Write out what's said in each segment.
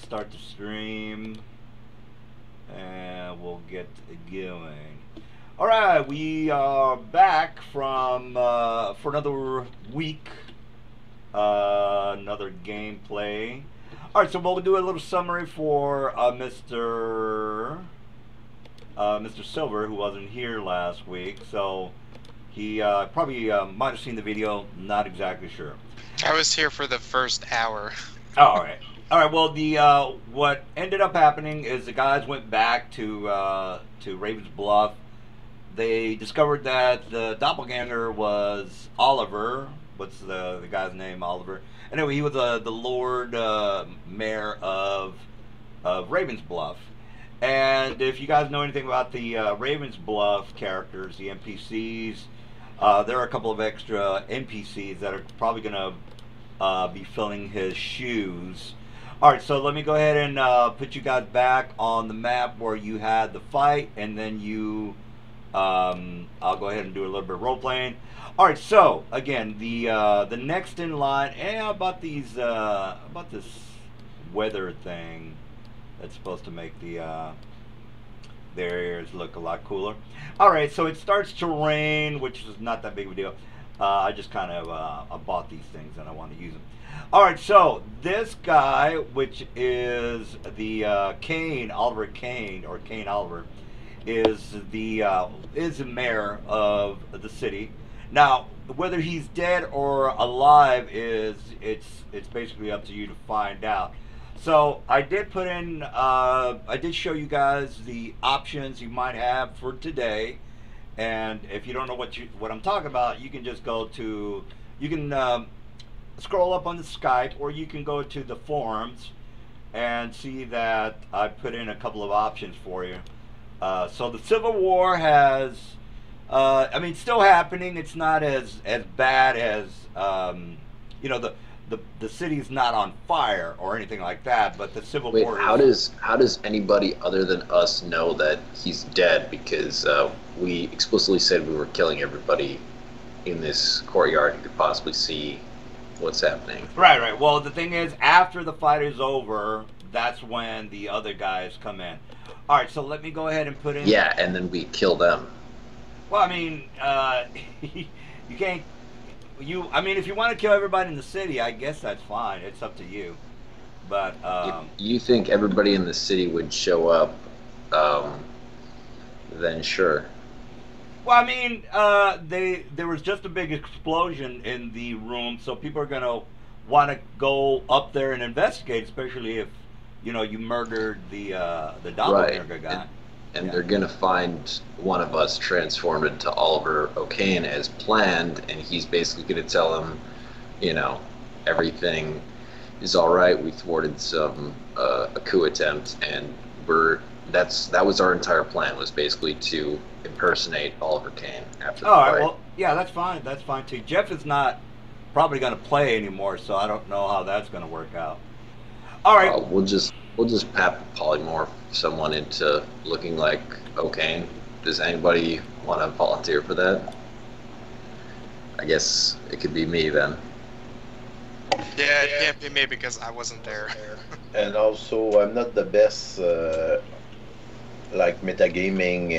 start the stream, and we'll get going. All right, we are back from for another week, another gameplay. All right, so we'll do a little summary for Mr. Silver, who wasn't here last week. So he probably might have seen the video. Not exactly sure. I was here for the first hour. Oh, all right. All right. Well, the what ended up happening is the guys went back to Raven's Bluff. They discovered that the doppelganger was Oliver. What's the guy's name? Oliver. Anyway, he was the Lord Mayor of Raven's Bluff. And if you guys know anything about the Raven's Bluff characters, the NPCs, there are a couple of extra NPCs that are probably going to be filling his shoes. Alright, so let me go ahead and put you guys back on the map where you had the fight, and then you, I'll go ahead and do a little bit of role playing. Alright, so again, the next in line, about these, about this weather thing that's supposed to make the areas look a lot cooler. Alright, so it starts to rain, which is not that big of a deal. I just kind of I bought these things and I want to use them. Alright, so this guy, which is the Kane, Oliver Kane, or Kane Oliver, is the mayor of the city. Now, whether he's dead or alive it's basically up to you to find out. So I did put in, I did show you guys the options you might have for today, and if you don't know what I'm talking about, you can just go to, you can scroll up on the Skype, or you can go to the forums and see that I put in a couple of options for you. So the Civil War has, I mean, still happening. It's not as bad as, you know, the city's not on fire or anything like that, but the Civil War. How does anybody other than us know that he's dead? Because we explicitly said we were killing everybody in this courtyard who could possibly see what's happening. Right. Well, the thing is, after the fight is over, that's when the other guys come in. All right, so let me go ahead and put in. Yeah, and then we kill them. Well, I mean, you can't. I mean, if you want to kill everybody in the city, I guess that's fine. It's up to you. But if you think everybody in the city would show up, then sure. Well, I mean, there was just a big explosion in the room, so people are gonna want to go up there and investigate, especially if you know you murdered the doppelganger guy. And they're gonna find one of us transformed into Oliver O'Kane as planned, and he's basically gonna tell them, you know, everything is all right. We thwarted a coup attempt, and that was our entire plan, was basically to impersonate Oliver Kane after the fight. Well, yeah, that's fine. That's fine too. Jeff is not probably gonna play anymore, so I don't know how that's gonna work out. All right. We'll just have to polymorph someone into looking like O'Kane. Does anybody want to volunteer for that? I guess it could be me then. Yeah, it can't be me because I wasn't there. And also, I'm not the best like metagaming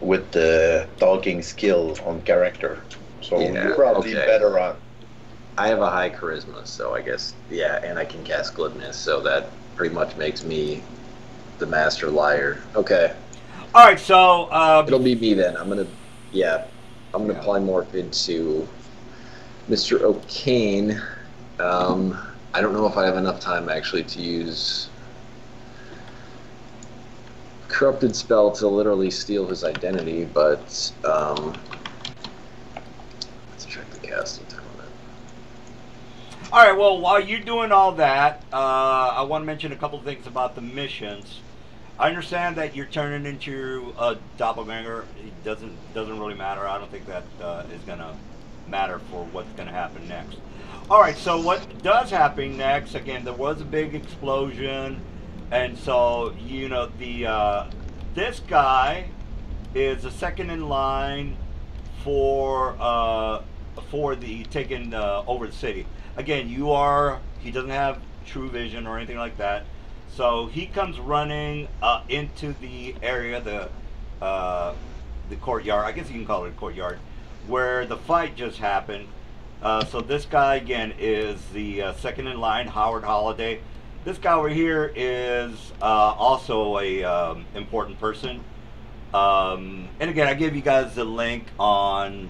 with the talking skill on character, so you're probably better on. I have a high charisma, so I guess, yeah, and I can cast glibness, so that pretty much makes me the master liar. Okay. All right, so it'll be me then. I'm gonna polymorph into Mr. O'Kane. I don't know if I have enough time actually to use corrupted spell to literally steal his identity, but let's check the casting time. All right, well, while you're doing all that, I want to mention a couple of things about the missions. I understand that you're turning into a doppelganger. It doesn't really matter. I don't think that is going to matter for what's going to happen next. All right, so what does happen next, again, there was a big explosion, and so, you know, this guy is the second in line for the taking over the city. Again, he doesn't have true vision or anything like that. So he comes running into the area, the courtyard. I guess you can call it a courtyard, where the fight just happened. So this guy again is the second in line, Howard Holiday. This guy over here is also a important person. And again, I give you guys the link on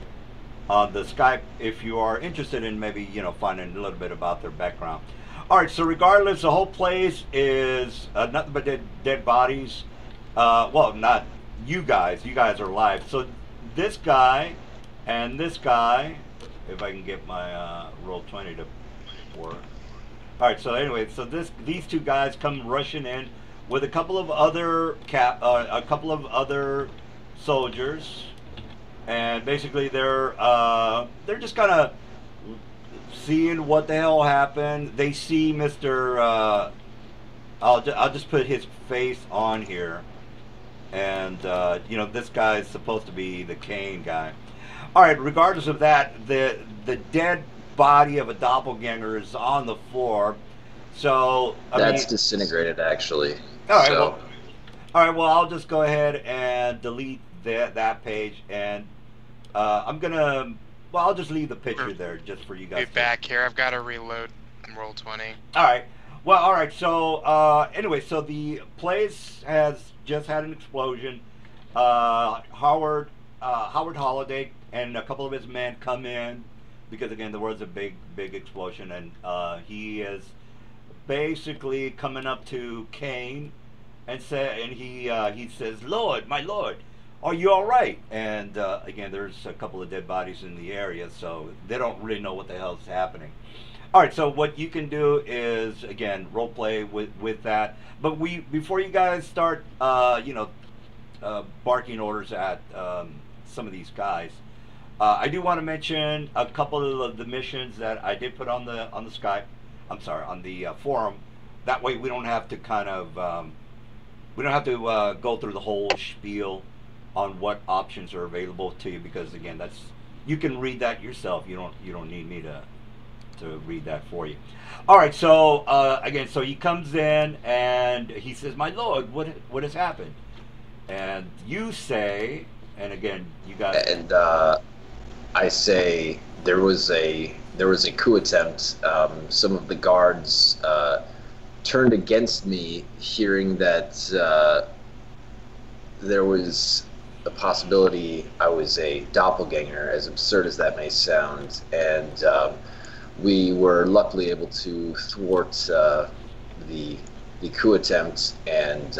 the Skype if you are interested in maybe finding a little bit about their background. All right, so regardless, the whole place is nothing but dead bodies. Well, not you guys. You guys are alive. So this guy and this guy, if I can get my roll 20 to work. All right. So anyway, so these two guys come rushing in with a couple of other soldiers, and basically they're just kind of seeing what the hell happened. They see Mr. I'll just put his face on here, and this guy is supposed to be the Kane guy. All right. Regardless of that, the dead body of a doppelganger is on the floor. So that's disintegrated, actually. All right. So. Well, I'll just go ahead and delete that page, and I'll just leave the picture there just for you guys. Be back here. I've got to reload and roll 20. All right. Well, all right. So anyway, so the place has just had an explosion. Howard Holiday and a couple of his men come in because again there was a big explosion, and he is basically coming up to Kane and he says, "Lord, my lord, are you all right?" And again, there's a couple of dead bodies in the area, so they don't really know what the hell is happening. All right, so what you can do is again role play with that. But before you guys start, barking orders at some of these guys, I do want to mention a couple of the missions that I did put on the Skype. I'm sorry, on the forum. That way, we don't have to go through the whole spiel on what options are available to you, because again, you can read that yourself. You don't need me to read that for you. All right, so again, so he comes in and he says, "My lord, what has happened?" And you say, and again, you guys. And I say there was a coup attempt. Some of the guards turned against me, hearing that there was a possibility I was a doppelganger, as absurd as that may sound, and we were luckily able to thwart the coup attempt and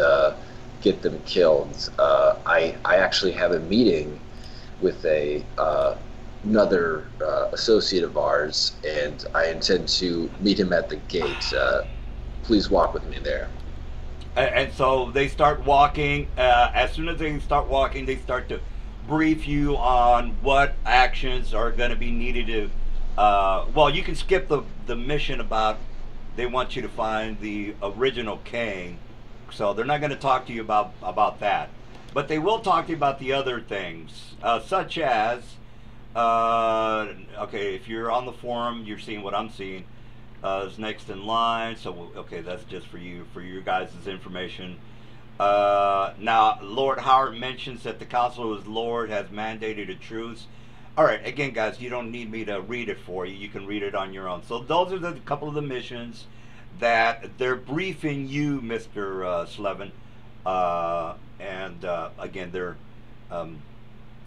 get them killed. I actually have a meeting with another associate of ours, and I intend to meet him at the gate. Please walk with me there. And so they start walking. As soon as they start walking, they start to brief you on what actions are going to be needed to. Well, you can skip the mission about they want you to find the original Kane. So they're not going to talk to you about that. But they will talk to you about the other things, such as, okay, if you're on the forum, you're seeing what I'm seeing. Is next in line, so okay, that's just for your guys' information. Now, Lord Howard mentions that the Council of his Lord has mandated a truce. All right, again, guys, you don't need me to read it for you. You can read it on your own. So those are the couple of the missions that they're briefing you, Mr. Slevin. And again, they're,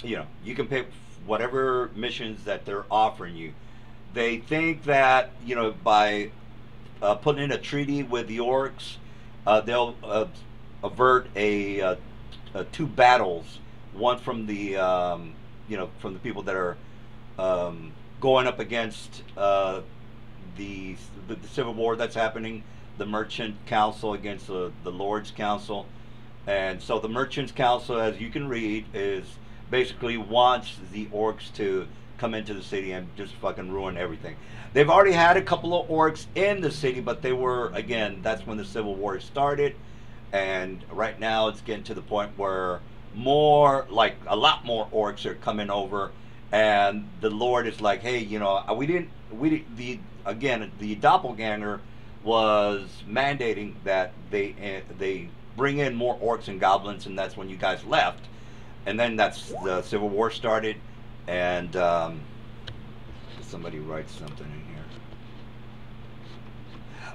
you can pick whatever missions that they're offering you. They think that, by putting in a treaty with the orcs, they'll avert two battles. One from the, from the people that are going up against the civil war that's happening, the Merchant Council against the Lord's Council. And so the Merchant's Council, as you can read, is basically wants the orcs to come into the city and just fucking ruin everything. They've already had a couple of orcs in the city, but they were, again, that's when the Civil War started, and right now it's getting to the point where a lot more orcs are coming over, and the Lord is like, hey, the doppelganger was mandating that they bring in more orcs and goblins, and that's when you guys left, and then that's the Civil War started, and somebody writes something in here.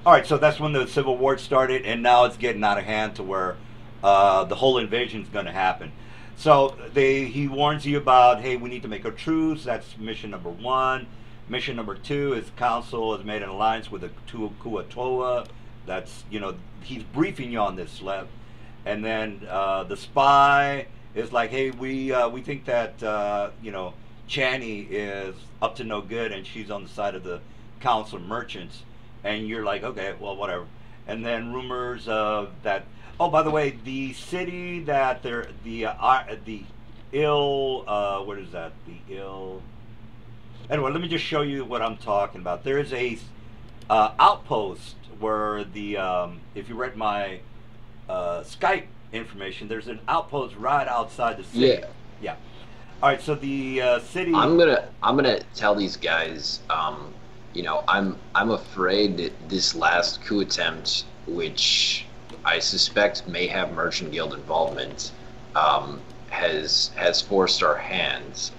All right, so that's when the Civil War started, and now it's getting out of hand to where the whole invasion is going to happen. So he warns you about, hey, we need to make a truce. That's mission number 1. Mission number 2 is council has made an alliance with the Kuatoa. That's, he's briefing you on this, Lev. And then the spy is like, hey, we think that, Chani is up to no good, and she's on the side of the council merchants. And you're like, okay, well, whatever. And then rumors of that. Oh, by the way, the city that they're the ill. What is that? The ill. Anyway, let me just show you what I'm talking about. There is a outpost where the if you read my Skype information, there's an outpost right outside the city. Yeah. Yeah. All right. So the city. I'm gonna tell these guys. I'm afraid that this last coup attempt, which I suspect may have Merchant Guild involvement, has forced our hands.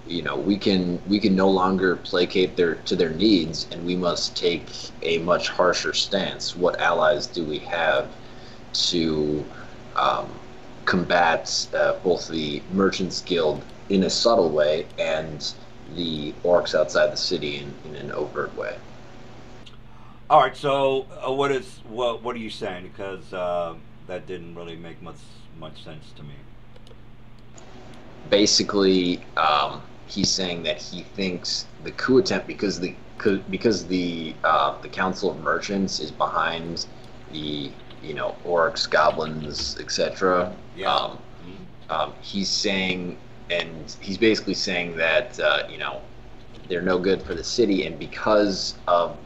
We can no longer placate to their needs, and we must take a much harsher stance. What allies do we have to combat both the Merchants Guild in a subtle way and the orcs outside the city in an overt way? All right, so what are you saying? Because that didn't really make much sense to me. Basically, he's saying that he thinks the coup attempt, because the Council of Merchants is behind the orcs, goblins, etc. Yeah. He's saying. And he's basically saying that they're no good for the city, and because of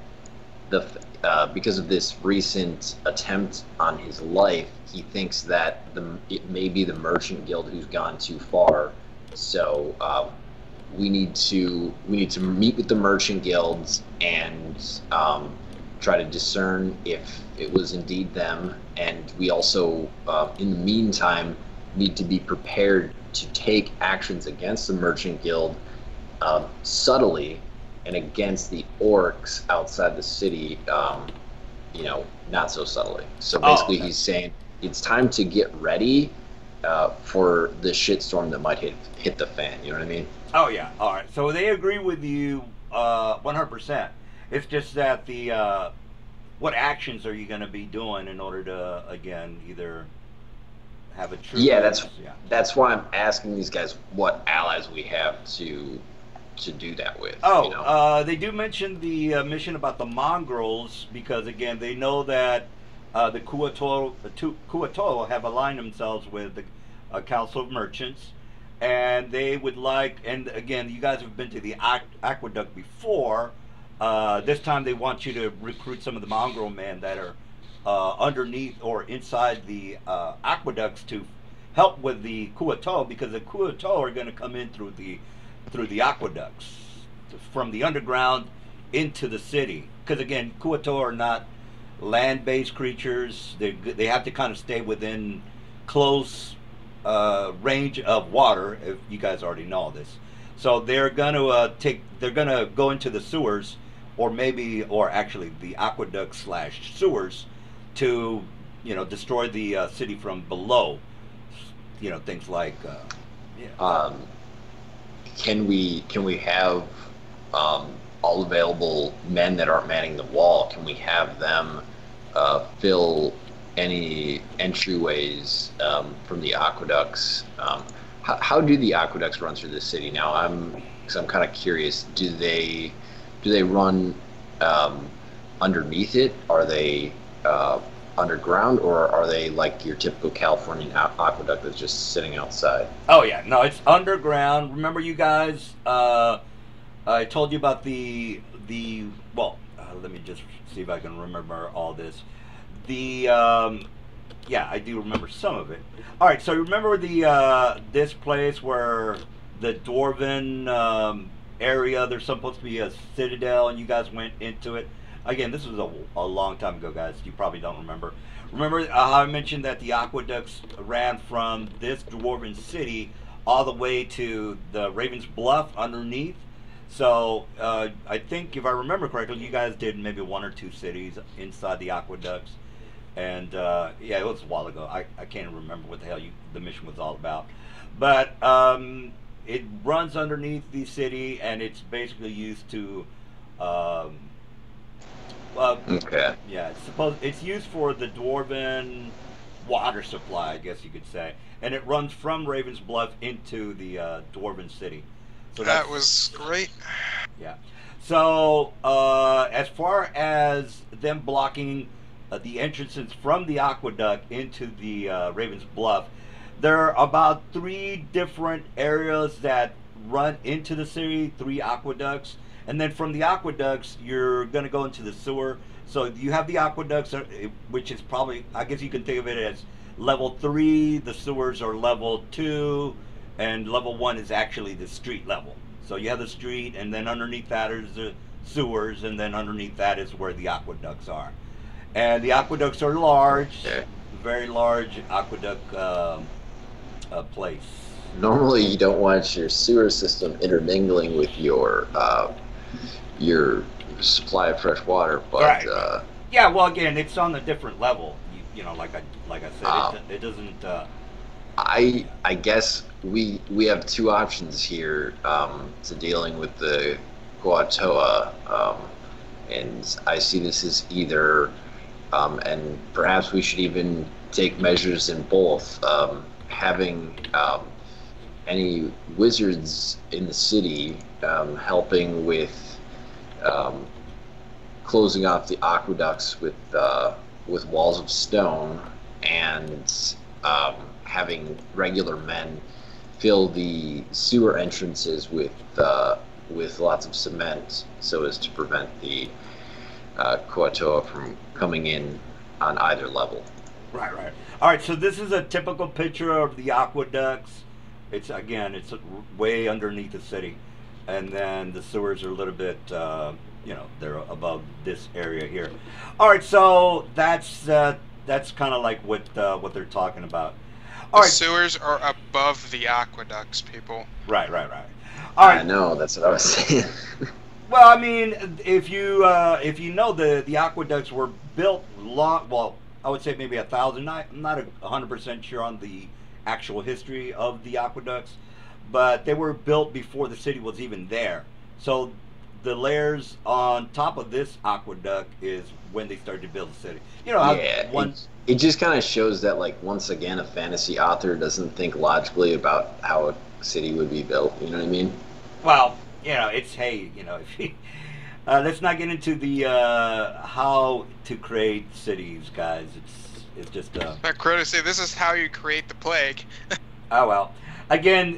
this recent attempt on his life, he thinks that it may be the Merchant Guild who's gone too far. So we need to meet with the Merchant Guilds and try to discern if it was indeed them, and we also in the meantime need to be prepared to take actions against the Merchant Guild subtly, and against the orcs outside the city, not so subtly. So basically, he's saying it's time to get ready for the shitstorm that might hit the fan. You know what I mean? Oh yeah. All right. So they agree with you 100%. It's just that what actions are you going to be doing in order to either have a true. Yeah, that's why I'm asking these guys what allies we have to do that with. Oh, they do mention the mission about the mongrels, because again they know that the Kuatoa have aligned themselves with the Council of Merchants, and they would like. And again, you guys have been to the aqueduct before. This time they want you to recruit some of the mongrel men that are underneath or inside the aqueducts to help with the Kuatoa, because the Kuatoa are going to come in through the aqueducts from the underground into the city. Because again, Kuatoa are not land-based creatures. They have to kind of stay within close range of water. If you guys already know this, so they're going to go into the sewers, or actually the aqueduct / sewers, to destroy the city from below. Things like can we have all available men that aren't manning the wall? Can we have them fill any entryways from the aqueducts? How do the aqueducts run through the city now? I'm kind of curious. Do they run underneath it? Are they underground, or are they like your typical Californian aqueduct that's just sitting outside? Oh yeah, no, it's underground. Remember, you guys, I told you about the let me just see if I can remember all this. Yeah, I do remember some of it. All right, so remember this place where the Dwarven area, there's supposed to be a citadel, and you guys went into it. Again, this was a long time ago, guys. You probably don't remember. Remember how I mentioned that the aqueducts ran from this dwarven city all the way to the Raven's Bluff underneath? So I think, if I remember correctly, you guys did maybe 1 or 2 cities inside the aqueducts. And yeah, it was a while ago. I can't remember what the hell the mission was all about. But it runs underneath the city, and it's basically used to... okay. Yeah, it's used for the dwarven water supply, I guess you could say, and it runs from Raven's Bluff into the dwarven city. So that was great. Yeah. So as far as them blocking the entrances from the aqueduct into the Raven's Bluff, there are about 3 different areas that run into the city, 3 aqueducts. And then from the aqueducts, you're going to go into the sewer. So you have the aqueducts, which is probably, I guess you can think of it as level 3. The sewers are level 2. And level 1 is actually the street level. So you have the street, and then underneath that is the sewers, and then underneath that is where the aqueducts are. And the aqueducts are large, very large aqueduct place. Normally, you don't want your sewer system intermingling with your supply of fresh water, but right. Yeah, well, again, it's on a different level. You know, like I said, it doesn't. I guess we have 2 options here to dealing with the Kuatoa, and I see this as either, and perhaps we should even take measures in both, having any wizards in the city helping with closing off the aqueducts with walls of stone, and having regular men fill the sewer entrances with lots of cement, so as to prevent the Kuatoa from coming in on either level. Right. All right. So this is a typical picture of the aqueducts. It's way underneath the city, and then the sewers are a little bit, they're above this area here. All right. So that's kind of like what they're talking about. All right. Sewers are above the aqueducts, people. Right. All right. I know, that's what I was saying. Well, I mean, if you know the aqueducts were built long, well, I would say maybe 1,000. I'm not 100% sure on the actual history of the aqueducts, but they were built before the city was even there. So the layers on top of this aqueduct is when they started to build the city. You know, it just kind of shows that, like, once again, a fantasy author doesn't think logically about how a city would be built. You know what I mean? Well, it's let's not get into the how to create cities, guys. It's just But Crota say this is how you create the plague. Oh well. Again,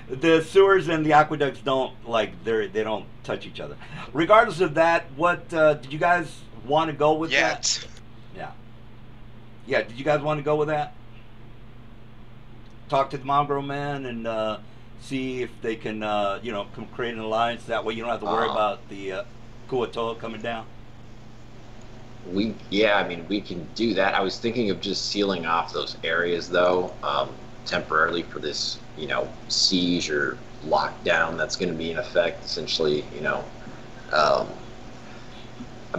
the sewers and the aqueducts they don't touch each other. Regardless of that, what did you guys want to go with that? Yeah. Did you guys want to go with that? Talk to the Mongrel Man and see if they can, create an alliance. That way you don't have to worry about the Kuatoa coming down. We can do that. I was thinking of just sealing off those areas, though, temporarily for this, siege or lockdown that's going to be in effect. Essentially, I'm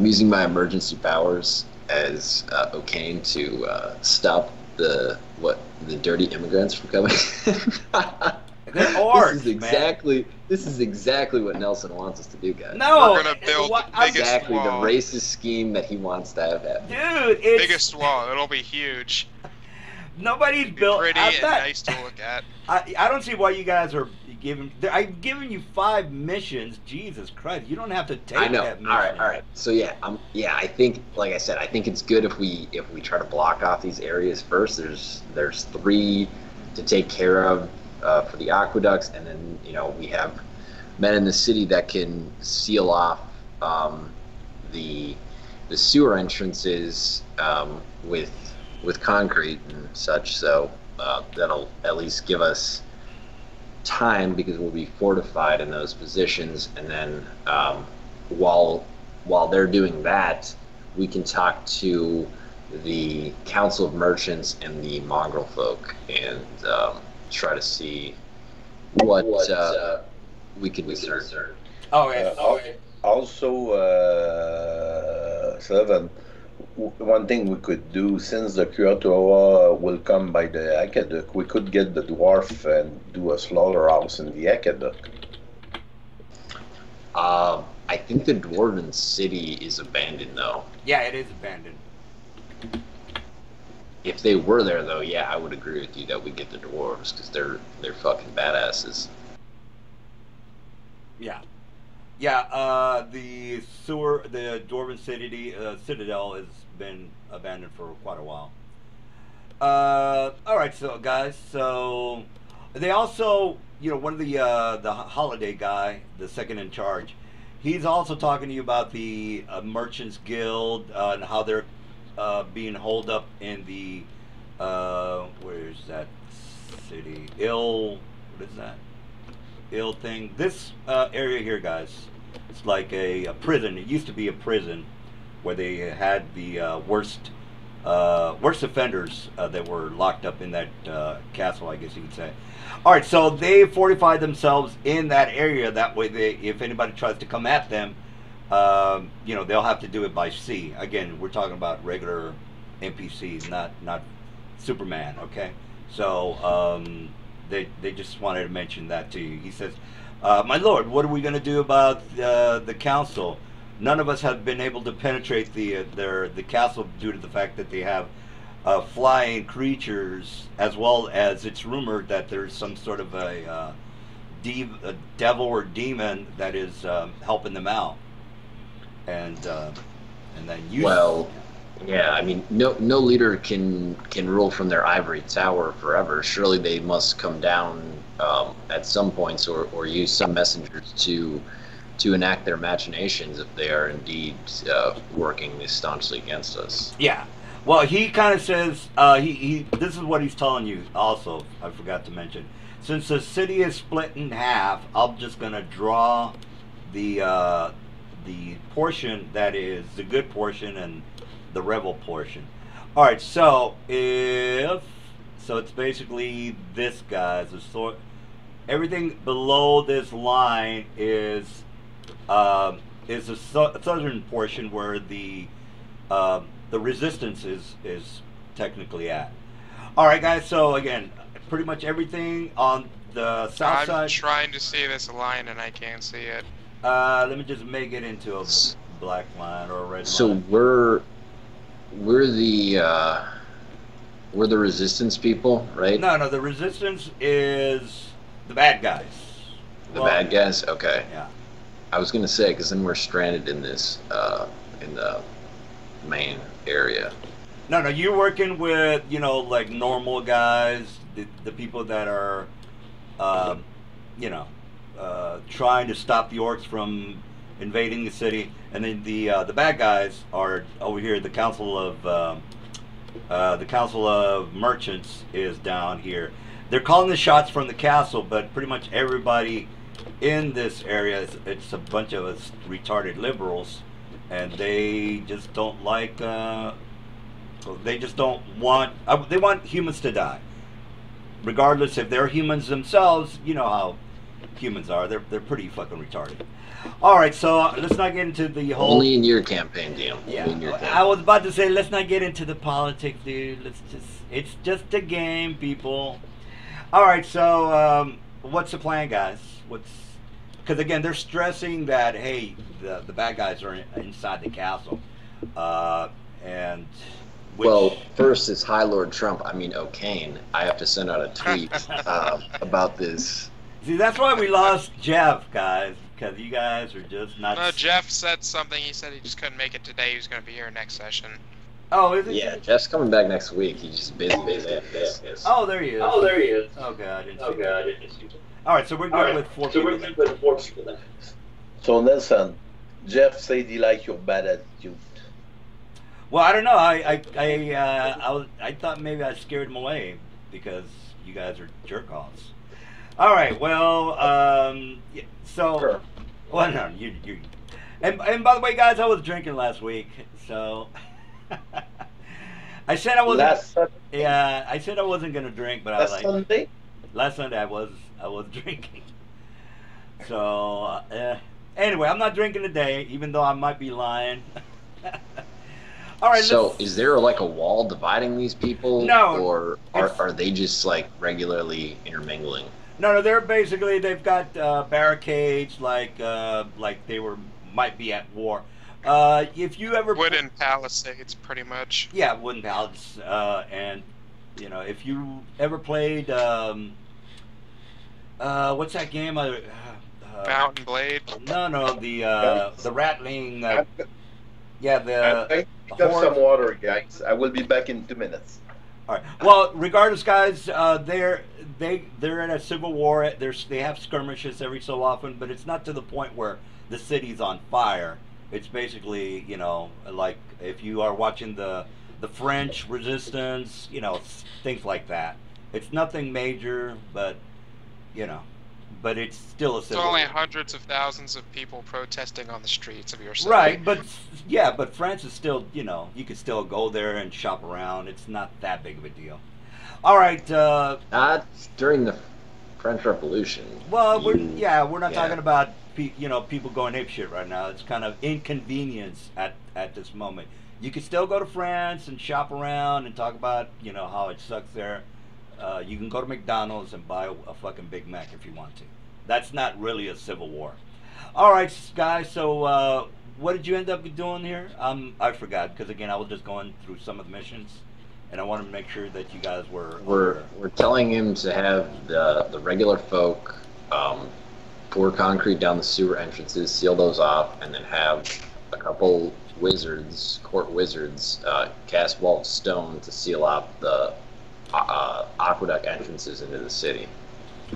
using my emergency powers as O'Kane to stop the dirty immigrants from coming. They're orcs, This is exactly what Nelson wants us to do, guys. No, we're gonna build the biggest wall. The racist scheme that he wants to have happen. Dude, it's biggest wall. It'll be huge. Nobody's built. Pretty and nice to look at. I don't see why you guys are giving. I've given you 5 missions. Jesus Christ, you don't have to take that mission. All right. So I think, like I said, I think it's good if we try to block off these areas first. There's 3 to take care of for the aqueducts, and then we have men in the city that can seal off the sewer entrances with concrete and such. So that'll at least give us time, because we'll be fortified in those positions. And then while while they're doing that, we can talk to the Council of Merchants and the Mongrel folk and try to see what we can discern. Oh, yes. Also, Seven, one thing we could do, since the Kuatoa will come by the aqueduct, we could get the dwarf and do a slaughterhouse in the aqueduct. I think the Dwarven city is abandoned, though. Yeah, it is abandoned. If they were there, though, yeah, I would agree with you that we get the dwarves, because they're fucking badasses. Yeah. Yeah, the Dwarven Citadel has been abandoned for quite a while. Alright, so guys, so they also, one of the holiday guy, the second in charge, he's also talking to you about the Merchants Guild and how they're being holed up in the, where's that city? What is that? Ill thing. This area here, guys, it's like a prison. It used to be a prison where they had the worst offenders that were locked up in that castle, I guess you could say. All right, so they fortified themselves in that area. That way, if anybody tries to come at them, they'll have to do it by sea. Again, we're talking about regular NPCs, not Superman. Okay, so they just wanted to mention that to you. He says, "My lord, what are we going to do about the council? None of us have been able to penetrate the castle due to the fact that they have flying creatures, as well as it's rumored that there's some sort of a devil or demon that is helping them out." And then you. Well, yeah, I mean, no leader can rule from their ivory tower forever. Surely they must come down at some points, or use some messengers to enact their machinations if they are indeed working staunchly against us. Yeah. Well, he kind of says, this is what he's telling you also, I forgot to mention. Since the city is split in half, I'm just going to draw the portion that is the good portion and the rebel portion. All right, so it's basically this, guys. Everything below this line is the southern portion where the resistance is technically at. All right, guys. So again, pretty much everything on the south side. I'm trying to see this line and I can't see it. Let me just make it into a black line or a red line. So we're the resistance people, right? No, the resistance is the bad guys. The bad guys? Okay. Yeah. I was gonna say, because then we're stranded in this in the main area. No, you're working with like normal guys, the people that are trying to stop the orcs from invading the city, and then the bad guys are over here. The Council of Merchants is down here. They're calling the shots from the castle, but pretty much everybody in this area it's a bunch of us retarded liberals, and they just don't like. They just don't want. They want humans to die, regardless if they're humans themselves. You know how humans are. They're pretty fucking retarded. All right, so let's not get into the whole. Only in your campaign, Deal. Yeah, I was about to say let's not get into the politics, dude. It's just a game, people. All right, so what's the plan, guys? Because again, they're stressing that hey, the bad guys are inside the castle, and. Well, first is High Lord Trump. I mean O'Kane. I have to send out a tweet about this. See, that's why we lost Jeff, guys, because you guys are just not. No, Jeff said something. He said he just couldn't make it today. He was going to be here next session. Oh, is it? Yeah, Jeff's coming back next week. He's just busy. Oh, there he is. Okay, I didn't see it. All right, so we're good with 4 people. So Nelson, Jeff said he liked your bad attitude. Well, I don't know. I thought maybe I scared him away because you guys are jerk-offs. All right. Well, yeah, so, Sure. well, no, And by the way, guys, I was drinking last week, so I said I wasn't. Last Sunday, Yeah, I said I wasn't gonna drink, but I was last like, Sunday, last Sunday I was drinking. So anyway, I'm not drinking today, even though I might be lying. All right. So, is there like a wall dividing these people? No, Or are they just like regularly intermingling? No, they're basically they've got barricades like they were might be at war. If you ever Wooden palisades, pretty much. yeah, wooden pallets, and you know if you ever played what's that game? Mountain Blade. No, the rattling. Yeah, I'm the going to pick up horse. some water, guys. I will be back in 2 minutes. All right. Well, regardless, guys, they're in a civil war. They have skirmishes every so often, but it's not to the point where the city's on fire. It's basically, you know, like if you are watching the French resistance, you know, things like that. It's nothing major, but you know, but it's still a It's civil only war. hundreds of thousands of people protesting on the streets of your city. Right, but yeah, but France is still, you know, you could still go there and shop around. It's not that big of a deal. All right. Not during the French Revolution. Well, we're You- not yeah. talking about you know people going ape shit right now. It's kind of inconvenience at this moment. You can still go to France and shop around and talk about you know how it sucks there. You can go to McDonald's and buy a fucking Big Mac if you want to. That's not really a civil war. All right, guys. So what did you end up doing here? I forgot because again I was just going through some of the missions, and I wanted to make sure that you guys were. We're telling him to have the regular folk pour concrete down the sewer entrances, seal those off, and then have a couple wizards, court wizards, cast wall of stone to seal off the aqueduct entrances into the city.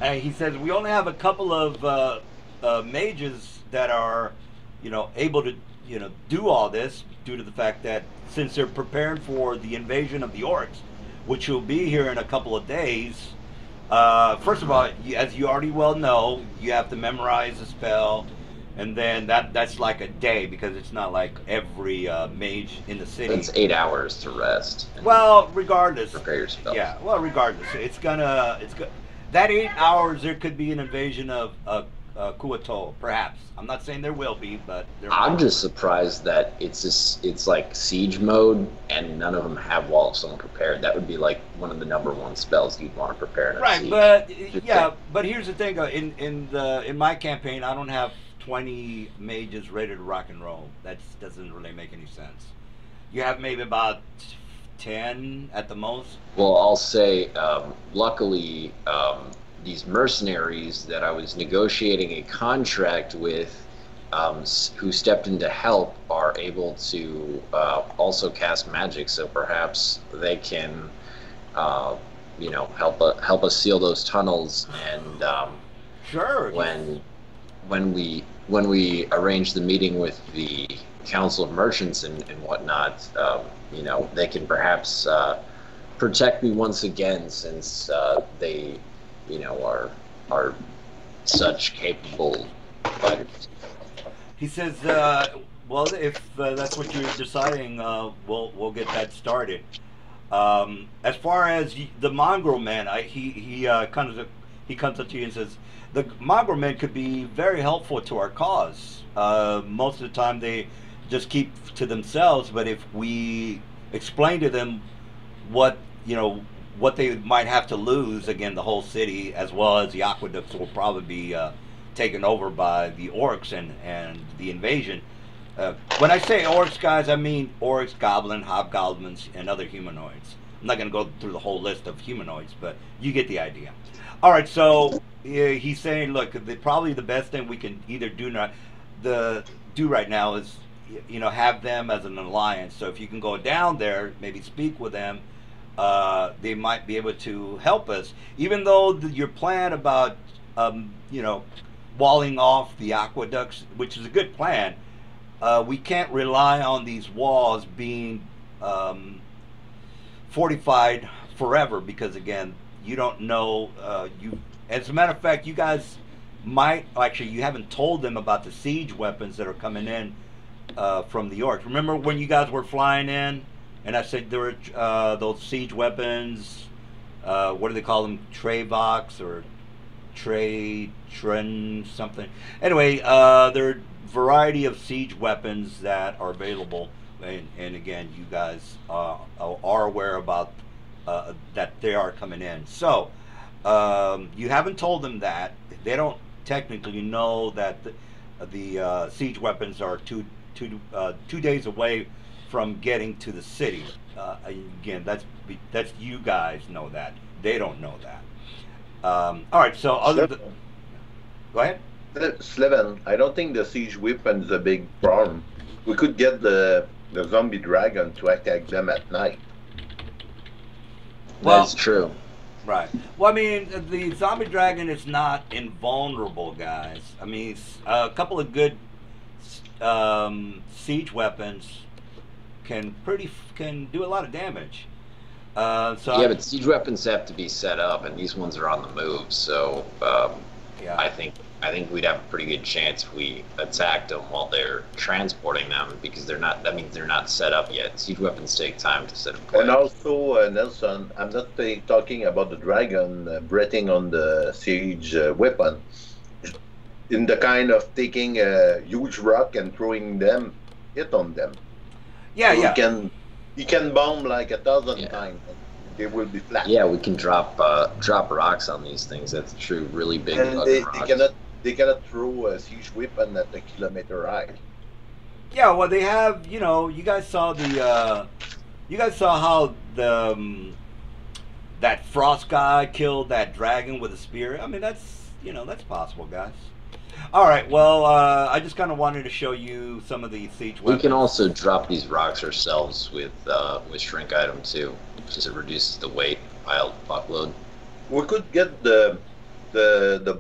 And he says we only have a couple of mages that are, you know, able to, you know, do all this due to the fact that since they're preparing for the invasion of the orcs, which will be here in a couple of days. First of all, as you already well know, you have to memorize the spell, and then that's like a day because it's not like every mage in the city. It's 8 hours to rest. and Well, regardless, prepare your spell. yeah. Well, regardless, that 8 hours there could be an invasion of Kuato, perhaps. I'm not saying there will be, but there I'm might. just surprised that it's like siege mode and none of them have Wall of Stone prepared. That would be like one of the number 1 spells you'd want to prepare in a Right, siege. but Just yeah, think. but here's the thing. In my campaign, I don't have 20 mages ready to rock and roll. That doesn't really make any sense. You have maybe about 10 at the most. Well, I'll say, luckily, these mercenaries that I was negotiating a contract with, who stepped in to help, are able to also cast magic. So perhaps they can, you know, help us seal those tunnels. And Sure. when we arrange the meeting with the Council of Merchants and whatnot, you know, they can perhaps protect me once again, since they, you know, are such capable fighters. He says, well, if that's what you're deciding, we'll get that started. As far as the mongrel man, he comes up to you and says, the mongrel men could be very helpful to our cause. Most of the time they just keep to themselves, but if we explain to them what they might have to lose, again, the whole city as well as the aqueducts will probably be taken over by the orcs and the invasion. When I say orcs, guys, I mean orcs, goblin, hobgoblins, and other humanoids. I'm not going to go through the whole list of humanoids, but you get the idea. All right, so he's saying, look, probably the best thing we can either do right now is, you know, have them as an alliance. So if you can go down there, maybe speak with them, they might be able to help us. Even though your plan about, you know, walling off the aqueducts, which is a good plan, we can't rely on these walls being fortified forever because, again, you don't know. As a matter of fact, you guys might actually you haven't told them about the siege weapons that are coming in from the York. Remember when you guys were flying in, and I said there were those siege weapons. What do they call them? Travox or Tren something. Anyway, there are a variety of siege weapons that are available, and again, you guys are aware about that they are coming in. So you haven't told them that. They don't technically know that the siege weapons are two days away from getting to the city. Again, that's you guys know that. They don't know that. All right. So go ahead. Slevin, I don't think the siege weapon is a big problem. We could get the zombie dragon to attack them at night. That's true. Right. Well, I mean, the zombie dragon is not invulnerable, guys. I mean, a couple of good siege weapons can do a lot of damage. Yeah, but siege weapons have to be set up, and these ones are on the move. So yeah. I think we'd have a pretty good chance if we attacked them while they're transporting them, because they're not. That means they're not set up yet. Siege weapons take time to set in place. And also, Nelson, I'm not talking about the dragon breathing on the siege weapon. In the kind of taking a huge rock and throwing it on them. Yeah, so yeah. You can bomb like 1,000 times. And they will be flat. Yeah, we can drop rocks on these things. That's true. Really big. And they cannot throw a siege weapon at a kilometer high. Yeah, well, they have. You guys saw how that frost guy killed that dragon with a spear. I mean, that's possible, guys. All right. Well, I just kind of wanted to show you some of the siege weapons. We can also drop these rocks ourselves with shrink item too, because it reduces the weight pile load. We could get the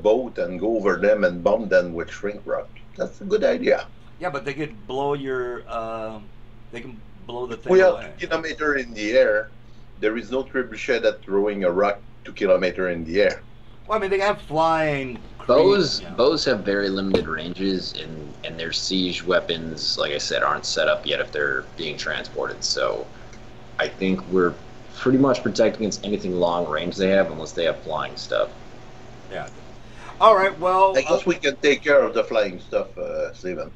boat and go over them and bomb them with shrink rock. That's a good idea. Yeah, but they could blow they can blow the thing we away. Have 2 kilometers in the air. There is no trebuchet at throwing a rock 2 kilometers in the air. Well, I mean, they have flying. Bows have very limited ranges, and their siege weapons, like I said, aren't set up yet if they're being transported. So I think we're pretty much protected against anything long range they have, unless they have flying stuff. Yeah. All right. Well, I guess we can take care of the flying stuff, Steven.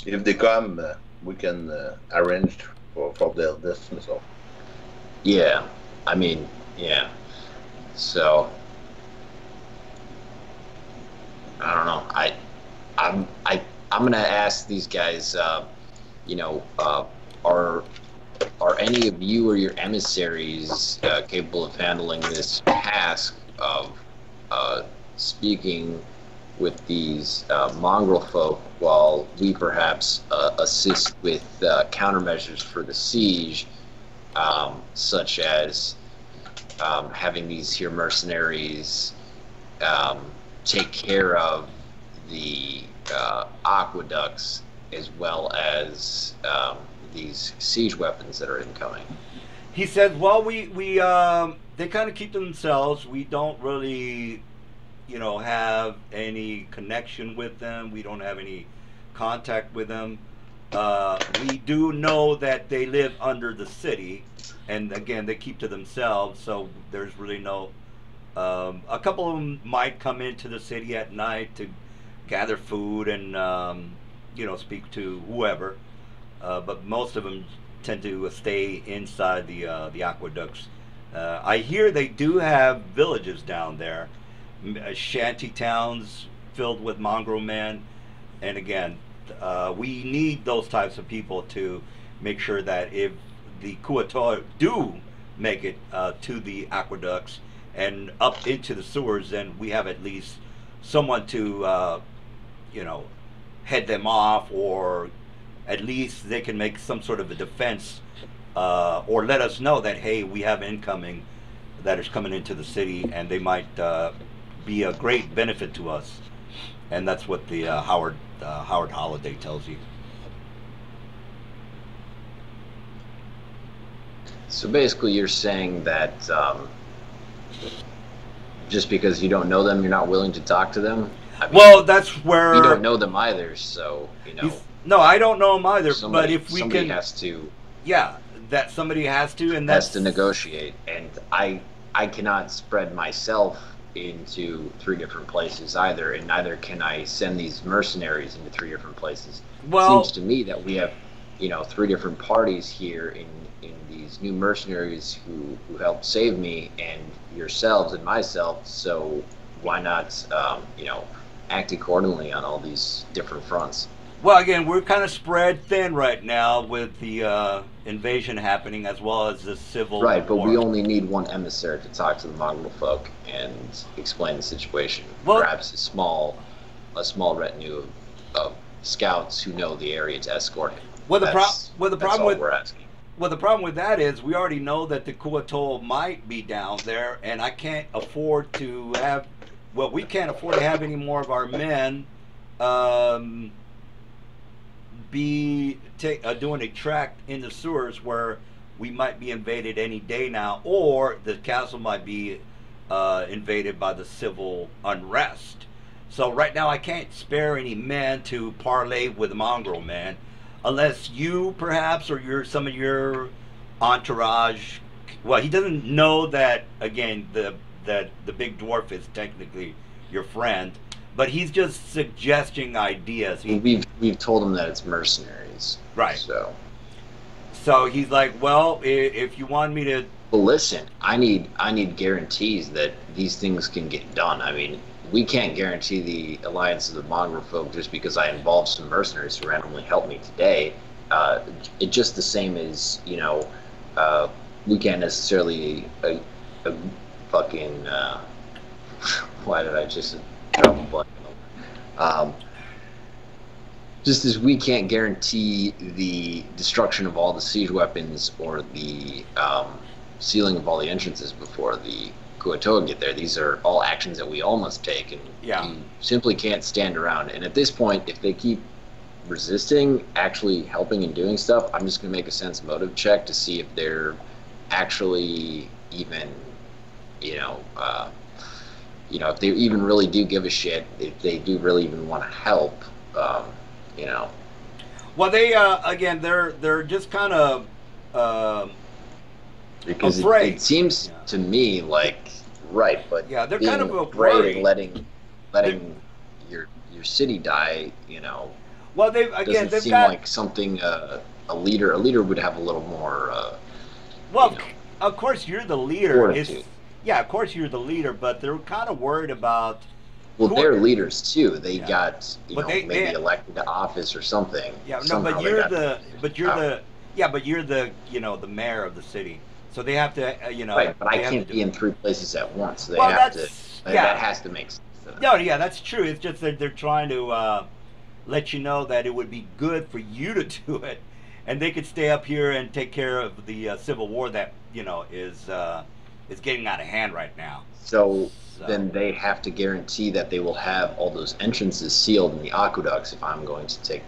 If they come, we can arrange for their dismissal. Yeah. I mean, yeah. So I don't know. I'm gonna ask these guys. Are any of you or your emissaries capable of handling this task of speaking with these mongrel folk, while we perhaps assist with countermeasures for the siege, such as having these here mercenaries take care of the aqueducts, as well as these siege weapons that are incoming? He said, well, we they kind of keep to themselves. We don't really, have any connection with them. We don't have any contact with them. We do know that they live under the city, and again, they keep to themselves, so there's really no... a couple of them might come into the city at night to gather food and, speak to whoever, but most of them tend to stay inside the aqueducts. I hear they do have villages down there, shanty towns filled with mongrel men, and again, we need those types of people to make sure that if the Kuator do make it to the aqueducts and up into the sewers, then we have at least someone to, head them off, or at least they can make some sort of a defense, or let us know that, hey, we have incoming that is coming into the city, and they might be a great benefit to us. And that's what the Howard Holiday tells you. So basically, you're saying that just because you don't know them, you're not willing to talk to them? I mean, well, that's where you don't know them either, so no, I don't know them either. But somebody, if we somebody can, has to yeah, that somebody has to, and has that's to negotiate, and I cannot spread myself into 3 different places either, and neither can I send these mercenaries into 3 different places. well, It seems to me that we have, 3 different parties here in these new mercenaries who helped save me, and yourselves and myself. So why not, act accordingly on all these different fronts? well, again, we're kind of spread thin right now with the invasion happening as well as the civil Right, but war. we only need one emissary to talk to the mongrel folk and explain the situation. Well, perhaps a small retinue of scouts who know the area to escort him. Well, the That's problem all with we're asking. well, the problem with that is we already know that the Kuatoa might be down there, and I can't afford to have. Well, we can't afford to have any more of our men doing a track in the sewers where we might be invaded any day now, or the castle might be invaded by the civil unrest. So right now I can't spare any men to parlay with the mongrel man, unless you perhaps or some of your entourage. Well, he doesn't know that again that the big dwarf is technically your friend, but he's just suggesting ideas. We've told him that it's mercenaries, right? So he's like, well, if you want me to. Well, listen, I need guarantees that these things can get done. I mean, we can't guarantee the alliance of the mongrel folk just because I involved some mercenaries who randomly helped me today. It's just the same as, we can't necessarily fucking why did I just drop a blank? Just as we can't guarantee the destruction of all the siege weapons or the sealing of all the entrances before the Kuatoa get there, these are all actions that we all must take, and you simply can't stand around. And at this point, if they keep resisting actually helping and doing stuff, I'm just going to make a sense motive check to see if they're actually even, if they even really do give a shit, if they do really even want to help, Well, they again, they're just kind of because afraid. It seems to me like right, but yeah, they're being kind of afraid of letting your city die. Well, doesn't they've seem got like something a leader would have a little more. Well, of course you're the leader. Fortitude. Yeah, of course you're the leader, but they're kind of worried about. Well, they're leaders too. They got they maybe elected to office or something. Yeah, no, Somehow but you're the the mayor of the city, so they have to Right, but I can't be in 3 places at once. So they well, have to. Yeah. That has to make sense. No, yeah, that's true. It's just that they're trying to let you know that it would be good for you to do it, and they could stay up here and take care of the civil war that is getting out of hand right now. So then they have to guarantee that they will have all those entrances sealed in the aqueducts if I'm going to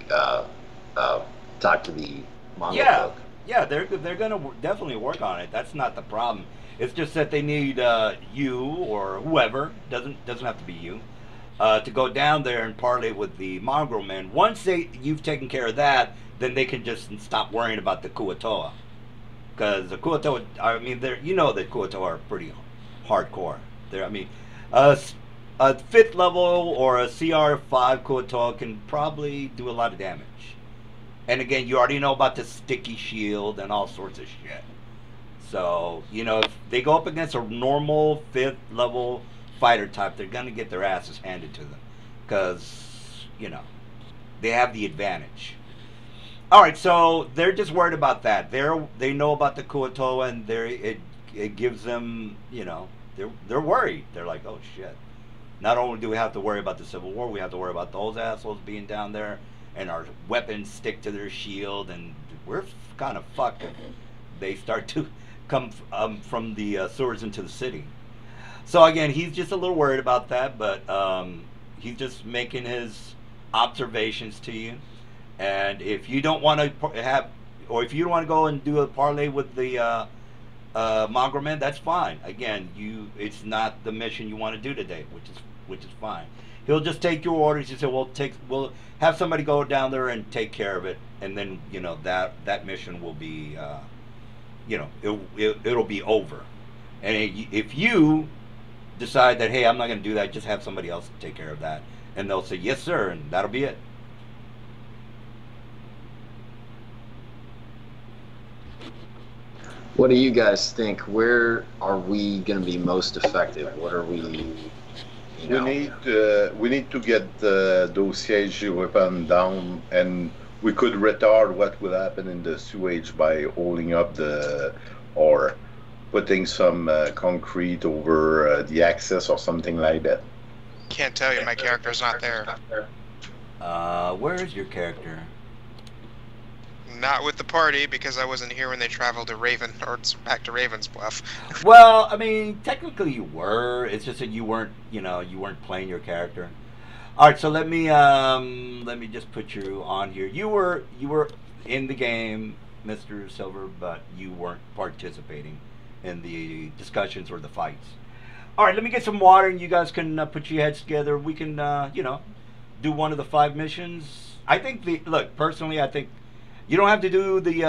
talk to the mongrel folk. Yeah, they're going to definitely work on it. That's not the problem. It's just that they need you or whoever, doesn't have to be you, to go down there and parlay with the mongrel men. Once you've taken care of that, then they can just stop worrying about the Kuatoa. Because the Kuatoa, I mean, that Kuatoa are pretty hardcore. A 5th level or a CR5 Kuatoa can probably do a lot of damage. And again, you already know about the sticky shield and all sorts of shit. So, if they go up against a normal 5th level fighter type, they're going to get their asses handed to them. Because, they have the advantage. Alright, so they're just worried about that. They know about the Kuatoa, and it gives them, they're worried. They're like, oh shit. Not only do we have to worry about the Civil War, we have to worry about those assholes being down there, and our weapons stick to their shield, and we're kind of fucked if they start to come from the sewers into the city. So again, he's just a little worried about that, but he's just making his observations to you. And if you don't want to have, or if you don't want to go and do a parlay with the Mongrelman, that's fine. Again, it's not the mission you want to do today, which is fine. He'll just take your orders. You say, we'll have somebody go down there and take care of it, and then that mission will be, it'll be over. And if you decide that, hey, I'm not going to do that, just have somebody else take care of that, and they'll say yes, sir, and that'll be it. What do you guys think? Where are we going to be most effective? What are we? We need to get those siege weapons down, and we could retard what will happen in the sewage by holding up or putting some concrete over the access or something like that. Can't tell you, my character's not there. Where is your character? Not with the party, because I wasn't here when they traveled to back to Raven's Bluff. Well, I mean, technically you were. It's just that you weren't playing your character. All right, so let me just put you on here. You were in the game, Mr. Silver, but you weren't participating in the discussions or the fights. All right, let me get some water, and you guys can put your heads together. We can, do one of the 5 missions. I think personally, I think you don't have to do the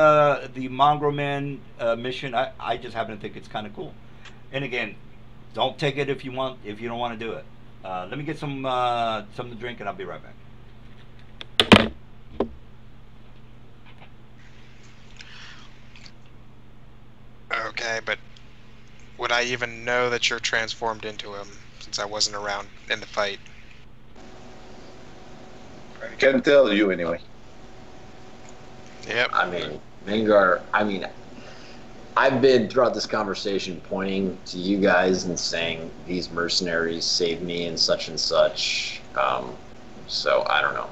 Mongrelman mission. I just happen to think it's kind of cool. And again, don't take it if you don't want to do it. Let me get something to drink, and I'll be right back. Okay, but would I even know that you're transformed into him, since I wasn't around in the fight? I can tell you anyway. Yep. I mean, Mangar, I've been throughout this conversation pointing to you guys and saying these mercenaries saved me and such. So I don't know.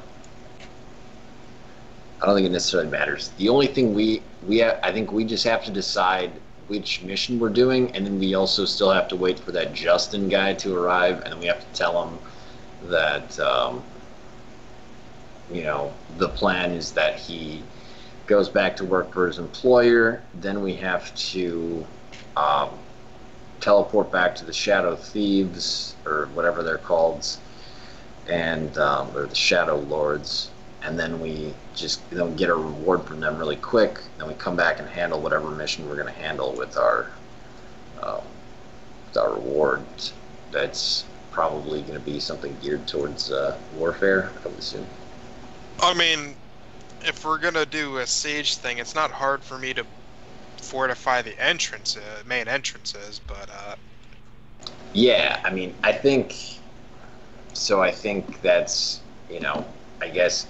I don't think it necessarily matters. The only thing I think we just have to decide which mission we're doing, and then we also still have to wait for that Justin guy to arrive, and then we have to tell him that the plan is that he goes back to work for his employer. Then we have to teleport back to the Shadow Thieves, or whatever they're called, and or the Shadow Lords, and then we just get a reward from them really quick. Then we come back and handle whatever mission we're going to handle with our reward. That's probably going to be something geared towards warfare, I would assume. I mean, if we're gonna do a siege thing, it's not hard for me to fortify the main entrances, but yeah, I mean, I think that's, I guess,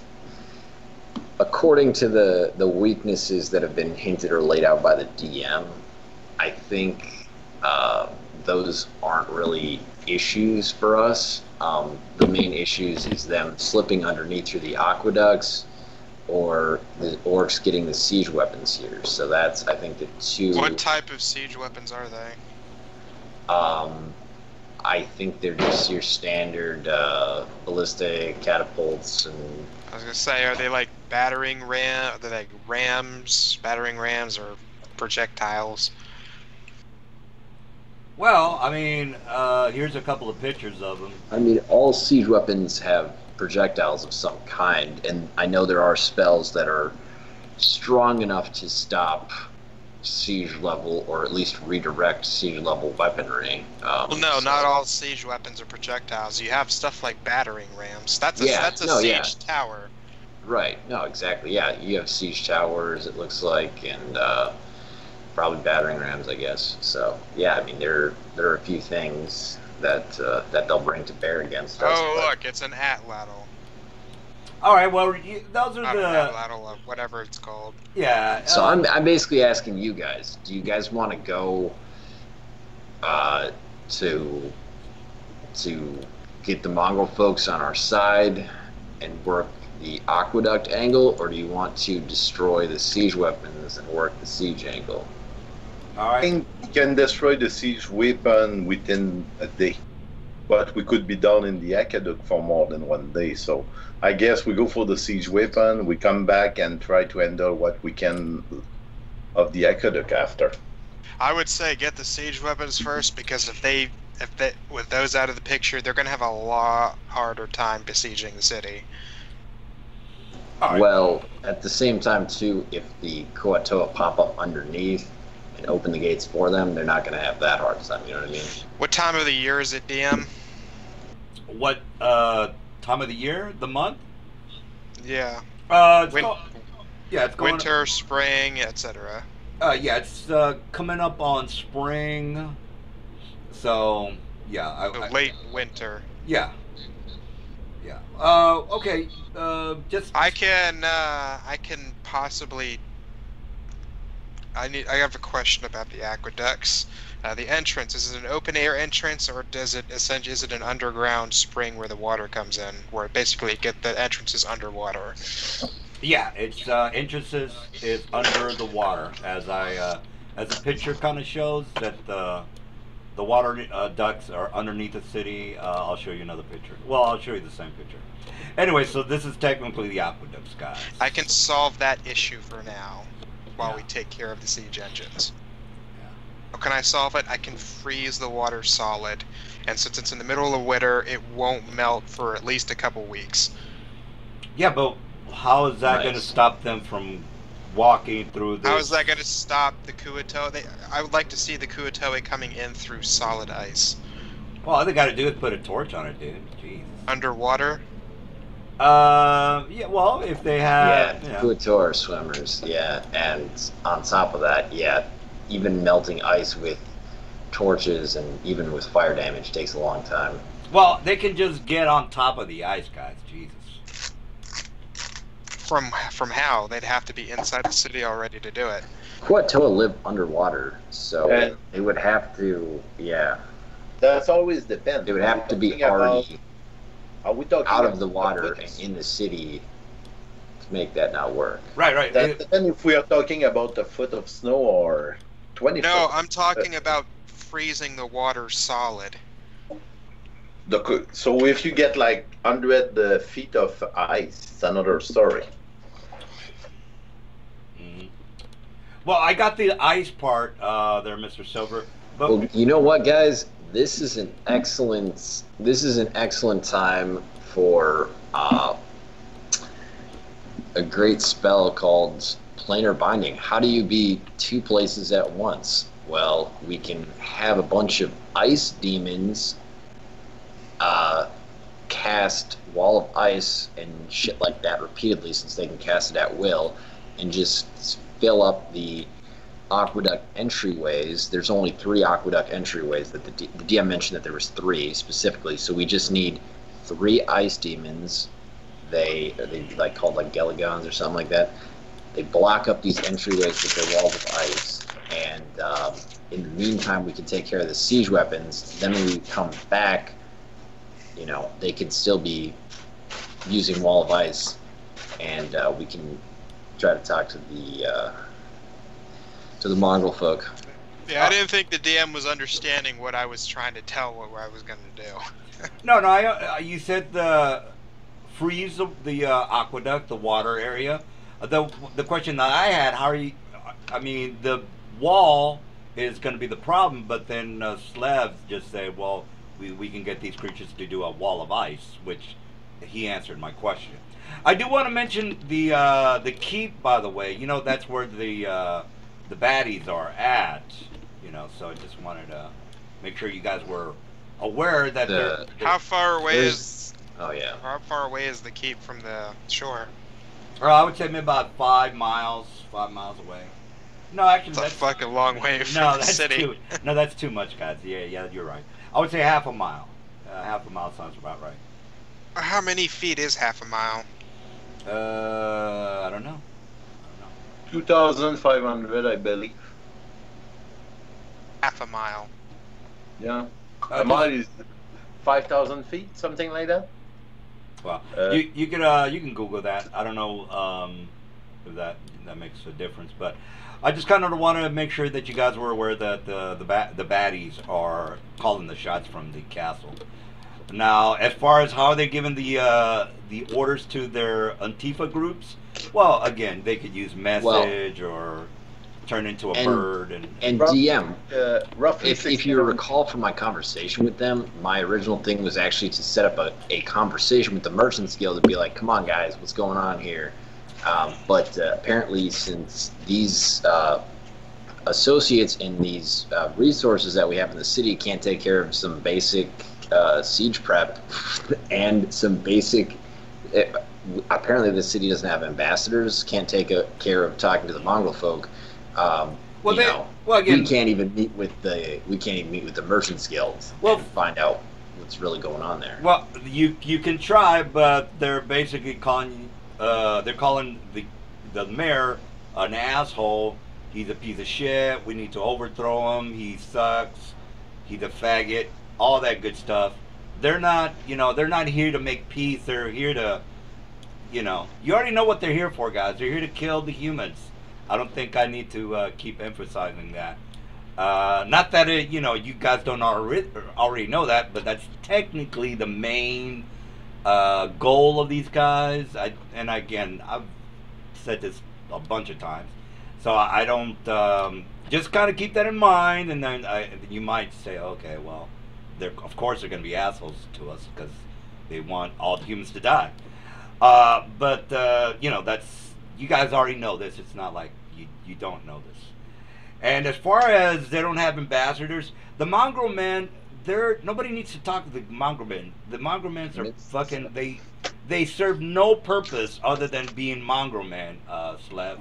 according to the weaknesses that have been hinted or laid out by the DM, I think those aren't really issues for us. The main issues is them slipping underneath through the aqueducts, or the orcs getting the siege weapons here. So that's, I think, the two. What type of siege weapons are they? I think they're just your standard ballistic catapults and. I was gonna say, are they like battering ram? Are they like battering rams, or projectiles? Well, I mean, here's a couple of pictures of them. I mean, all siege weapons have projectiles of some kind, and I know there are spells that are strong enough to stop siege level, or at least redirect siege level weaponry. Well, no, not all siege weapons are projectiles. You have stuff like battering rams. That's a siege tower. Right. No, exactly. Yeah, you have siege towers, it looks like, and probably battering rams, I guess. So yeah, I mean, there are a few things that they'll bring to bear against us. Oh, look, it's an atlatl. All right, well, those are Not the an atlatl, whatever it's called. Yeah. So I'm basically asking you guys: do you guys want to go to get the Mongol folks on our side and work the aqueduct angle, or do you want to destroy the siege weapons and work the siege angle? All right. I think we can destroy the siege weapon within a day, but we could be down in the aqueduct for more than 1 day. So I guess we go for the siege weapon, we come back and try to handle what we can of the aqueduct after. I would say get the siege weapons first, because if they with those out of the picture, they're gonna have a lot harder time besieging the city. Right. Well, at the same time too, if the Kuatoa pop up underneath and open the gates for them, they're not going to have that hard time. You know what I mean? What time of the year is it, DM? What time of the year? The month? Yeah. It's it's going. Winter, spring, etc. Yeah, it's coming up on spring. So yeah, late winter. Yeah. Yeah. Okay. Just. I can possibly. I have a question about the aqueducts. The entrance, is it an open air entrance, or is it an underground spring where the water comes in, where basically the entrance is underwater? Yeah, it's entrances is under the water, as the picture kind of shows that the water ducts are underneath the city. I'll show you another picture. Well, I'll show you the same picture. Anyway, so this is technically the aqueducts, guys. I can solve that issue for now, while we take care of the siege engines. How can I solve it? I can freeze the water solid, and since it's in the middle of winter, it won't melt for at least a couple weeks. Yeah, but how is that going to stop them from walking through this? How is that going to stop the Kuatoa? I would like to see the Kuatoa coming in through solid ice. Well, all they got to do is put a torch on it, dude. Jeez. Underwater? Yeah, well, if they have... Yeah, Kuatoa swimmers, yeah. And on top of that, yeah, even melting ice with torches and even with fire damage takes a long time. Well, they can just get on top of the ice, guys. Jesus. From how? They'd have to be inside the city already to do it. Kuatoa live underwater, so they would have to, That's always depends. They would have to be already out of the water and in the city to make that not work. Right. That depends if we are talking about a foot of snow or 20 foot. No, I'm talking about freezing the water solid. So if you get like 100 feet of ice, it's another story. Mm-hmm. Well, I got the ice part there, Mr. Silver. But well, you know what, guys? This is an excellent time for a great spell called Planar Binding. How do you be two places at once? Well, we can have a bunch of ice demons cast Wall of Ice and shit like that repeatedly, since they can cast it at will, and just fill up the aqueduct entryways. There's only 3 aqueduct entryways. That the DM mentioned that there was 3 specifically, so we just need 3 ice demons. They like called like Geligons or something like that. They block up these entryways with their walls of ice, and in the meantime we can take care of the siege weapons. Then when we come back, you know, they could still be using wall of ice, and we can try to talk to the Mongol folk. Yeah, I didn't think the DM was understanding what I was trying to tell what I was going to do. No, you said the freeze the aqueduct, the water area. The question that I had, how are you? I mean, the wall is going to be the problem, but then Slevs just say, well, we can get these creatures to do a wall of ice, which he answered my question. I do want to mention the keep, by the way. You know, that's where the baddies are at. You know, so I just wanted to make sure you guys were aware that they're how far away is? Oh yeah. How far away is the keep from the shore? Or I would say maybe about 5 miles away. No, actually, that's a fucking long way from the city. That's too much, guys. Yeah, you're right. I would say half a mile. Half a mile sounds about right. How many feet is half a mile? I don't know. 2,500, I believe. Half a mile. Yeah. A mile is 5,000 feet, something like that. Well, you can Google that. I don't know if that makes a difference, but I just kind of want to make sure that you guys were aware that the baddies are calling the shots from the castle. Now, as far as how are they giving the orders to their Antifa groups, well, again, they could use message or turn into a bird. And roughly, DM, roughly if you recall from my conversation with them, my original thing was actually to set up a conversation with the Merchants Guild to be like, come on, guys, what's going on here? But apparently, since these associates in these resources that we have in the city can't take care of some basic siege prep and some basic... apparently the city doesn't have ambassadors, can't take care of talking to the Mongol folk. We can't even meet with the Merchants Guild and find out what's really going on there. Well, you can try, but they're basically calling the mayor an asshole. He's a piece of shit. We need to overthrow him. He sucks. He's a faggot. All that good stuff. They're not here to make peace. They're here to, you already know what they're here for, guys. They're here to kill the humans. I don't think I need to keep emphasizing that. Not that you guys don't already know that, but that's technically the main goal of these guys. And again, I've said this a bunch of times, so I don't just kind of keep that in mind. And then you might say, okay, well, of course they're going to be assholes to us because they want all the humans to die. But that's, you guys already know this. It's not like you don't know this. And as far as they don't have ambassadors, the mongrel men, nobody needs to talk to the mongrel men. The mongrel men are fucking, they serve no purpose other than being mongrel men, Slev.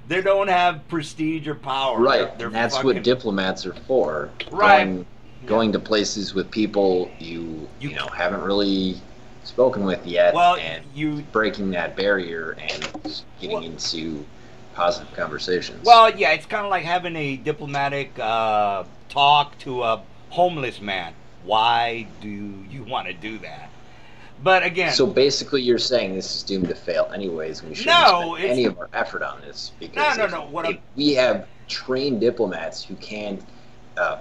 They don't have prestige or power. Right, they're and that's fucking, what diplomats are for. Right. Going to places with people you haven't really spoken with yet, and breaking that barrier and getting into positive conversations. Well, yeah, it's kind of like having a diplomatic talk to a homeless man. Why do you want to do that? But again, so basically, you're saying this is doomed to fail, anyways. We shouldn't spend any of our effort on this because if we have trained diplomats who can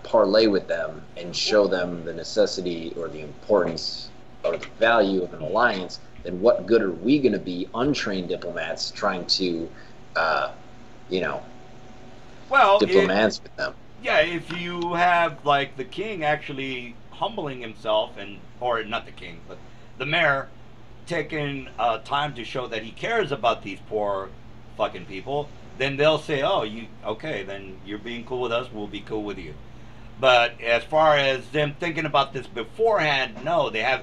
parlay with them and show them the necessity or the importance or the value of an alliance, then what good are we going to be untrained diplomats trying to, diplomats with them? Yeah, if you have like the king actually humbling himself, or not the king, but the mayor taking time to show that he cares about these poor fucking people, then they'll say, "Oh, then you're being cool with us. We'll be cool with you." But as far as them thinking about this beforehand, no, they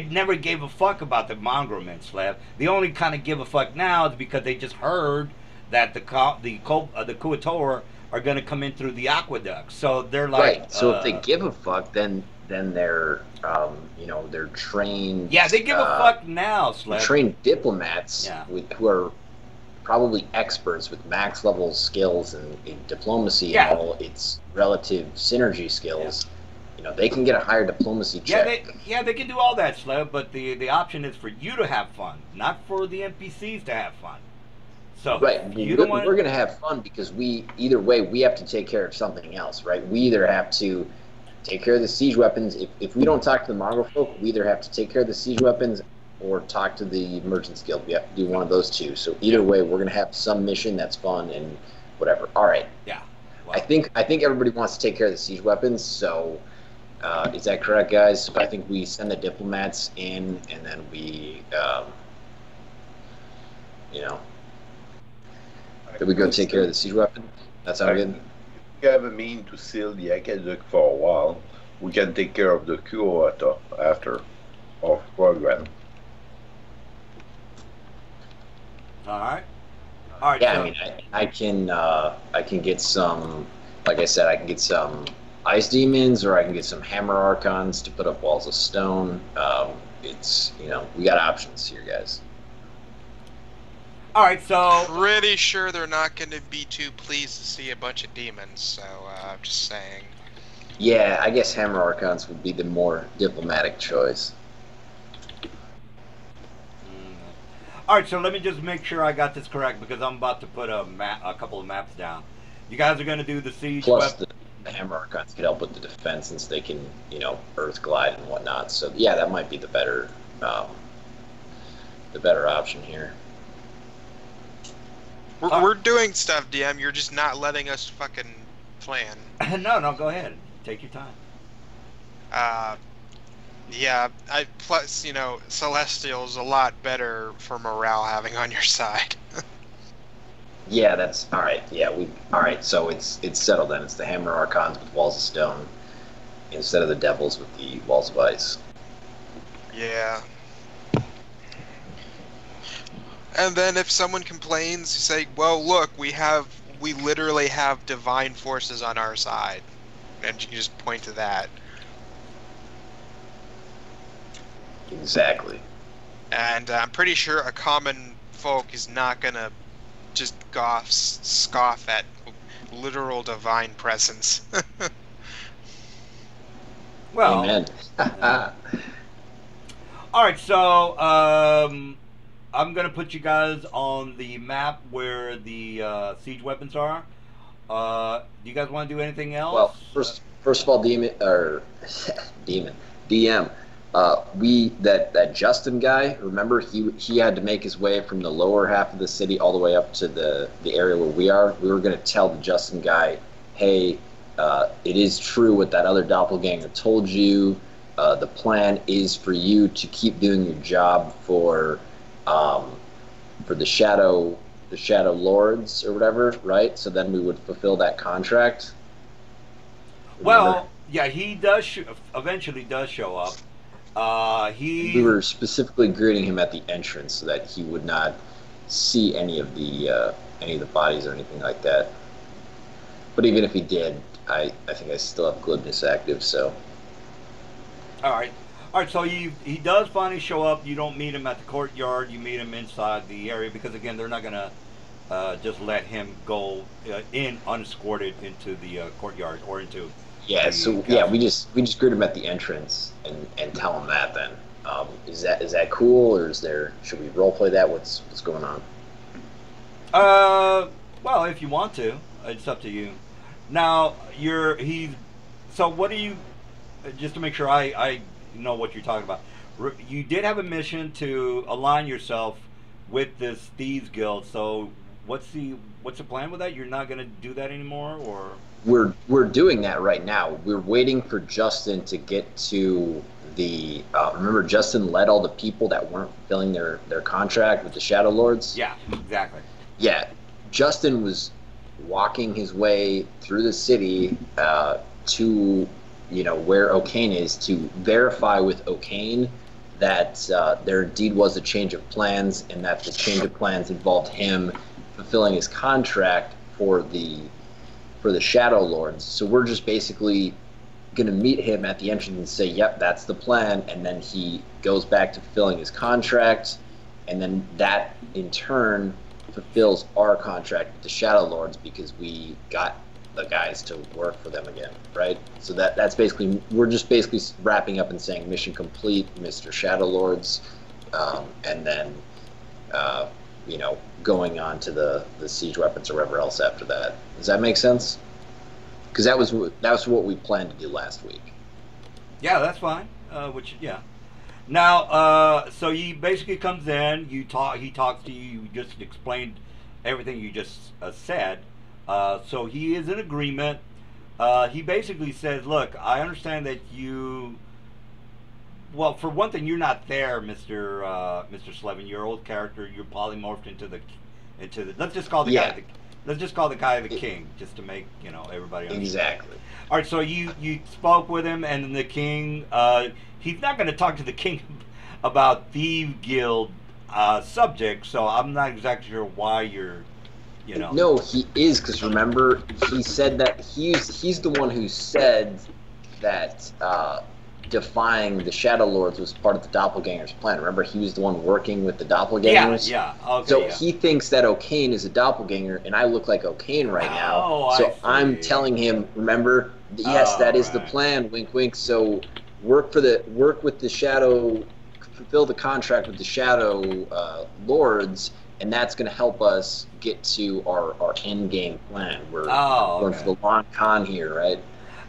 never gave a fuck about the mongrel men, Slav. They only kind of give a fuck now because they just heard that the Kuator are going to come in through the aqueduct. So they're like, right. So if they give a fuck, then they're they're trained. Yeah, they give a fuck now, Slav. Trained diplomats who are probably experts with max level skills in diplomacy and all its relative synergy skills. Yeah. They can get a higher diplomacy check. They can do all that, Slev, but the option is for you to have fun, not for the NPCs to have fun. So right, we're going to have fun because either way we have to take care of something else, right? We either have to take care of the siege weapons. If we don't talk to the mongrel folk, we either have to take care of the siege weapons or talk to the Merchants Guild. We have to do one of those two. So either way, we're going to have some mission that's fun and whatever. All right. Yeah. Well, I think everybody wants to take care of the siege weapons. So is that correct, guys? So I think we send the diplomats in, and then we, we go take care of the siege weapon. That sound good? If we have a mean to seal the aqueduct for a while, we can take care of the Kuota after our program. All right. Yeah, so, I can get some. Like I said, I can get some ice demons, or I can get some hammer archons to put up walls of stone. It's we got options here, guys. All right, so pretty sure they're not going to be too pleased to see a bunch of demons. So I'm just saying. Yeah, I guess hammer archons would be the more diplomatic choice. All right, so let me just make sure I got this correct because I'm about to put a couple of maps down. You guys are going to do the siege. Plus, the hammer archons could help with the defense since they can, earth glide and whatnot. So yeah, that might be the better option here. We're doing stuff, DM. You're just not letting us fucking plan. No, go ahead. Take your time. Yeah. Plus, Celestial's a lot better for morale having on your side. Yeah, that's all right. Yeah, all right. So it's settled then. It's the Hammer Archons with walls of stone instead of the Devils with the walls of ice. Yeah. And then if someone complains, you say, "Well, look, we literally have divine forces on our side," and you can just point to that. Exactly. And I'm pretty sure a common folk is not gonna just scoff at literal divine presence. Well, amen. All right, so I'm gonna put you guys on the map where the siege weapons are. Do you guys want to do anything else? Well, first of all, DM. That Justin guy. Remember, he had to make his way from the lower half of the city all the way up to the area where we are. We were going to tell the Justin guy, hey, it is true what that other doppelganger told you. The plan is for you to keep doing your job for the Shadow Lords or whatever, right? So then we would fulfill that contract. Remember? Well, yeah, he does eventually does show up. We were specifically greeting him at the entrance so that he would not see any of the bodies or anything like that. But even if he did, I think I still have glibness active. So. All right. So he does finally show up. You don't meet him at the courtyard. You meet him inside the area because again they're not gonna just let him go in unescorted into the courtyard or into. Yeah, so yeah, we just greet him at the entrance and tell him that then. Is that cool or should we roleplay that? What's going on? Well, if you want to, it's up to you. Now so what do you? Just to make sure I know what you're talking about. You did have a mission to align yourself with this thieves guild. So what's the plan with that? You're not going to do that anymore, or? We're doing that right now. We're waiting for Justin to get to the. Remember, Justin led all the people that weren't fulfilling their contract with the Shadow Lords. Yeah, exactly. Yeah, Justin was walking his way through the city to where O'Kane is to verify with O'Kane that there indeed was a change of plans and that the change of plans involved him fulfilling his contract for the Shadow Lords. So we're just basically going to meet him at the entrance and say, yep, that's the plan, and then he goes back to fulfilling his contract, and then that in turn fulfills our contract with the Shadow Lords because we got the guys to work for them again, right? So that's basically, we're just basically wrapping up and saying mission complete, Mr. Shadow Lords, and then going on to the siege weapons or whatever else after that. Does that make sense? Because that was what we planned to do last week. Yeah, that's fine. Now, so he basically comes in. He talks to you. You just explained everything you just said. So he is in agreement. He basically says, "Look, I understand that you. Well, for one thing, you're not there, Mr. Slevin. Your old character, you're polymorphed into the. Let's just call the guy. Let's just call the guy the king, just to make everybody understand. Exactly. All right. So you spoke with him, and the king. He's not going to talk to the king about Thieves Guild subject. So I'm not exactly sure why you're. No, he is, because remember, he said that he's the one who said that defying the Shadow Lords was part of the Doppelganger's plan. Remember, he was the one working with the Doppelgangers? Yeah. Okay, so he thinks that O'Kane is a Doppelganger, and I look like O'Kane right now. So I'm telling him, remember, yes, that is the plan, wink, wink. So work with the Shadow, fulfill the contract with the Shadow Lords, and that's going to help us get to our end game plan. We're going for the long con here, right?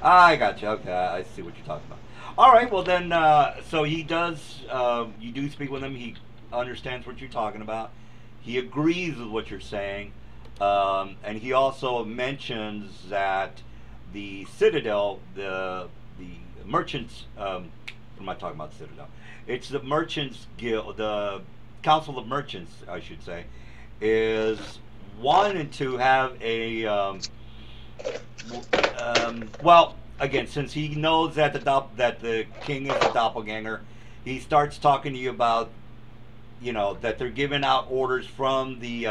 I got you. Okay, I see what you're talking about. All right, well then, so he does. You do speak with him. He understands what you're talking about. He agrees with what you're saying. And he also mentions that the Citadel, the merchants. What am I talking about? Citadel. It's the Merchants Guild, the Council of Merchants, I should say, is wanting to have a well, again, since he knows that the king is a doppelganger, he starts talking to you about, that they're giving out orders from the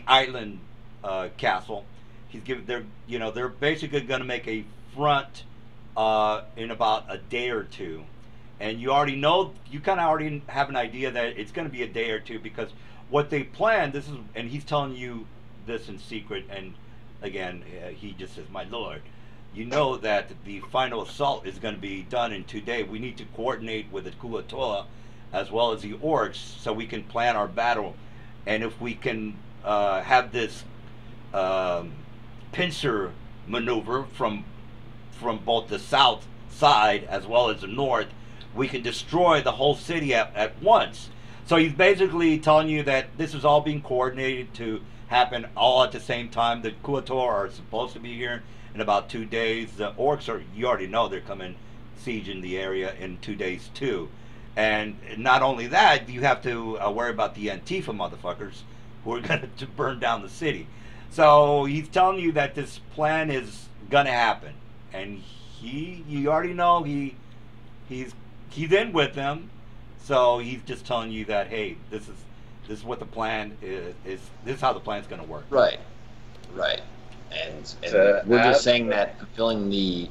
island castle. They're basically going to make a front in about a day or two, and you kind of already have an idea that it's going to be a day or two, because what they plan, and he's telling you this in secret, and again, he just says, "My lord, you know that the final assault is going to be done in 2 days. We need to coordinate with the Kuatoa as well as the orcs so we can plan our battle. And if we can have this pincer maneuver from both the south side as well as the north, we can destroy the whole city at once." So he's basically telling you that this is all being coordinated to happen all at the same time. The Kuatoa are supposed to be here in about 2 days. The orcs you already know they're coming siege in the area in 2 days too. And not only that, you have to worry about the Antifa motherfuckers who are going to burn down the city. So he's telling you that this plan is going to happen. And you already know he's in with them. So he's just telling you that, hey, this is what the plan is. This is how the plan's going to work. Right. And we're just saying that fulfilling the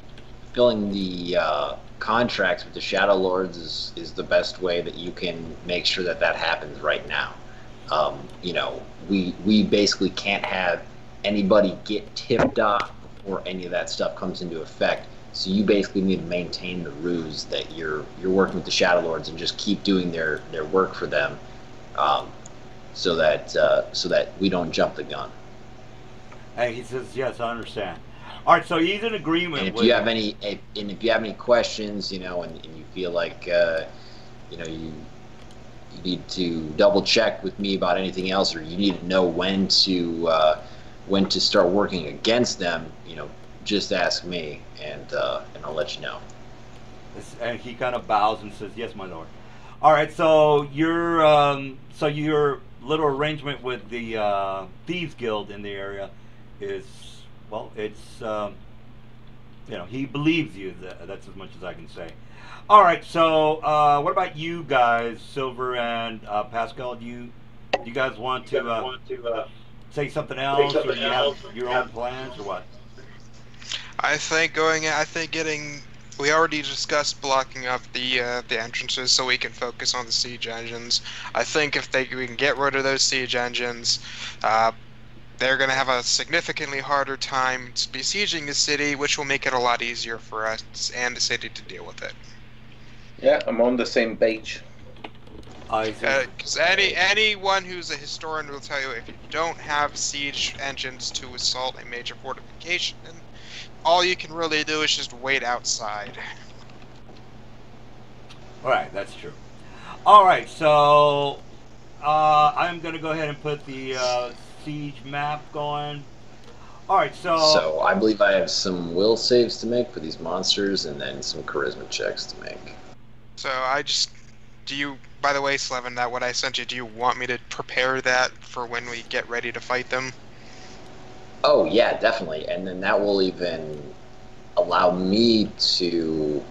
contracts with the Shadow Lords is the best way that you can make sure that happens right now. We basically can't have anybody get tipped off before any of that stuff comes into effect. So you basically need to maintain the ruse that you're working with the Shadow Lords and just keep doing their work for them, so that we don't jump the gun. And he says, "Yes, I understand." All right, so he's in agreement. And if you have any questions, and you feel like you need to double check with me about anything else, or you need to know when to start working against them, just ask me, and I'll let you know. And he kind of bows and says, "Yes, my lord." All right, so your little arrangement with the Thieves Guild in the area is, well, it's he believes you. That's as much as I can say. All right, so what about you guys, Silver and Pascal? Do you guys want to say something else, or you have your own plans, or what? I think we already discussed blocking up the entrances so we can focus on the siege engines. I think if we can get rid of those siege engines, they're going to have a significantly harder time besieging the city, which will make it a lot easier for us and the city to deal with it. Yeah, I'm on the same page. Because anyone who's a historian will tell you, if you don't have siege engines to assault a major fortification, all you can really do is just wait outside. All right, that's true. All right, so I'm going to go ahead and put the siege map going. All right, so I believe I have some will saves to make for these monsters, and then some charisma checks to make. So by the way, Slevin, that what I sent you, do you want me to prepare that for when we get ready to fight them? Oh yeah, definitely, and then that will even allow me to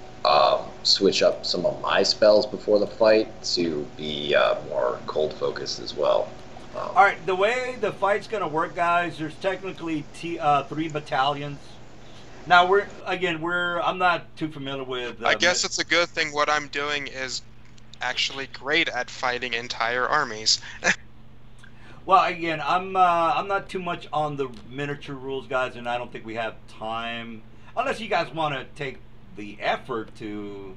switch up some of my spells before the fight to be more cold focused as well. All right, the way the fight's going to work, guys, there's technically 3 battalions. Now I'm not too familiar with. I guess it's a good thing. What I'm doing is actually great at fighting entire armies. Well, again, I'm not too much on the miniature rules, guys, and I don't think we have time, unless you guys want to take the effort to.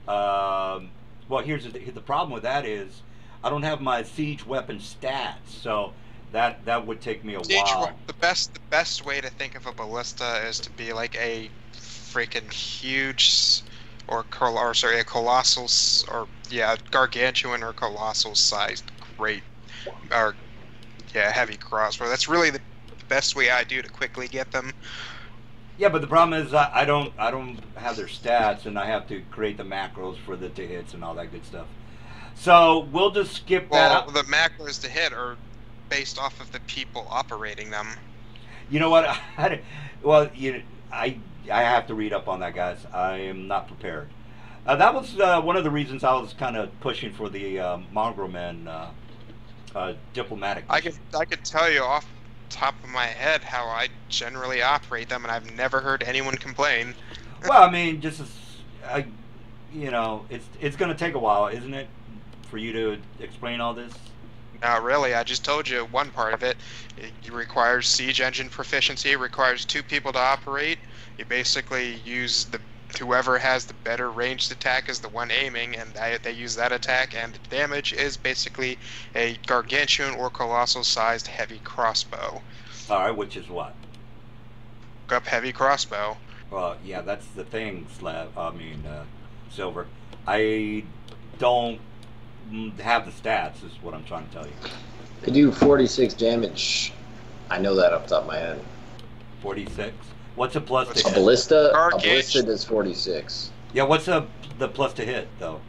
Well, here's the problem with that is I don't have my siege weapon stats, so that would take me a while. The best way to think of a ballista is to be like a freaking huge, a colossal, gargantuan or colossal sized great, or Yeah, heavy crossbow. That's really the best way I do to quickly get them. Yeah, but the problem is I don't have their stats, and I have to create the macros for the to hits and all that good stuff. So we'll just skip that. Well, the macros to hit are based off of the people operating them. You know what? Well, I have to read up on that, guys. I am not prepared. That was one of the reasons I was kind of pushing for the Mongrel Men diplomatic. I could tell you off the top of my head how I generally operate them, and I've never heard anyone complain. Well, I mean, just as, you know, it's going to take a while, isn't it, for you to explain all this? Not really. I just told you one part of it. It requires siege engine proficiency. It requires 2 people to operate. You basically use whoever has the better ranged attack is the one aiming, and they use that attack, and the damage is basically a gargantuan or colossal sized heavy crossbow. All right, which is what? Look up heavy crossbow. Well, yeah, that's the thing, Silver. I don't have the stats, is what I'm trying to tell you. They do 46 damage. I know that off the top of my head. 46? What's a plus to A hit? ballista does 46. Yeah, what's the plus to hit, though?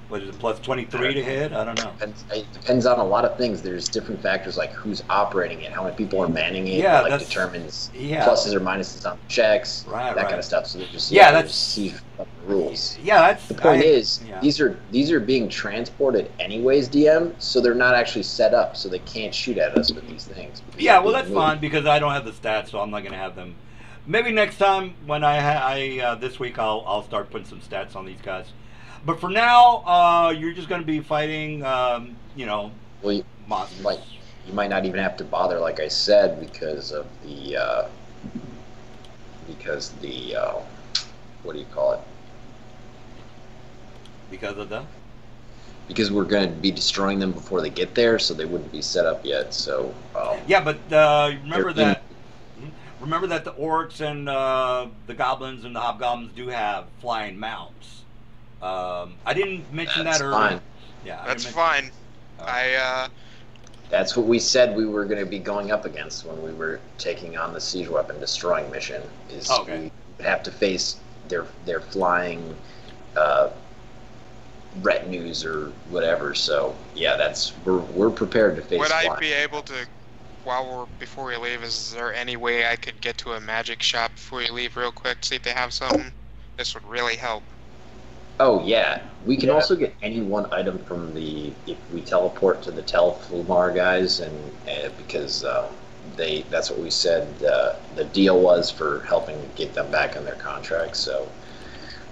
What is it, plus 23 to hit? I don't know. It depends on a lot of things. There's different factors like who's operating it, how many people are manning it. Yeah, that determines pluses or minuses on checks, right, that kind of stuff. So just that's see rules. Yeah, that's the point. These are being transported anyways, DM. So they're not actually set up, so they can't shoot at us with these things. Yeah, well, that's fine because I don't have the stats, so I'm not going to have them. Maybe next time when this week I'll start putting some stats on these guys. But for now, you're just going to be fighting, monsters. You might not even have to bother, like I said, because of the what do you call it? Because we're going to be destroying them before they get there, so they wouldn't be set up yet. So yeah, but remember that the orcs and the goblins and the hobgoblins do have flying mounts. I didn't mention that earlier. Fine. Yeah, that's fine. That's what we said we were going to be going up against when we were taking on the siege weapon destroying mission. We have to face their flying retinues or whatever. So yeah, we're prepared to face. Would I be able to, before we leave? Is there any way I could get to a magic shop before you leave, real quick, see if they have something? This would really help. Oh yeah, we can also get any one item from if we teleport to the Telflumar guys, and because that's what we said the deal was for helping get them back on their contract. So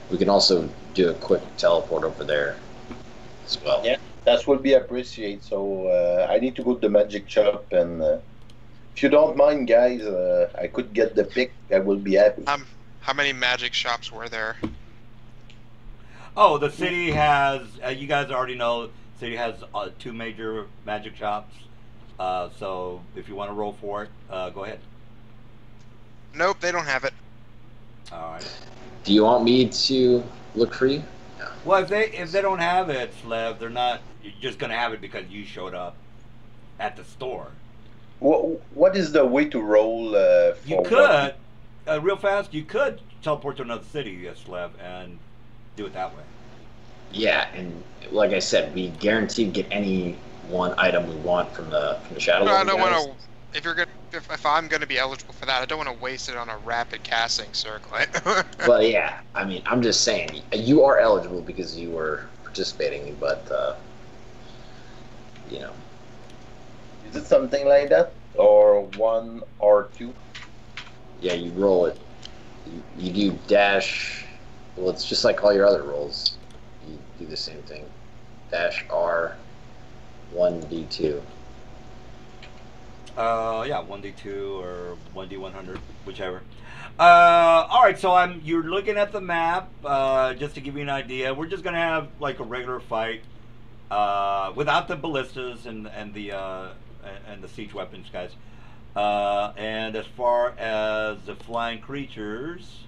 we can also do a quick teleport over there as well. Yeah, that would be appreciated. So I need to go to the magic shop, and if you don't mind, guys, I could get the pick. I will be happy. How many magic shops were there? Oh, the city has, you guys already know, the city has 2 major magic shops. So if you want to roll for it, go ahead. Nope, they don't have it. All right. Do you want me to look for you? No. Well, if they don't have it, Slev, they're not just going to have it because you showed up at the store. What is the way to roll? You could, real fast, you could teleport to another city, Slev, and do it that way. Yeah, and like I said, we guaranteed get any one item we want from the Shadow. I don't want to. If I'm going to be eligible for that, I don't want to waste it on a rapid casting circlet. Well, yeah. I mean, I'm just saying you are eligible because you were participating, but you know. Is it something like that, or 1 or 2? Yeah, you roll it. You do dash. Well, it's just like all your other rolls. You do the same thing. Dash R, 1d2. Yeah, 1d2 or 1d100, whichever. All right, so you're looking at the map. Just to give you an idea, we're just gonna have like a regular fight without the ballistas and the siege weapons, guys. And as far as the flying creatures,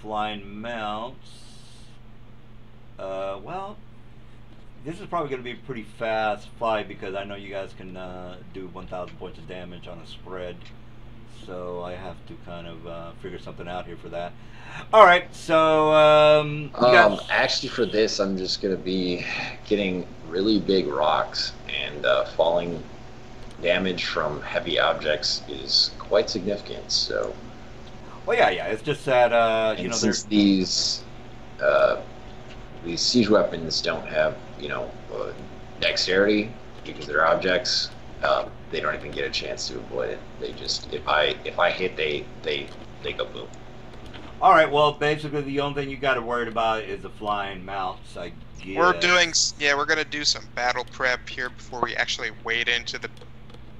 flying mounts, well, this is probably going to be a pretty fast fight because I know you guys can do 1,000 points of damage on a spread. So I have to kind of figure something out here for that. All right, so actually for this, I'm just going to be getting really big rocks, and falling damage from heavy objects is quite significant. So, well, yeah, it's just that you know, since these siege weapons don't have dexterity because they're objects, they don't even get a chance to avoid it. They just if I hit, they go boom. All right, well, basically the only thing you got to worry about is the flying mounts, I guess. We're gonna do some battle prep here before we actually wade into the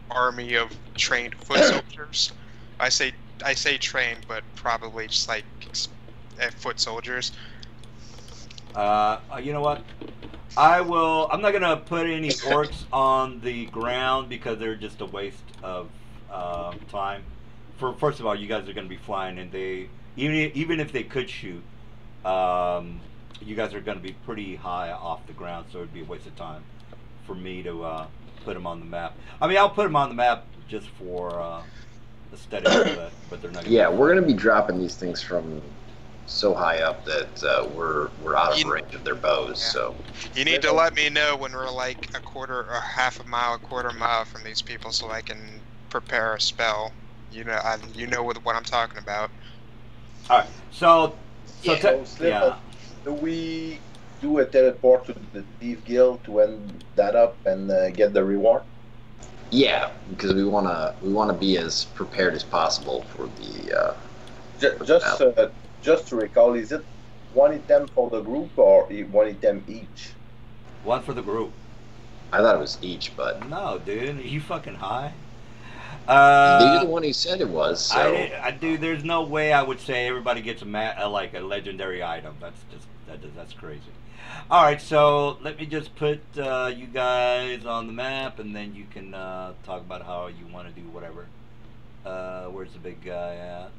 army of trained foot soldiers. I say trained, but probably just like foot soldiers. You know what? I'm not gonna put any orcs on the ground because they're just a waste of time. First of all, you guys are gonna be flying, and even if they could shoot, you guys are gonna be pretty high off the ground, so it'd be a waste of time for me to put them on the map. I mean, I'll put them on the map just for aesthetics, but they're not. Yeah, we're gonna be dropping these things from so high up that we're out of range of their bows. Yeah. So you need to let me know when we're like a quarter mile from these people, so I can prepare a spell. You know what I'm talking about. All right, so do we do a teleport to the Thief Guild to end that up and get the reward? Yeah, because we wanna be as prepared as possible for the. Just to recall, is it one item for the group or one item each? One for the group. I thought it was each, but no, dude, are you fucking high? You're the one who said it was. So. Dude, there's no way I would say everybody gets like a legendary item. That's crazy. All right, so let me just put you guys on the map, and then you can talk about how you want to do whatever. Where's the big guy at?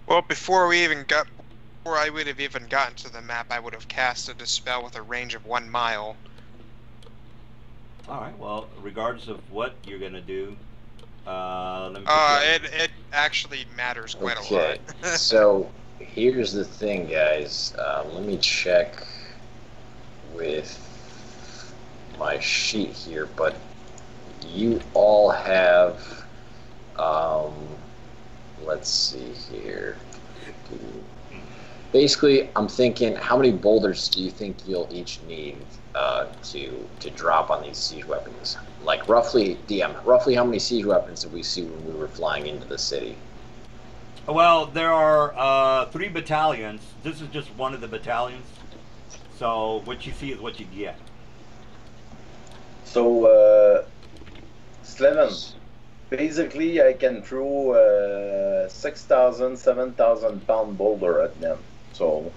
Well, before I would have even gotten to the map, I would have casted a spell with a range of 1 mile. All right. Well, regardless of what you're gonna do, it actually matters quite a lot. So here's the thing, guys. Let me check with my sheet here, but you all have. Let's see here. Basically, I'm thinking, how many boulders do you think you'll each need to drop on these siege weapons? Like roughly how many siege weapons did we see when we were flying into the city? Well, there are 3 battalions. This is just one of the battalions. So what you see is what you get. So, Sleven, basically I can throw 6,000, 7,000 pound boulder at them. So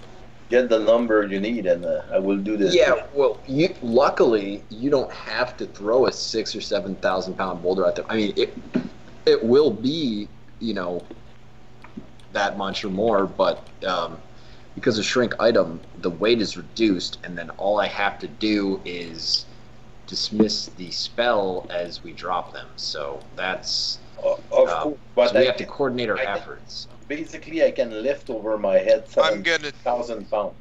get the number you need, and I will do this. Yeah, well, luckily you don't have to throw a 6,000 or 7,000 pound boulder at them. I mean, it will be, that much or more, but because of shrink item, the weight is reduced, and then all I have to do is dismiss the spell as we drop them. So that's of course, but so we have to coordinate our efforts. Basically, I can lift over my head 7,000 pounds.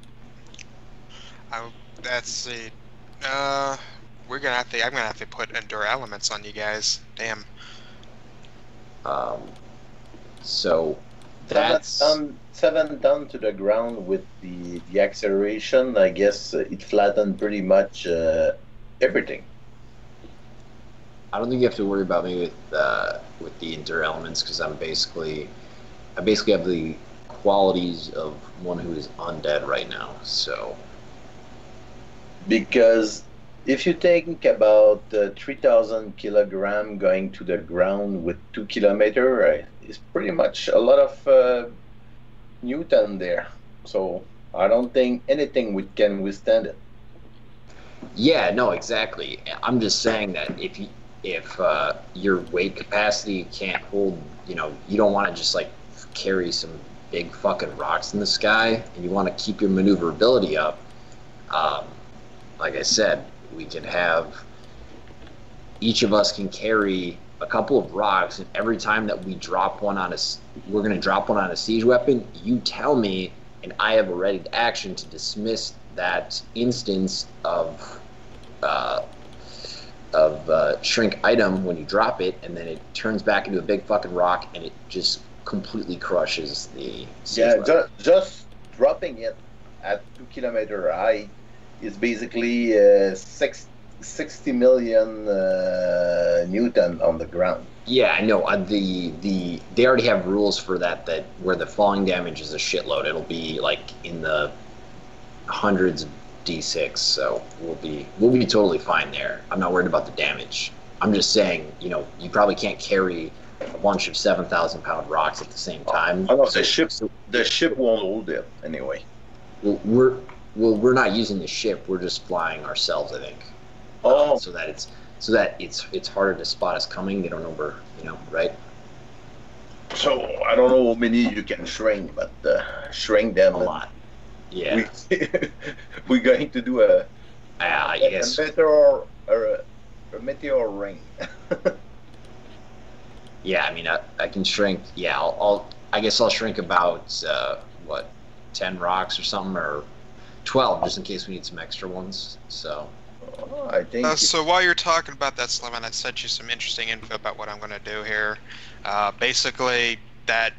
Let's see. I'm gonna have to put endure elements on you guys. Damn. So that's 7 down to the ground with the acceleration. I guess it flattened pretty much everything. I don't think you have to worry about me with the endure elements, because I basically have the qualities of one who is undead right now. So because if you think about 3,000 kilogram going to the ground with 2 kilometer, it's pretty much a lot of Newton there. So I don't think anything can withstand it. Yeah, no, exactly. I'm just saying that if your weight capacity can't hold, you don't want to just like carry some big fucking rocks in the sky, and you want to keep your maneuverability up. Like I said, we could have each of us can carry a couple of rocks, and every time that we drop one on we're going to drop one on a siege weapon. You tell me, and I have a ready action to dismiss that instance of shrink item when you drop it, and then it turns back into a big fucking rock, and it just completely crushes the siege weapon. Just dropping it at 2 kilometer height is basically 60 million Newton on the ground. Yeah, I know. They already have rules for that where the falling damage is a shitload. It'll be like in the hundreds of D6, so we'll be totally fine there. I'm not worried about the damage. I'm just saying, you probably can't carry a bunch of 7,000-pound rocks at the same time. Oh, no, the ship won't hold it anyway. Well, we're not using the ship. We're just flying ourselves, I think. So that it's harder to spot us coming. They don't know we're, right? So I don't know how many you can shrink, but shrink them a lot. Yeah, we're going to do a meteor ring. Yeah, I mean, I can shrink. Yeah, I guess I'll shrink about 10 rocks or something, or 12, just in case we need some extra ones. So. I think. So while you're talking about that, Slim, I sent you some interesting info about what I'm going to do here. Basically, that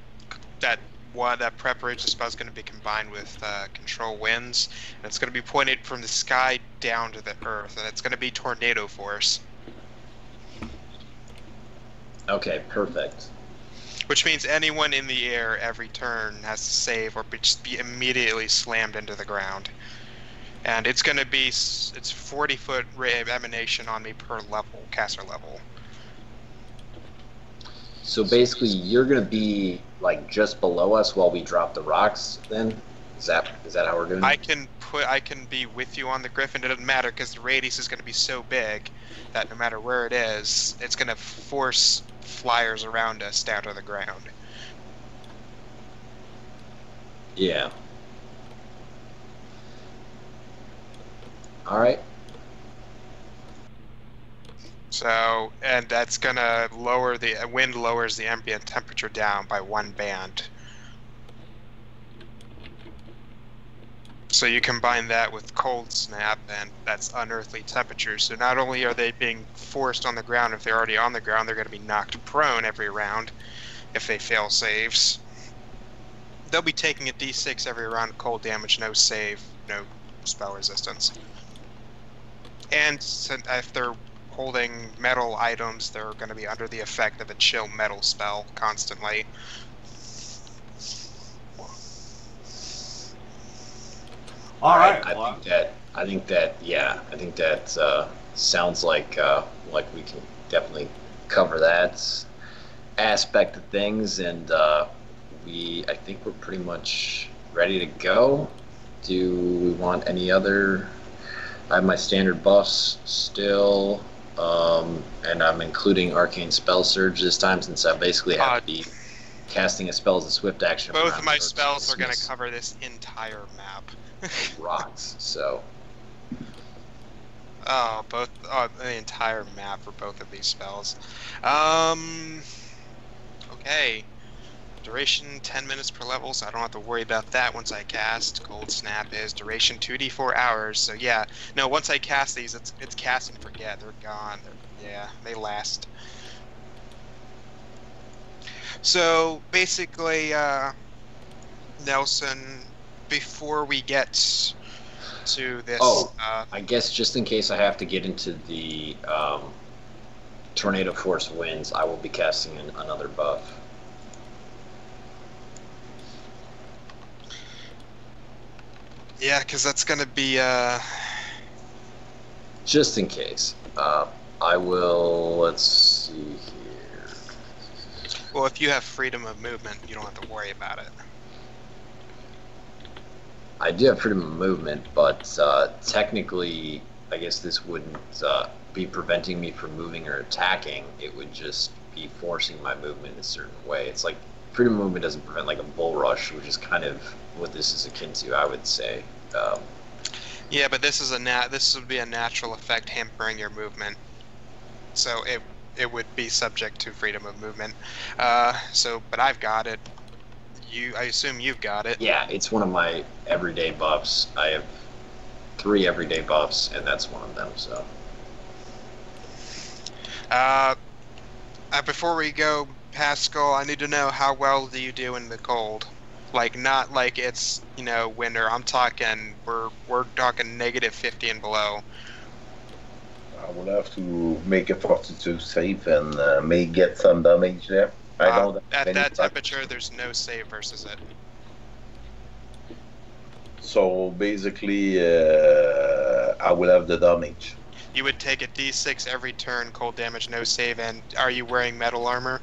preparation spell is going to be combined with control winds, and it's going to be pointed from the sky down to the earth, and it's going to be tornado force. Okay, perfect. Which means anyone in the air every turn has to save or just be immediately slammed into the ground. And it's going to be, it's 40-foot ray of emanation on me per level, caster level. So basically, you're going to be like just below us while we drop the rocks. Then, is that how we're doing it? I can be with you on the Griffin. It doesn't matter because the radius is going to be so big that no matter where it is, it's going to force flyers around us down to the ground. Yeah. All right. So, and that's gonna lower the wind lowers the ambient temperature down by 1 band. So you combine that with cold snap, and that's unearthly temperatures. So not only are they being forced on the ground, if they're already on the ground, they're going to be knocked prone every round if they fail saves. They'll be taking a d6 every round of cold damage, no save, no spell resistance. And if they're holding metal items, they're going to be under the effect of a chill metal spell constantly. All right. I think that sounds like we can definitely cover that aspect of things, and I think we're pretty much ready to go. Do we want any other? I have my standard buffs still, and I'm including Arcane Spell Surge this time since I basically have to be casting a spell as a swift action. Both of my spells are going to cover this entire map. Rocks, so. The entire map for both of these spells. Okay. Duration 10 minutes per level, so I don't have to worry about that once I cast. Cold Snap is duration 2d4 hours, so yeah. No, once I cast these, it's cast and forget. They're gone. They last. So basically, Nelson, before we get to this... I guess just in case I have to get into the Tornado Force Winds, I will be casting another buff. Yeah, because that's going to be... Just in case. I will... Let's see here. Well, if you have freedom of movement, you don't have to worry about it. I do have freedom of movement, but technically, I guess this wouldn't be preventing me from moving or attacking. It would just be forcing my movement in a certain way. It's like freedom of movement doesn't prevent like a bull rush, which is kind of what this is akin to, I would say. Yeah, but this is this would be a natural effect hampering your movement, so it would be subject to freedom of movement. But I've got it. I assume you've got it. Yeah, it's one of my everyday buffs. I have 3 everyday buffs, and that's one of them. So. Before we go, Pascal, I need to know how well do you do in the cold? Like, not like it's, winter. I'm talking, we're talking -50 and below. I will have to make a fortitude save and may get some damage there. I don't at that temperature, there's no save versus it. So basically, I will have the damage. You would take a D6 every turn, cold damage, no save, and are you wearing metal armor?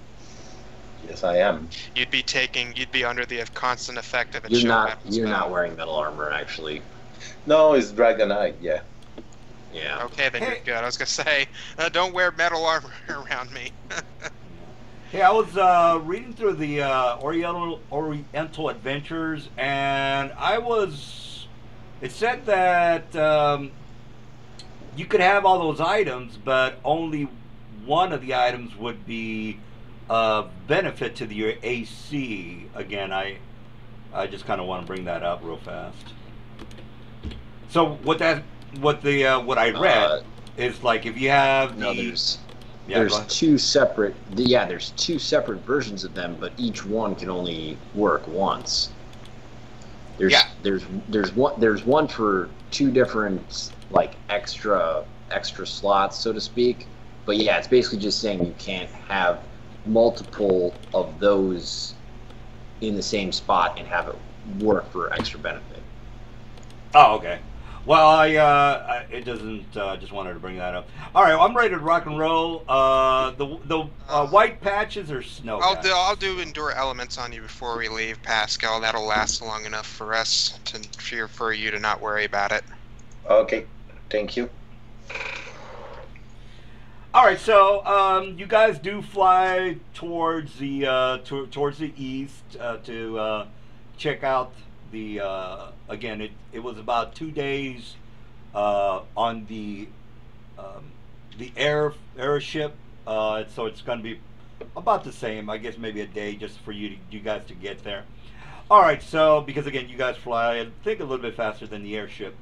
Yes, I am. You'd be under the constant effect of a You're not wearing metal armor, actually. No, it's Dragonite, yeah. Yeah. Okay, then you're good. I was gonna say, don't wear metal armor around me. Hey, I was reading through the Oriental Adventures, and it said that you could have all those items, but only one of the items would be of benefit to your AC. Again, I just kind of want to bring that up real fast. So what I read is like if you have there's 2 separate there's 2 separate versions of them, but each one can only work once. There's one for 2 different like extra slots, so to speak. But yeah, it's basically just saying you can't have multiple of those in the same spot and have it work for extra benefit. Oh, okay. Well, it doesn't. Just wanted to bring that up. All right, well, I'm ready to rock and roll. The white patches or snow. I'll do endure elements on you before we leave, Pascal. That'll last long enough for us for you to not worry about it. Okay, thank you. All right, so you guys do fly towards the east to check out the. Again, it was about 2 days on the airship, so it's going to be about the same. I guess maybe a day just for you guys to get there. All right, so because again, you guys fly, I think a little bit faster than the airship.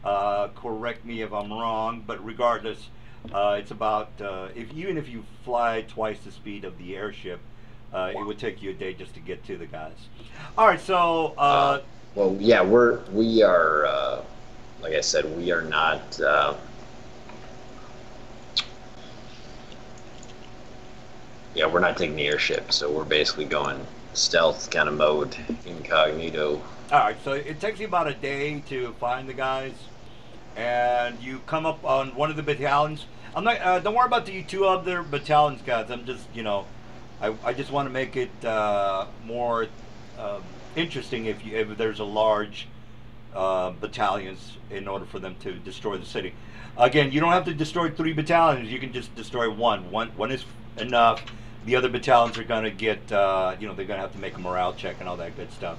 Correct me if I'm wrong, but regardless. It's about even if you fly twice the speed of the airship, it would take you a day just to get to the guys. All right, so well, yeah, we are like I said, we are not. Yeah, we're not taking the airship, so we're basically going stealth kind of mode, incognito. All right, so it takes you about a day to find the guys. And you come up on one of the battalions. I'm not. Don't worry about the 2 other battalions, guys. I'm just, I just want to make it more interesting if there's a large battalions in order for them to destroy the city. Again, you don't have to destroy 3 battalions. You can just destroy one. One is enough. The other battalions are going to get, they're going to have to make a morale check and all that good stuff.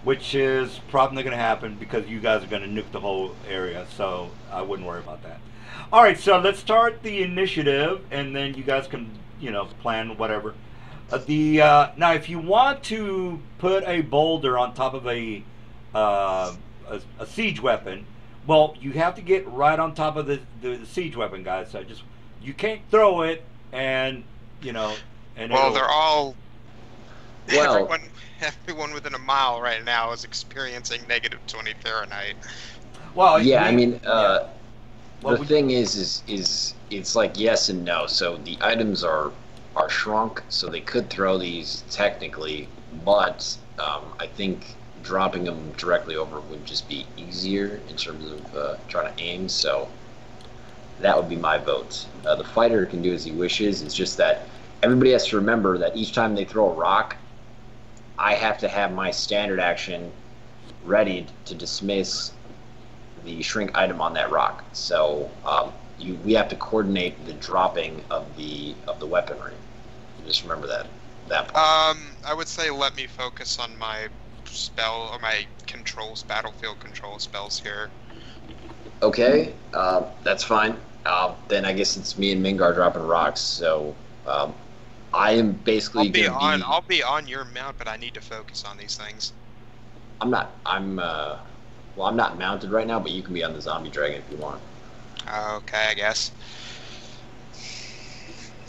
Which is probably not going to happen because you guys are going to nuke the whole area, so I wouldn't worry about that. All right, so let's start the initiative, and then you guys can, plan whatever. Now, if you want to put a boulder on top of a siege weapon, well, you have to get right on top of the siege weapon, guys. So you can't throw it, and well, they're all. Well. Everyone within a mile right now is experiencing -20 Fahrenheit. Well, yeah, I mean, the thing is it's like yes and no. So the items are shrunk, so they could throw these technically, but I think dropping them directly over would just be easier in terms of trying to aim. So that would be my vote. The fighter can do as he wishes. It's just that everybody has to remember that each time they throw a rock, I have to have my standard action ready to dismiss the shrink item on that rock. So we have to coordinate the dropping of the weaponry. Just remember that part. I would say let me focus on my spell or my battlefield control spells here. Okay, that's fine. Then I guess it's me and Mingar dropping rocks. So I am basically gonna be. I'll be on your mount, but I need to focus on these things. I'm not. Well, I'm not mounted right now, but you can be on the zombie dragon if you want. Okay, I guess.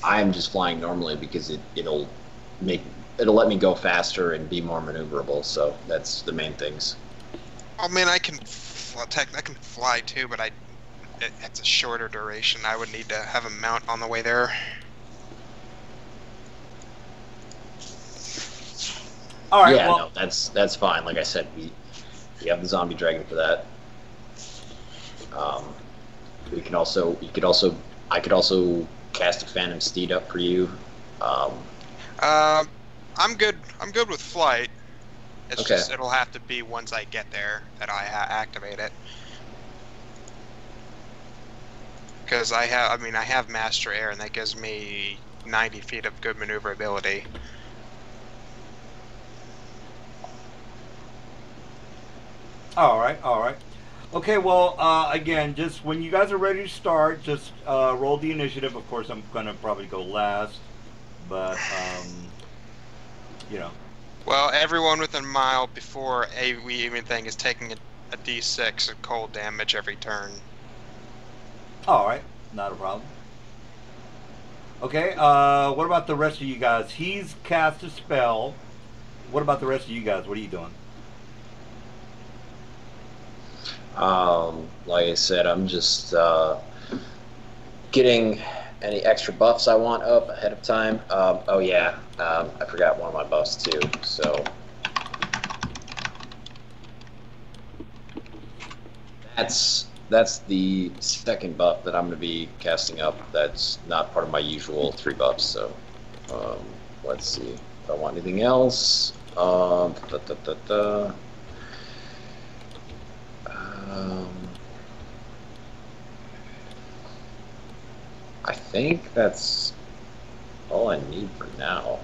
I am just flying normally because it'll let me go faster and be more maneuverable. So that's the main things. I mean, I can fly too, but it's a shorter duration. I would need to have a mount on the way there. All right. Yeah, well, no, that's fine. Like I said, we have the zombie dragon for that. I could also cast a phantom steed up for you. I'm good. I'm good with flight. It's Okay. just it'll have to be once I get there that I activate it. Because I have master air, and that gives me 90 feet of good maneuverability. all right, all right. Okay, well, again, just when you guys are ready to start, just roll the initiative. Of course, I'm gonna probably go last, but you know. Well, everyone within a mile before we even thing is taking a D6 of cold damage every turn. All right, not a problem. Okay, what about the rest of you guys? He's cast a spell. What about the rest of you guys? What are you doing? Like I said, I'm just getting any extra buffs I want up ahead of time. Oh yeah, I forgot one of my buffs too. So that's the second buff that I'm going to be casting up. That's not part of my usual 3 buffs. So let's see if I want anything else. I think that's all I need for now.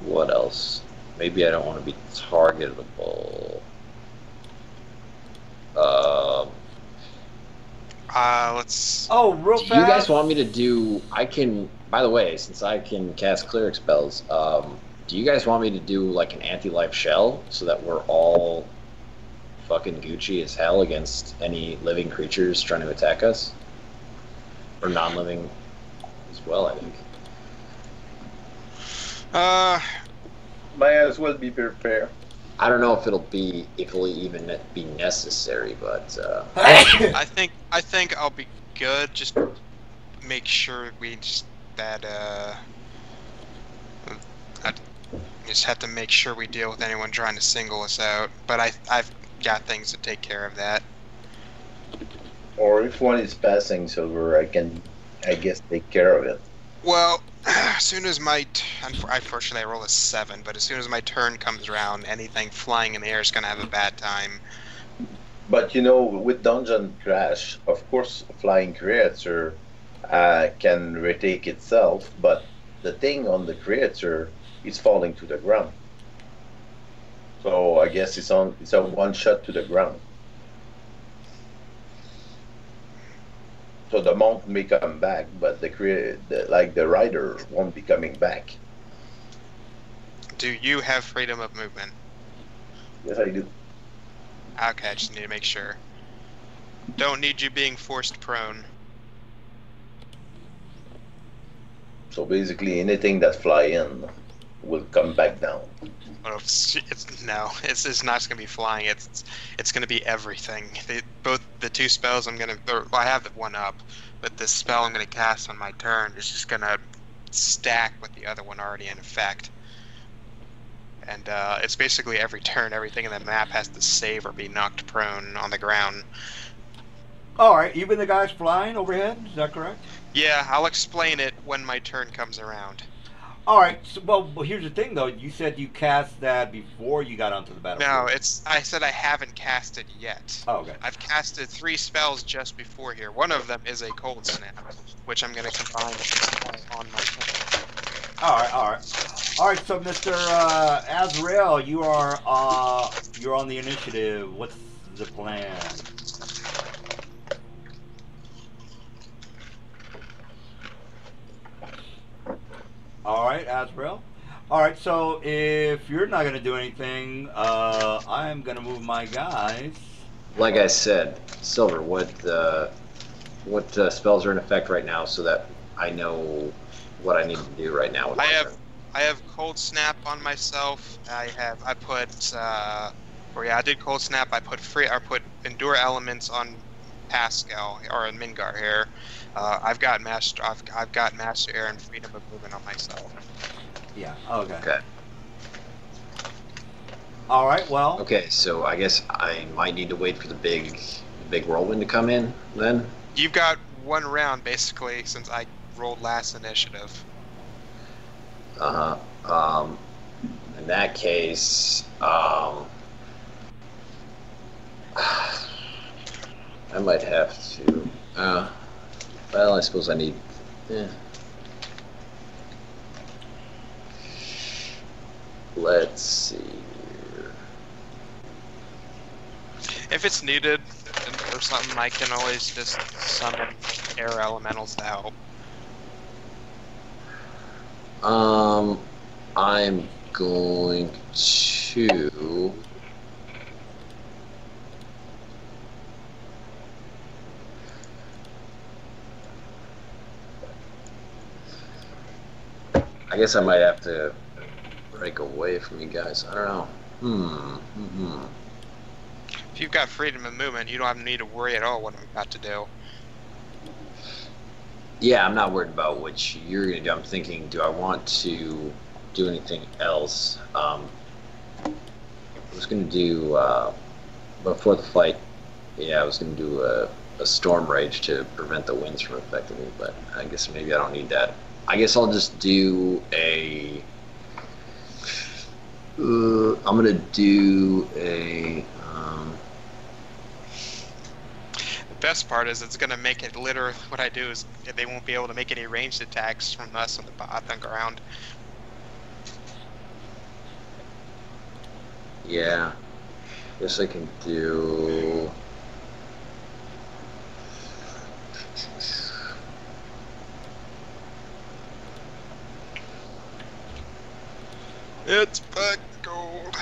What else? Maybe I don't want to be targetable. Let's. Oh, real fast. Do you guys want me to do? I can. By the way, since I can cast cleric spells, do you guys want me to do like an anti-life shell so that we're all fucking Gucci as hell against any living creatures trying to attack us, or non-living as well? I think. Might as well be prepared. I don't know if it'll even be necessary, but I think I'll be good. Just make sure we I just have to make sure we deal with anyone trying to single us out. But I've got things to take care of that. Or if one is passing silver, I guess, take care of it. Well, as soon as unfortunately I roll a 7, but as soon as my turn comes around, anything flying in the air is going to have a bad time. But with Dungeon Crash, of course, a flying creature can retake itself, but the thing on the creature is falling to the ground. So I guess it's a one shot to the ground. So the monk may come back, but the rider won't be coming back. Do you have freedom of movement? Yes, I do. Okay, I just need to make sure. Don't need you being forced prone. So basically, anything that fly in will come back down. Well, it's not just gonna be flying. It's gonna be everything. Both the 2 spells I have the one up, but the spell I'm gonna cast on my turn is just gonna stack with the other one already in effect. And it's basically every turn, everything in the map has to save or be knocked prone on the ground. All right, even the guys flying overhead. Is that correct? Yeah, I'll explain it when my turn comes around. All right. So, well, here's the thing, though. You said you cast that before you got onto the battlefield. No, I said I haven't casted yet. Oh, okay. I've casted 3 spells just before here. One of them is a cold snap, which I'm going to combine on my turn. All right, all right. All right, so Mr. Azrael, you're you're on the initiative. What's the plan? All right, Asriel. All right, so if you're not going to do anything, I'm going to move my guys. Like I said, Silver, what spells are in effect right now, so that I know what I need to do right now. I have Cold Snap on myself. I did Cold Snap. I put Endure Elements on Pascal or Mingar here. I've got Master Air and Freedom of Movement on myself. Yeah. Okay. Okay. All right. Well. Okay, so I guess I might need to wait for the big whirlwind to come in then. You've got one round basically since I rolled last initiative. In that case, I might have to. Well, I suppose I need. Let's see here. If it's needed or something, I can always just summon air elementals to help. I'm going to. I guess I might have to break away from you guys. I don't know. If you've got freedom of movement, you don't need to worry at all what I'm about to do. Yeah, I'm not worried about what you're going to do. I'm thinking, do I want to do anything else? I was going to do, before the fight, I was going to do a Storm Rage to prevent the winds from affecting me, but I guess maybe I don't need that. I guess I'll just do a... I'm going to do a... The best part is it's going to make it literally what I do is they won't be able to make any ranged attacks from us on the ground. Yeah. Guess I can do... It's back gold.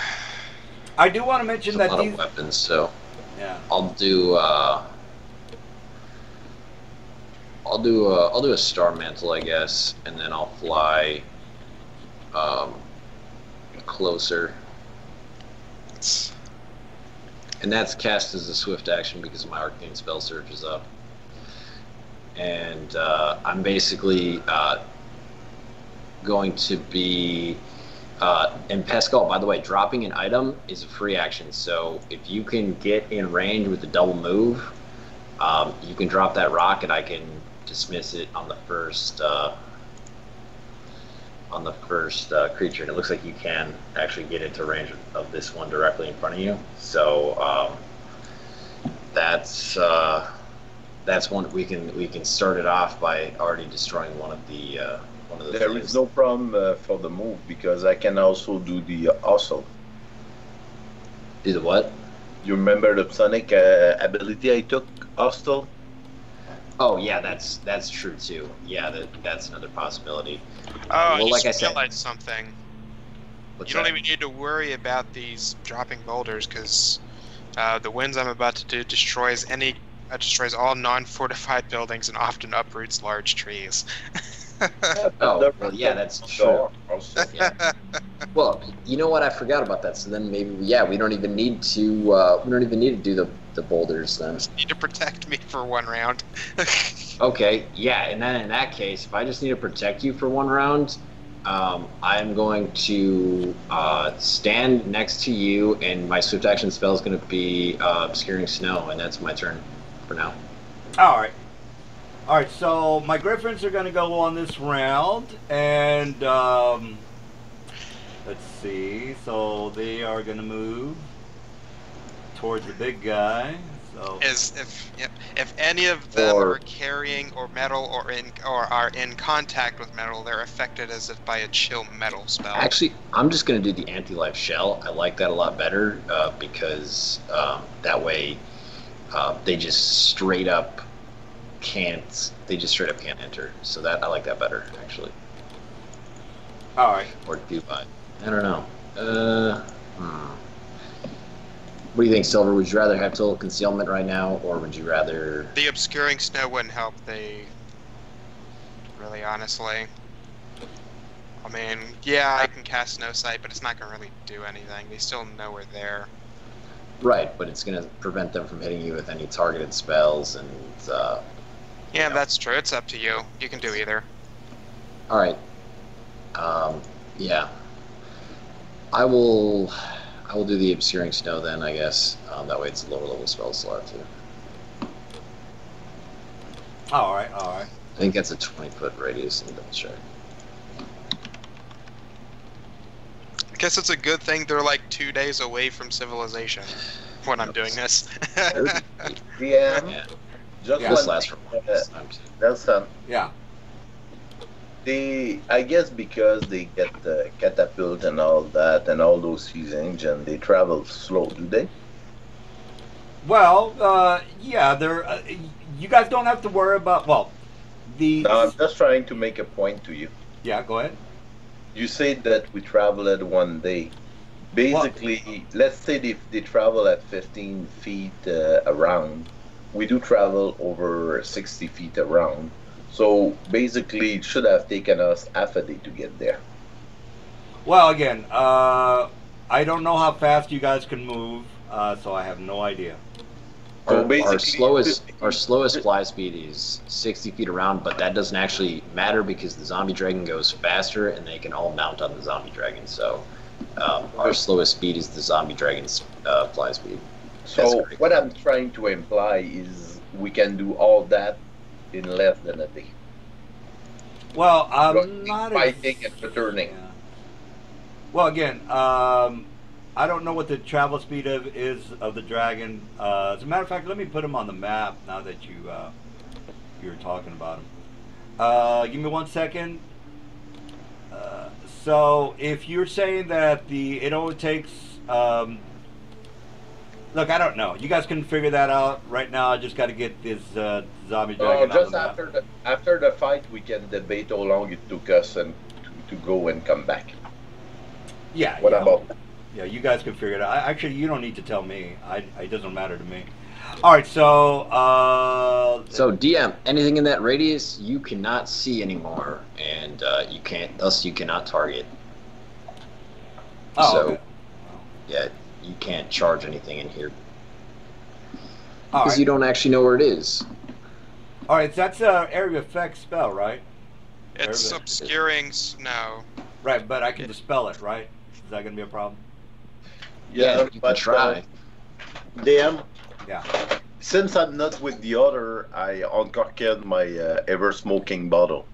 I do want to mention that a lot these of weapons, so yeah. I'll do a Star Mantle, I guess, and then I'll fly closer. And that's cast as a swift action because my Arcane Spell Surge is up. And I'm basically going to be... and Pascal, by the way, dropping an item is a free action, so if you can get in range with the double move, you can drop that rock and I can dismiss it on the first creature, and it looks like you can actually get into range of this one directly in front of you. So that's one we can start it off by already destroying one of the there things. is no problem for the move because I can also do the hustle. Do the what? You remember the Sonic ability I took, hustle? Oh yeah, that's true too. Yeah, that's another possibility. Oh, well, I like realized something. You don't even need to worry about these dropping boulders because the winds I'm about to do destroys all non-fortified buildings and often uproots large trees. Oh, well, yeah, that's true. Yeah. Well, you know what? I forgot about that. So then maybe, we don't even need to do the boulders then. Just need to protect me for one round. Okay, yeah, and then in that case, if I just need to protect you for one round, I'm going to stand next to you, and my swift action spell is going to be Obscuring Snow, and that's my turn for now. All right. All right, so my Griffins are going to go on this round, and let's see. So they are going to move towards the big guy. So if any of them are carrying or metal or are in contact with metal, they're affected as if by a chill metal spell. Actually, I'm just going to do the anti-life shell. I like that a lot better because that way they just straight up can't. They just straight up can't enter. So that I like that better actually. All right. Or do I? I don't know. What do you think, Silver? Would you rather have total concealment right now, or would you rather... The obscuring snow wouldn't help, really honestly. I mean, yeah, I can cast Snow Sight, but it's not going to really do anything. They still know we're there. Right, but it's going to prevent them from hitting you with any targeted spells, and... yeah, that's true. It's up to you. You can do either. Alright. Yeah. I will do the Obscuring Snow then, I guess. That way it's a lower level spell slot too. Alright. I think that's a 20-foot radius. Let me double check. I guess it's a good thing they're like 2 days away from civilization when I'm doing this. Yeah. Just this lasts for months. Nelson. Yeah. I guess because they get the catapult and all that and all those fuse engine, they travel slow, do they? Well, yeah, they're. You guys don't have to worry about. Well, the. No, I'm just trying to make a point to you. Yeah, go ahead. You said that we traveled one day. Basically, let's say if they travel at 15 feet around, we do travel over 60 feet around. So basically, it should have taken us half a day to get there. Well, again, I don't know how fast you guys can move, so I have no idea. Our slowest fly speed is 60 feet around, but that doesn't actually matter because the zombie dragon goes faster and they can all mount on the zombie dragon. So our slowest speed is the zombie dragon's fly speed. So what I'm trying to imply is we can do all that in less than a day. Well, I'm not fighting and returning. Yeah. Well, again, I don't know what the travel speed is of the dragon. As a matter of fact, let me put him on the map now that you're talking about him. Give me 1 second. So if you're saying that it only takes, look, I don't know. You guys can figure that out right now. I just got to get this zombie dragon. No, just after the fight, we can debate how long it took us and to go and come back. Yeah. What about that? Yeah, you guys can figure it out. Actually, you don't need to tell me. It doesn't matter to me. All right, so... so, DM, anything in that radius you cannot see anymore, and thus you cannot target. Oh, so, okay. Yeah, you can't charge anything in here. All because right. you don't actually know where it is. All right, that's an area effect spell, right? It's obscuring snow. Right, but I can dispel it, right? Is that going to be a problem? Yeah, you can try. DM? Yeah. Since I'm not with the other, I uncorked my ever-smoking bottle.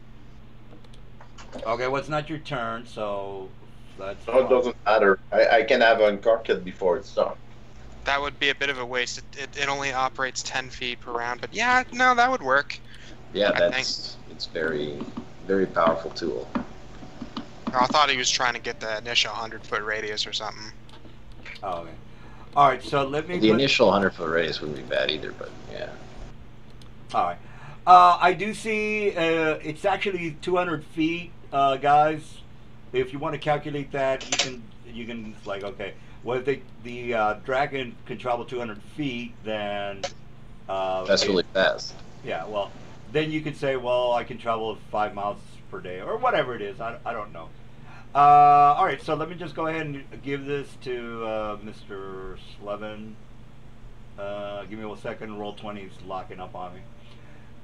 Okay, well, it's not your turn, so that's... No, it doesn't matter. I can have uncorked it before it's done. That would be a bit of a waste. It only operates 10 feet per round, but yeah, no, that would work. Yeah, it's very, very powerful tool. I thought he was trying to get the initial 100-foot radius or something. Oh, okay. All right, so let me... The initial 100-foot radius wouldn't be bad either, but yeah. All right. I do see it's actually 200 feet, guys. If you want to calculate that, you can like, okay, well, if the dragon can travel 200 feet, then... that's really fast. Yeah, well, then you could say, well, I can travel 5 miles per day, or whatever it is. I don't know. All right, so let me just go ahead and give this to Mr. Slevin. Give me 1 second. Roll 20 is locking up on me.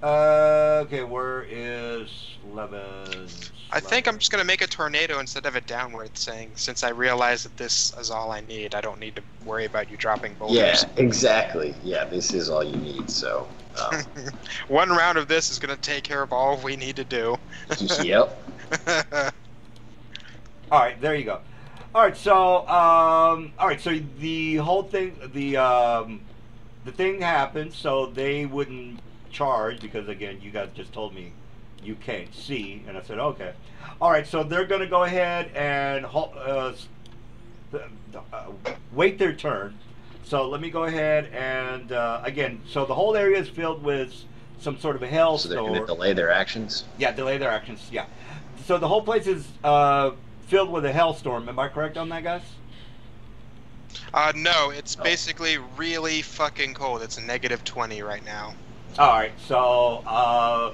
Okay, where is Slevin? I think I'm just going to make a tornado instead of a downward thing, since I realize that this is all I need. I don't need to worry about you dropping boulders. Yeah, exactly. Yeah, this is all you need, so... 1 round of this is going to take care of all we need to do. Yep. All right, there you go. All right, so the whole thing, the thing happened, so they wouldn't charge because again, you guys just told me you can't see, and I said okay. All right, so they're going to go ahead and wait their turn. So let me go ahead and again, so the whole area is filled with some sort of a hailstorm. So they're going to delay their actions? Yeah, delay their actions, yeah. So the whole place is filled with a hailstorm. Am I correct on that, guys? No, it's basically really fucking cold. It's a -20 right now. Alright, so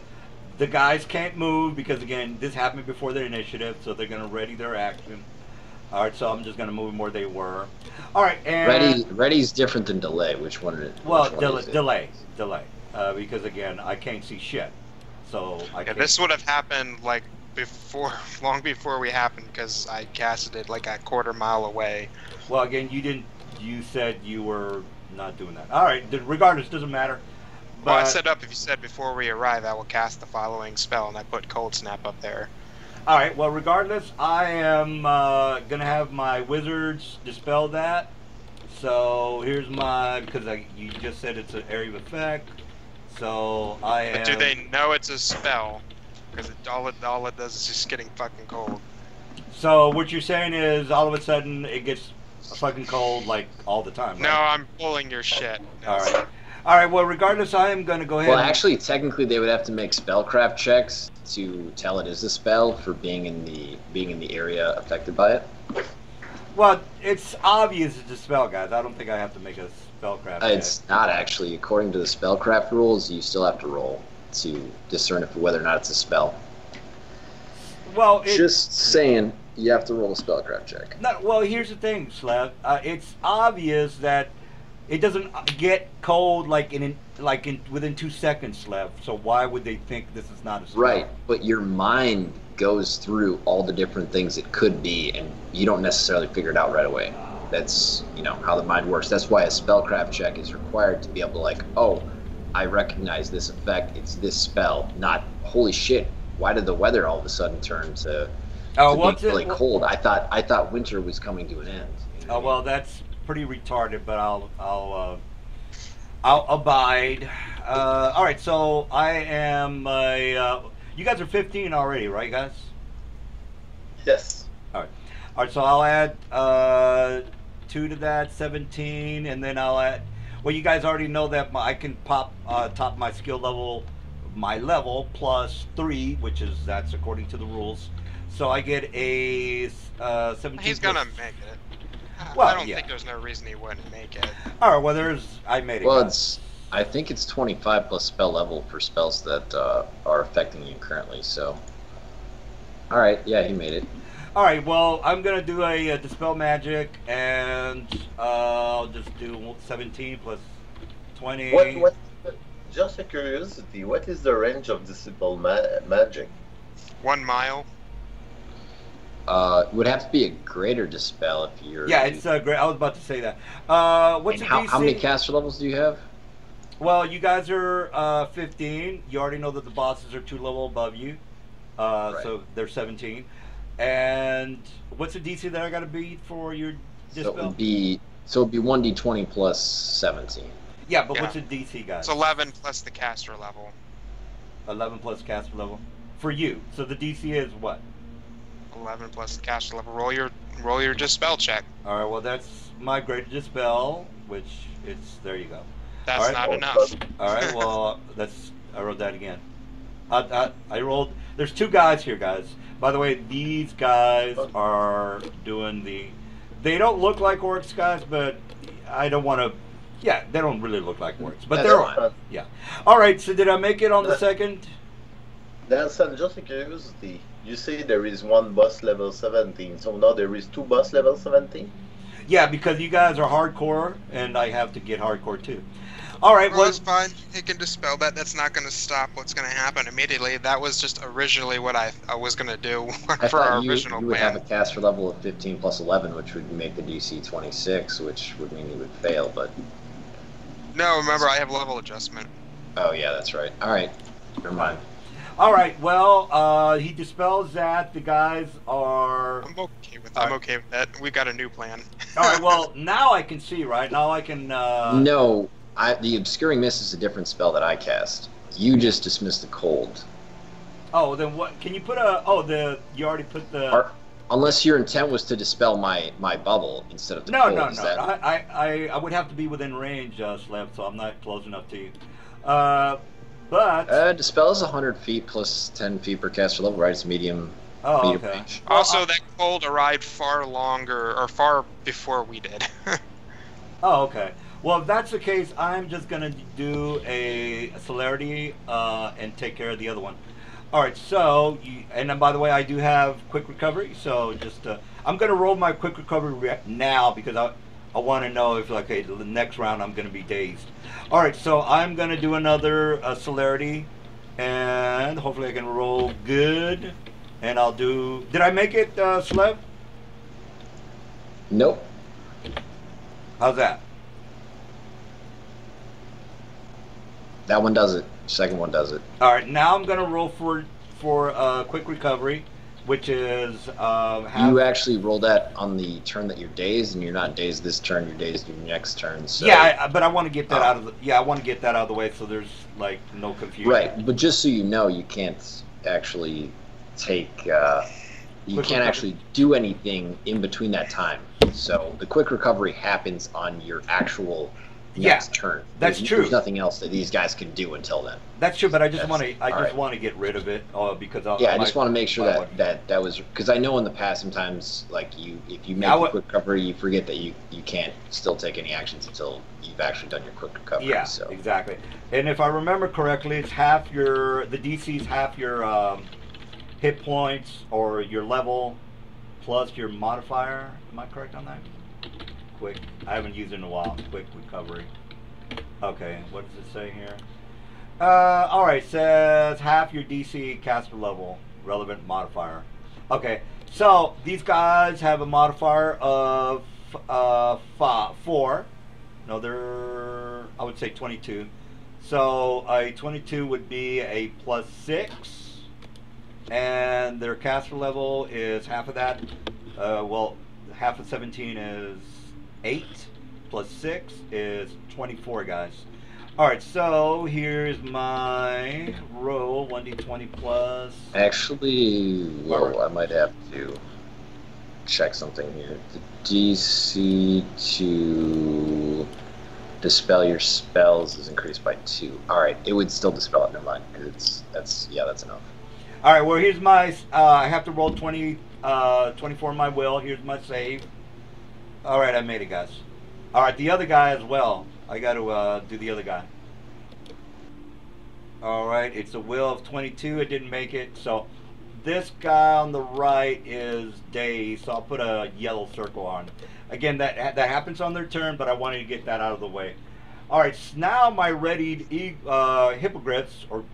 the guys can't move because, again, this happened before their initiative, so they're going to ready their action. Alright, so I'm just going to move them where they were. Alright, and... Ready's different than delay. Which one is it? Well, delay. Because, again, I can't see shit. So I can't... This would have happened, like, long before we happened, because I casted it, like, a quarter mile away. Well, again, you said you were not doing that. Alright, regardless, doesn't matter. Well, I set up, if you said before we arrive, I will cast the following spell, and I put Cold Snap up there. Alright, well, regardless, I am going to have my wizards dispel that. So, here's my, because you just said it's an area of effect. So, But do they know it's a spell? Because all it does is just getting fucking cold. So, what you're saying is, all of a sudden, it gets fucking cold, like, all the time, right? No, I'm pulling your shit. Alright. Alright, well, regardless, I am going to go ahead. Well, actually, technically, they would have to make spellcraft checks to tell it is a spell for being in the area affected by it. Well, it's obvious it's a spell, guys. I don't think I have to make a spellcraft check. It's not, actually. According to the spellcraft rules, you still have to roll to discern whether or not it's a spell. Well, just saying, you have to roll a spellcraft check. Well, here's the thing, Slev. It's obvious that it doesn't get cold within 2 seconds, Slev. So why would they think this is not a spell? Right, but your mind goes through all the different things it could be, and you don't necessarily figure it out right away. That's, how the mind works. That's why a spellcraft check is required to be able to, like, oh, I recognize this effect. It's this spell. Not, holy shit, why did the weather all of a sudden turn to be really cold? I thought winter was coming to an end. Oh, well, that's pretty retarded, but I'll abide. All right, so I am you guys are 15 already, right, guys? Yes. All right, so I'll add 2 to that, 17, and then I'll add. Well, you guys already know that I can pop top my skill level, my level plus 3, that's according to the rules. So I get a 17. He's gonna make it. Well, I don't think there's no reason he wouldn't make it. All right, well, I made it. Well, I think it's 25 plus spell level for spells that are affecting you currently, so. All right, yeah, he made it. All right, well, I'm going to do a Dispel Magic, and I'll just do 17 plus 20. What, just a curiosity, what is the range of Dispel Magic? 1 mile. It would have to be a greater dispel if you're... Yeah, it's great. I was about to say that. What's your DC? How many caster levels do you have? Well, you guys are 15. You already know that the bosses are 2 level above you. Right. So they're 17. And what's the DC that I got to beat for your dispel? So it'd be 1d20 plus 17. Yeah, but what's the DC, guys? It's 11 plus the caster level. 11 plus caster level for you. So the DC is what? 11 plus the caster level. Roll your dispel check. All right. Well, that's my greater dispel, which there you go. That's not enough. All right. Well, I wrote that again. I rolled. There's 2 guys here, guys. By the way, these guys are doing they don't look like orcs, guys, but I don't want to. Yeah, they don't really look like orcs, but they're on. Yeah. All right. So did I make it on the second? That's just a curiosity. You say there is 1 boss level 17, so now there is 2 boss level 17? Yeah, because you guys are hardcore, and I have to get hardcore too. All right, well, that's fine. He can dispel that. That's not going to stop what's going to happen immediately. That was just originally what I was going to do for our original plan. You would have a caster level of 15 plus 11, which would make the DC 26, which would mean you would fail, but... No, remember, I have level adjustment. Oh, yeah, that's right. All right. Never mind. All right, well, he dispels that. The guys are... I'm okay with that. We've got a new plan. All right, well, now I can see, right? Now I can... No. The Obscuring Mist is a different spell that I cast. You just dismissed the cold. Oh, then what? Can you put a? Oh, you already put the. Unless your intent was to dispel my bubble instead of the no, cold. No. That... I would have to be within range, Slev, so I'm not close enough to you. But dispel is 100 feet plus 10 feet per caster level, right? It's medium. Oh, medium okay. range. Also, that cold arrived far before we did. Oh, okay. Well, if that's the case, I'm just gonna do a celerity and take care of the other one. All right. So, and then by the way, I do have quick recovery. So just I'm gonna roll my quick recovery now because I want to know if okay the next round I'm gonna be dazed. All right. So I'm gonna do another celerity, and hopefully I can roll good. And I'll do. Did I make it, Slev? Nope. How's that? That one does it. Second one does it. All right, now I'm gonna roll for quick recovery, which is you actually roll that on the turn that you're dazed, and you're not dazed this turn. You're dazed your next turn. So. Yeah, but I want to get that out of the. Yeah, I want to get that out of the way so there's like no confusion. Right, but just so you know, you can't actually take. You can't actually do anything in between that time. So the quick recovery happens on your actual next turn. That's true. There's nothing else that these guys can do until then. That's true, but I just want to get rid of it because I just want to make sure that was because I know in the past sometimes like if you make a quick recovery you forget that you can't still take any actions until you've actually done your quick recovery. Yeah, so. Exactly. And if I remember correctly, it's the DC's half your hit points or your level plus your modifier. Am I correct on that? Quick. I haven't used it in a while. Quick recovery. Okay, what does it say here? All right, says half your DC caster level relevant modifier. Okay, so these guys have a modifier of 4. No, they're I would say 22. So a 22 would be a +6. And their caster level is half of that. Well, half of 17 is 8 plus 6 is 24, guys. All right, so here's my roll 1d20 plus. Actually, well, I might have to check something here. The DC to dispel your spells is increased by 2. All right, it would still dispel it. Never mind, because that's enough. All right, well, here's my, I have to roll 24 on my will. Here's my save. All right, I made it, guys. All right, the other guy as well. I got to do the other guy. All right, it's a will of 22. It didn't make it. So this guy on the right is dazed, so I'll put a yellow circle on. Again, that happens on their turn, but I wanted to get that out of the way. All right, so now my readied hippogriffs or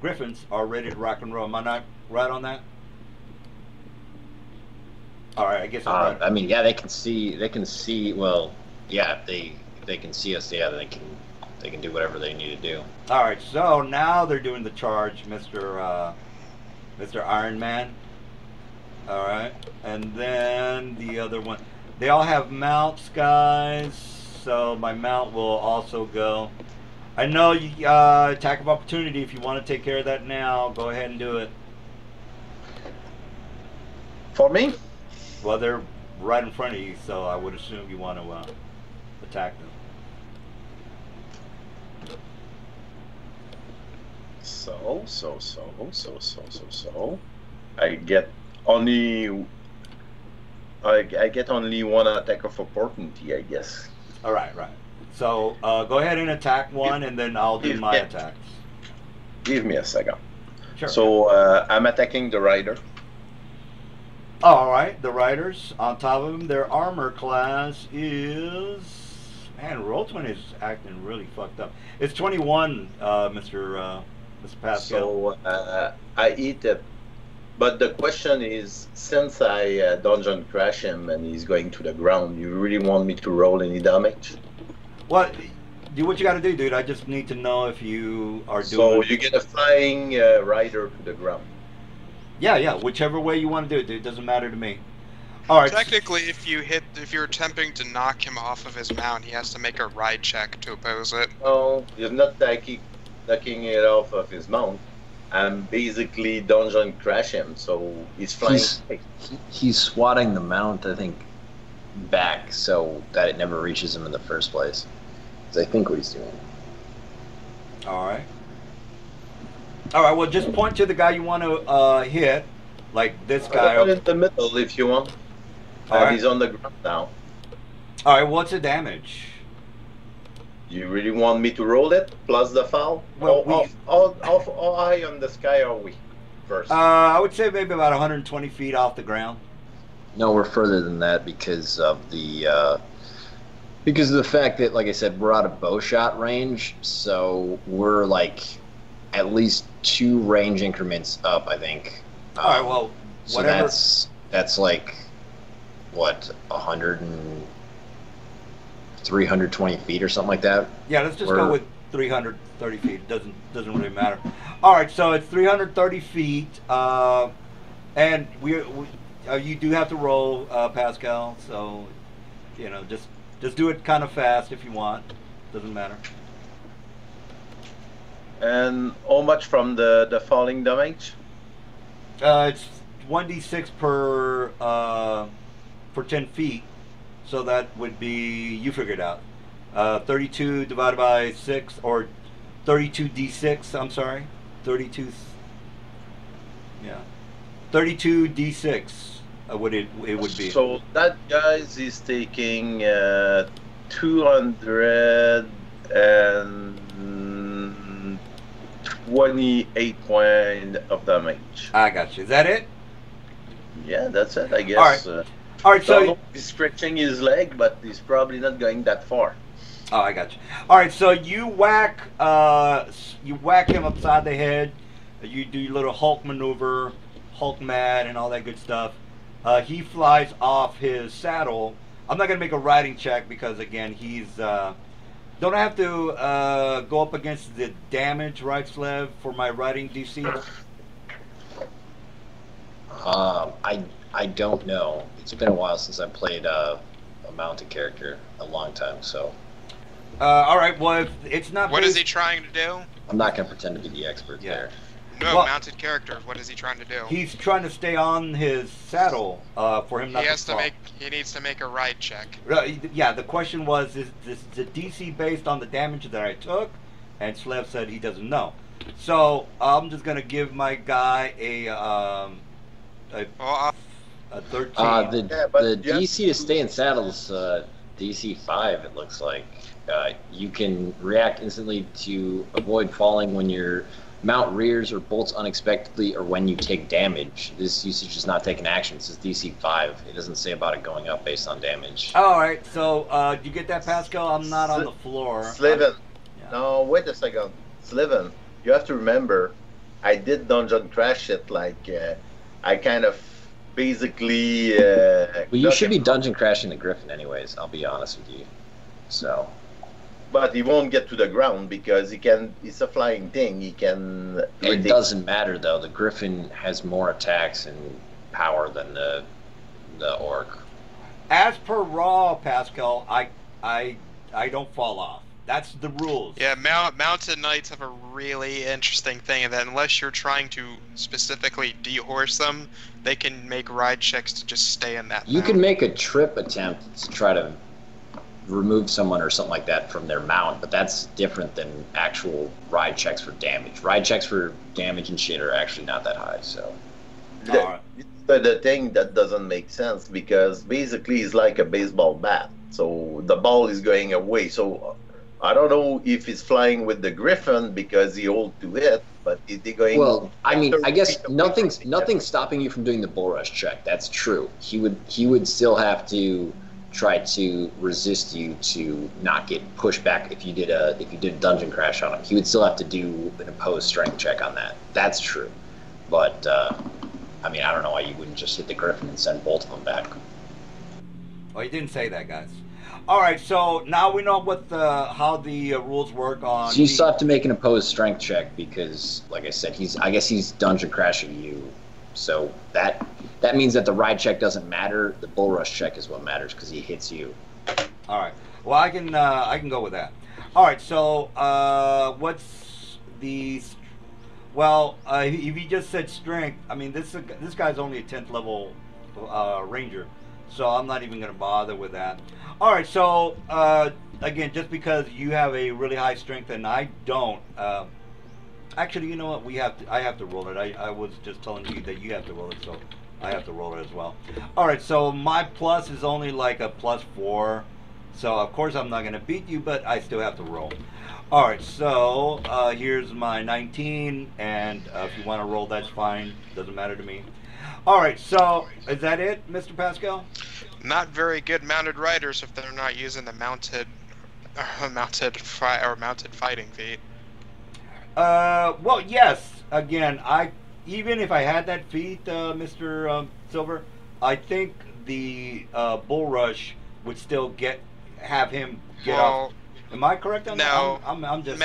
griffins are ready to rock and roll. Am I not right on that? All right, I guess I'm right. I mean, yeah, they can see. Well, yeah, they can see us. Yeah, they can do whatever they need to do. All right, so now they're doing the charge, Mr. Iron Man. All right, and then the other one. They all have mounts, guys. So my mount will also go. I know you attack of opportunity. If you want to take care of that now, go ahead and do it. For me? Well, they're right in front of you, so I would assume you want to attack them. So. I get only one attack of opportunity, I guess. All right. So go ahead and attack one, and then I'll do my attacks. Give me a second. Sure. So I'm attacking the rider. All right, the riders on top of them. Their armor class is Roll20 is acting really fucked up. It's 21, Mr. Pascal. So I eat it. But the question is, since I dungeon crash him and he's going to the ground, you really want me to roll any damage? What? Do what you got to do, dude. I just need to know if you are doing. So you get a flying rider to the ground. Yeah, whichever way you want to do it, dude. It doesn't matter to me. All right. Technically, if you're attempting to knock him off of his mount, he has to make a ride check to oppose it. No, you're not knocking it off of his mount. I'm basically dungeon crash him, so he's flying. He's swatting the mount, I think, back so that it never reaches him in the first place. That's I think what he's doing. All right. All right. Well, just point to the guy you want to hit, like this guy. Put in the middle if you want. Right. He's on the ground now. All right. What's the damage? You really want me to roll it plus the foul? Well, how high on the sky are we? First. I would say maybe about 120 feet off the ground. No, we're further than that because of the fact that, like I said, we're out of bow shot range, so we're like at least 2 range increments up, I think. All right. Well, whatever. So that's like what 320 feet or something like that. Yeah, let's just go with 330 feet. Doesn't really matter. All right, so it's 330 feet, and you do have to roll, Pascal. So, just do it kind of fast if you want. Doesn't matter. And how much from the falling damage? It's 1d6 for 10 feet. So that would be, you figured out, 32 divided by 6, or 32d6, I'm sorry. 32 d6 it would be. So that guys is taking 228 points of damage. I got you. Is that it? Yeah, that's it, I guess. All right. All right, so he's stretching his leg, but he's probably not going that far. Oh, I got you. All right, so you whack him upside the head. You do your little Hulk maneuver, Hulk mad, and all that good stuff. He flies off his saddle. I'm not gonna make a riding check because again, he's. Don't I have to go up against the damage, right, Slev, for my riding DC? I don't know. It's been a while since I played a mounted character, a long time, so. All right, well, if it's not. What is he trying to do? I'm not going to pretend to be the expert there. No, well, mounted character. What is he trying to do? He's trying to stay on his saddle for him not to fall. He needs to make a ride check. Yeah, the question was, is the DC based on the damage that I took? And Slev said he doesn't know. So I'm just going to give my guy a 13. The DC to stay in saddles, DC 5, it looks like. You can react instantly to avoid falling when your mount rears or bolts unexpectedly or when you take damage. This usage is not taking action. It says DC 5. It doesn't say about it going up based on damage. All right, so do you get that, Pascal? I'm not on the floor. Sliven. No, wait a second. Sliven, you have to remember, I did dungeon crash it like I kind of basically. Well, you should be dungeon crashing the Griffin, anyways. I'll be honest with you. So. But he won't get to the ground because he can. It's a flying thing. He can. It doesn't matter though. The Griffin has more attacks and power than the orc. As per Raw, Pascal, I don't fall off. That's the rules. Yeah, mounted knights have a really interesting thing in that unless you're trying to specifically dehorse them, they can make ride checks to just stay in that. You can make a trip attempt to try to remove someone or something like that from their mount, but that's different than actual ride checks for damage. Ride checks for damage and shit are actually not that high, so. The thing that doesn't make sense because basically it's like a baseball bat, so the ball is going away. So I don't know if he's flying with the Griffin because he holds to it, but is he going? Well, I mean, I guess nothing's stopping you from doing the bull rush check. That's true. He would still have to try to resist you to not get pushed back if you did a dungeon crash on him. He would still have to do an opposed strength check on that. That's true. But I mean, I don't know why you wouldn't just hit the Griffin and send both of them back. Well, you didn't say that, guys. All right, so now we know what how the rules work on. So you still have to make an opposed strength check because, like I said, I guess he's dungeon crashing you. So that means that the ride check doesn't matter. The bull rush check is what matters because he hits you. All right. Well, I can go with that. All right. So what's the? Well, if you just said strength, I mean this guy's only a 10th level ranger, so I'm not even going to bother with that. All right. So again, just because you have a really high strength and I don't. Actually, you know what? I have to roll it. I was just telling you that you have to roll it, so I have to roll it as well. All right, so my plus is only like a +4, so of course I'm not going to beat you, but I still have to roll. All right, so here's my 19, and if you want to roll, that's fine. Doesn't matter to me. All right, so is that it, Mr. Pascal? Not very good mounted riders if they're not using the mounted fighting feat. Well, yes. Again, even if I had that feat, Mr. Silver, I think the bull rush would still have him get off. Am I correct on that? No. I'm just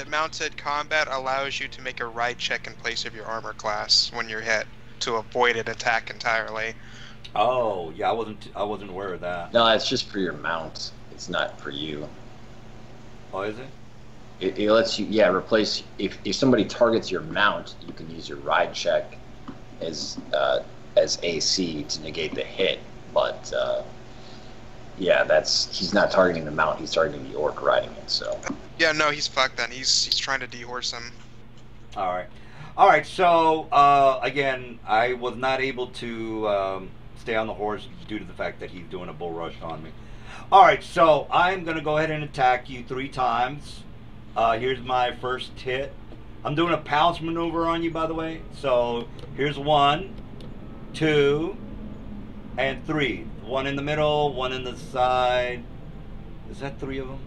mounted combat allows you to make a ride check in place of your armor class when you're hit to avoid an attack entirely. Oh, yeah. I wasn't aware of that. No, it's just for your mount. It's not for you. Oh, is it? It lets you, replace, if somebody targets your mount, you can use your ride check as AC to negate the hit, but he's not targeting the mount, he's targeting the orc riding it, so. Yeah, no, he's fucked then, he's trying to dehorse him. Alright, so, again, I was not able to stay on the horse due to the fact that he's doing a bull rush on me. Alright, so I'm going to go ahead and attack you 3 times. Here's my first hit. I'm doing a pounce maneuver on you, by the way. So here's 1, 2, and 3. 1 in the middle, 1 in the side. Is that 3 of them?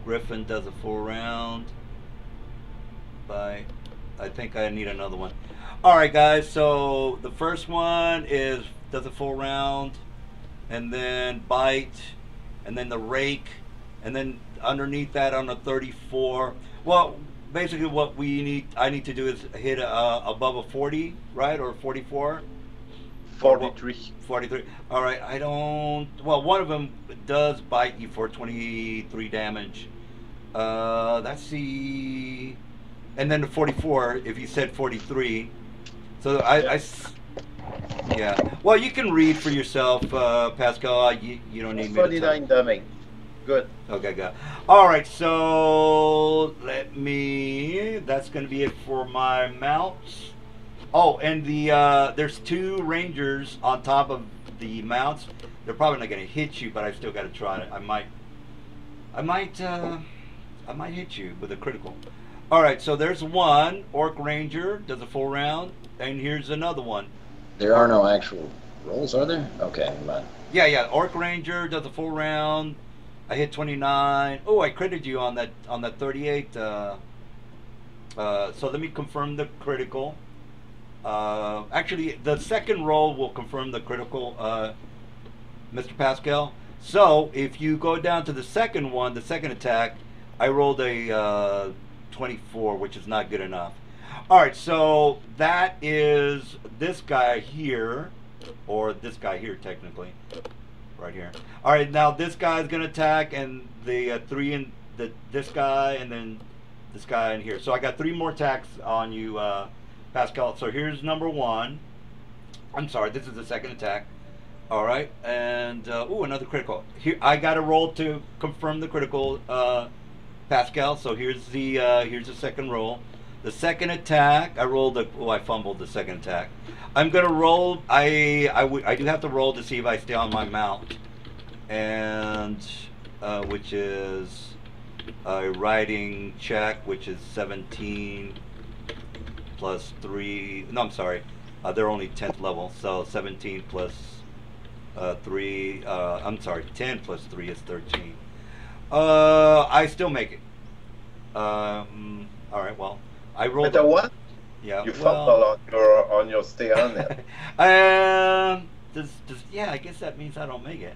Griffin does a full round. I think I need another one. Alright guys, so the first one does a full round, and then bite, and then the rake, and then underneath that on a 34. Well, basically what I need to do is hit above a 40, right? Or 44? 43. 43. All right, well, one of them does bite you for 23 damage. That's the... And then the 44, if you said 43. So yeah. Well, you can read for yourself, Pascal. You don't need me to 49 damage. Good. Okay, good. All right, so that's going to be it for my mounts. Oh, and there's 2 rangers on top of the mounts. They're probably not going to hit you, but I still got to try it. I might hit you with a critical. All right, so there's 1 orc ranger does a full round, and here's another one. There are no actual rolls, are there? Okay, never mind. Yeah. Orc ranger does a full round. I hit 29. Oh, I critted you on that 38. So let me confirm the critical. Actually, the second roll will confirm the critical, Mr. Pascal. So if you go down to the second one, the second attack, I rolled a 24, which is not good enough. All right, so that is this guy here, or this guy here technically. Right here. All right, now this guy is gonna attack, and the 3 and this guy, and then this guy in here. So I got 3 more attacks on you, Pascal. So here's number 1. I'm sorry, this is the second attack. All right, and ooh, another critical. Here I got a roll to confirm the critical, Pascal. So here's the second roll. The second attack, I fumbled the second attack. I'm gonna roll. I do have to roll to see if I stay on my mount, and which is a riding check, which is 17 plus 3. No, I'm sorry. They're only 10th level, so 17 plus 3. I'm sorry, 10 plus 3 is 13. I still make it. All right. Well, I rolled. But what? Yeah. You fumble on your stay on it. Yeah, I guess that means I don't make it.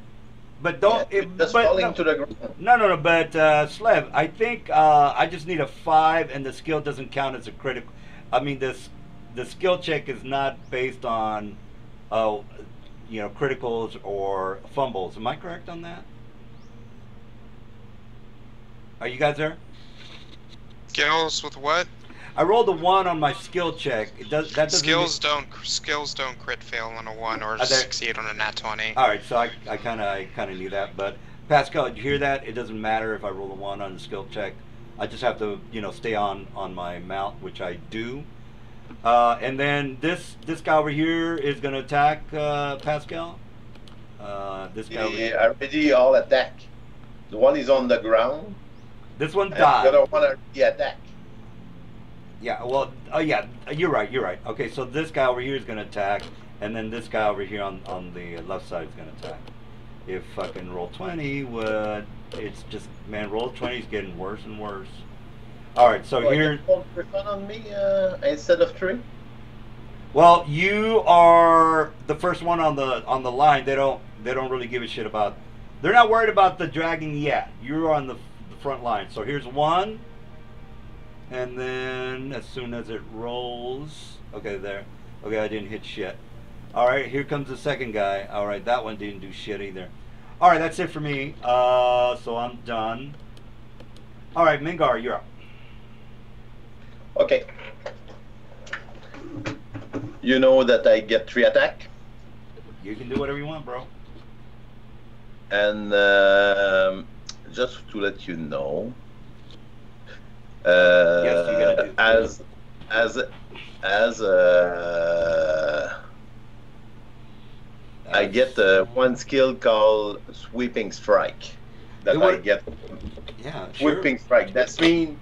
But don't. Yeah, just falling to the ground. No. But Slev, I think I just need a 5, and the skill doesn't count as a critical. I mean, the skill check is not based on, oh, criticals or fumbles. Am I correct on that? Are you guys there? Skills with what? I rolled a 1 on my skill check. It does that doesn't skills don't crit fail on a 1 or there, succeed on a nat 20. All right, so I kind of knew that, but Pascal, did you hear that? It doesn't matter if I roll a 1 on the skill check. I just have to stay on my mount, which I do. And then this guy over here is going to attack Pascal. This guy over here. Already all attack. The one is on the ground. This one died. The other one already attack. Yeah, well, yeah, you're right. Okay, so this guy over here is going to attack, and then this guy over here on the left side is going to attack. If fucking roll 20 would, it's just, man, roll 20 is getting worse and worse. All right, so here. Griffin on me instead of 3. Well, you are the first one on the line. They don't really give a shit about. They're not worried about the dragging yet. You're on the front line. So here's 1. And then as soon as it rolls, okay, there. Okay, I didn't hit shit. All right, here comes the second guy. All right, that one didn't do shit either. All right, that's it for me. So I'm done. All right, Mingar, you're up. Okay. You know that I get 3 attack. You can do whatever you want, bro. And just to let you know. Yes, you're gonna do. I get one skill called sweeping strike that I get. Yeah, sweeping strike. That means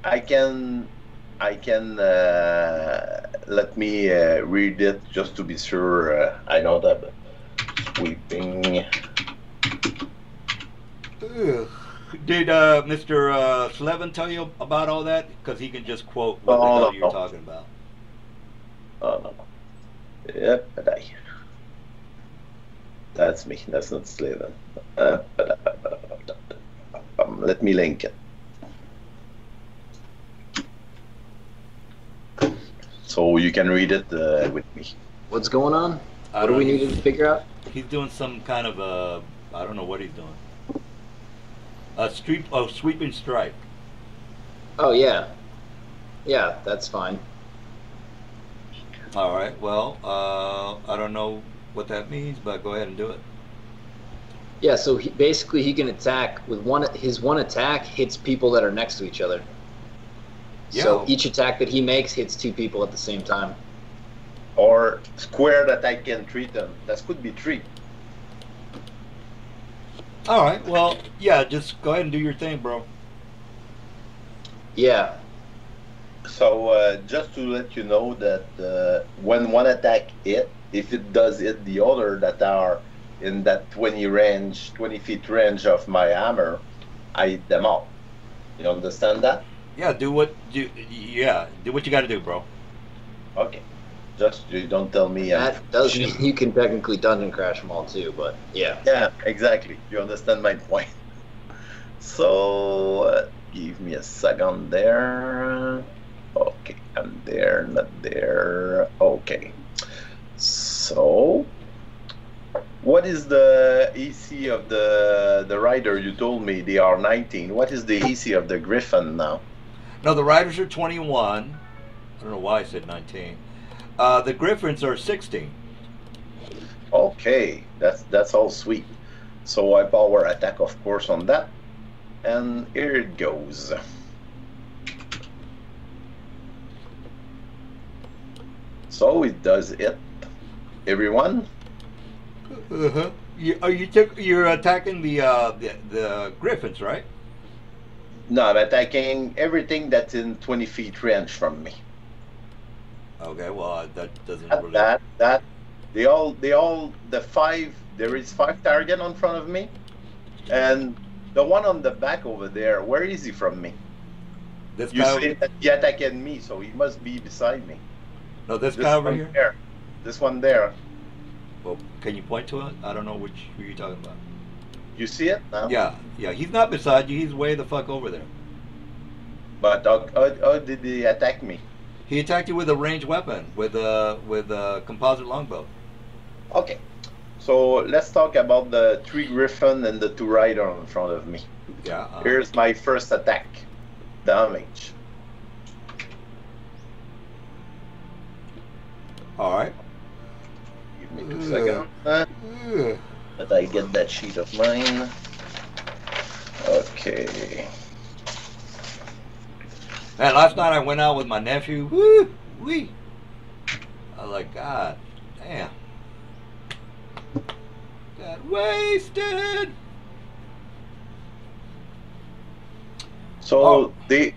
I can let me read it just to be sure I know that sweeping. Ugh. Did Mr. Slevin tell you about all that? Because he can just quote what the hell you're talking about. Oh no. Yep, that's me. That's not Slevin. Let me link it. So you can read it with me. What's going on? What do we need to figure out? He's doing some kind of I don't know what he's doing. Sweeping strike. Oh yeah, yeah, that's fine. All right. Well, I don't know what that means, but go ahead and do it. Yeah. So basically, he can attack with his one attack hits people that are next to each other. Yeah. So each attack that he makes hits 2 people at the same time. Or square that I can treat them. That could be 3. All right. Well, yeah. Just go ahead and do your thing, bro. Yeah. So just to let you know that when one attack hit, if it does hit the other that are in that 20 feet range of my hammer, I hit them all. You understand that? Yeah. Do what you got to do, bro. Okay. Just you don't tell me. That does mean you can technically dungeon crash them all too, but yeah. Yeah, exactly. You understand my point. So give me a second there. Okay, I'm there, not there. Okay. So, what is the EC of the rider? You told me they are 19. What is the EC of the Griffin now? No, the riders are 21. I don't know why I said 19. The Griffins are 16. Okay, that's all sweet. So I power attack, of course, on that, and here it goes. So it does it. Everyone. Uh-huh. You're attacking the Griffins, right? No, I'm attacking everything that's in 20 feet range from me. Okay, well that doesn't really. They all the 5. There is 5 target on front of me, and the one on the back over there. Where is he from me? This you guy say that he attacking me, so he must be beside me. No, this guy over here. There. This one there. Well, can you point to it? I don't know who you're talking about. You see it now? Yeah. He's not beside you. He's way the fuck over there. But how did he attack me? He attacked you with a ranged weapon, with a composite longbow. Okay. So let's talk about the 3 griffin and the 2 rider in front of me. Yeah. Here's my first attack. Damage. All right. Give me 2 seconds. But I get that sheet of mine. Okay. Man, last night I went out with my nephew. Woo wee. I was like, God damn. Got wasted. So they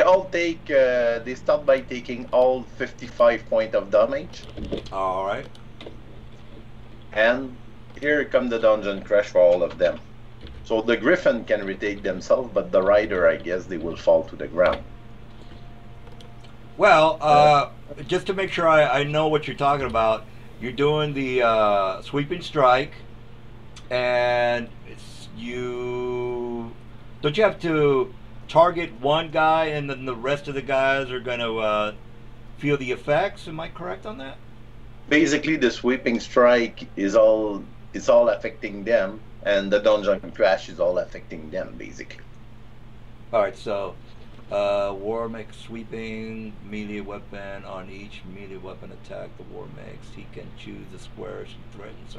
all take they start by taking all 55 points of damage. All right. And here come the dungeon crash for all of them. So the griffin can retake themselves, but the rider, I guess, they will fall to the ground. Well, just to make sure I know what you're talking about, you're doing the sweeping strike, and don't you have to target one guy, and then the rest of the guys are going to feel the effects? Am I correct on that? Basically, the sweeping strike is all affecting them, and the dungeon crash is all affecting them, basically. All right, so war makes sweeping melee weapon on each melee weapon attack the war makes. He can choose the squares and threatens each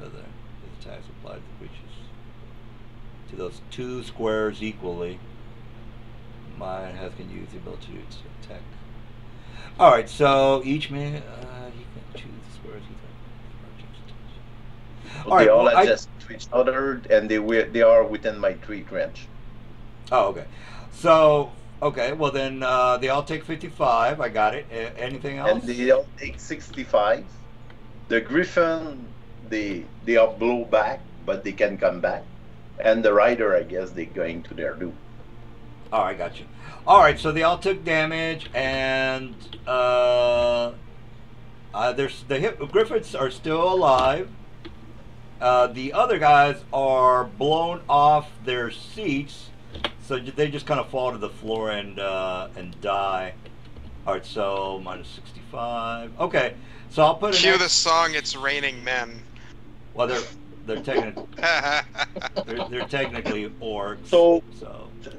other. His attacks apply to creatures to those 2 squares equally. Mine can use the ability to attack. All right, so each man he can choose the squares he threatens. All right, they all adjust to each other, and they are within my 3 range. Oh, okay. So, okay, well then they all take 55. I got it. Anything else? And they all take 65. The griffin, they are blow back, but they can come back. And the rider, I guess, they're going to their doom. All right, got you. All right, so they all took damage, and the griffins are still alive. The other guys are blown off their seats. So they just kind of fall to the floor and die. All right, so minus 65. Okay, so I'll put. Cue the song. It's raining men. Well, they're technically they're technically orcs. So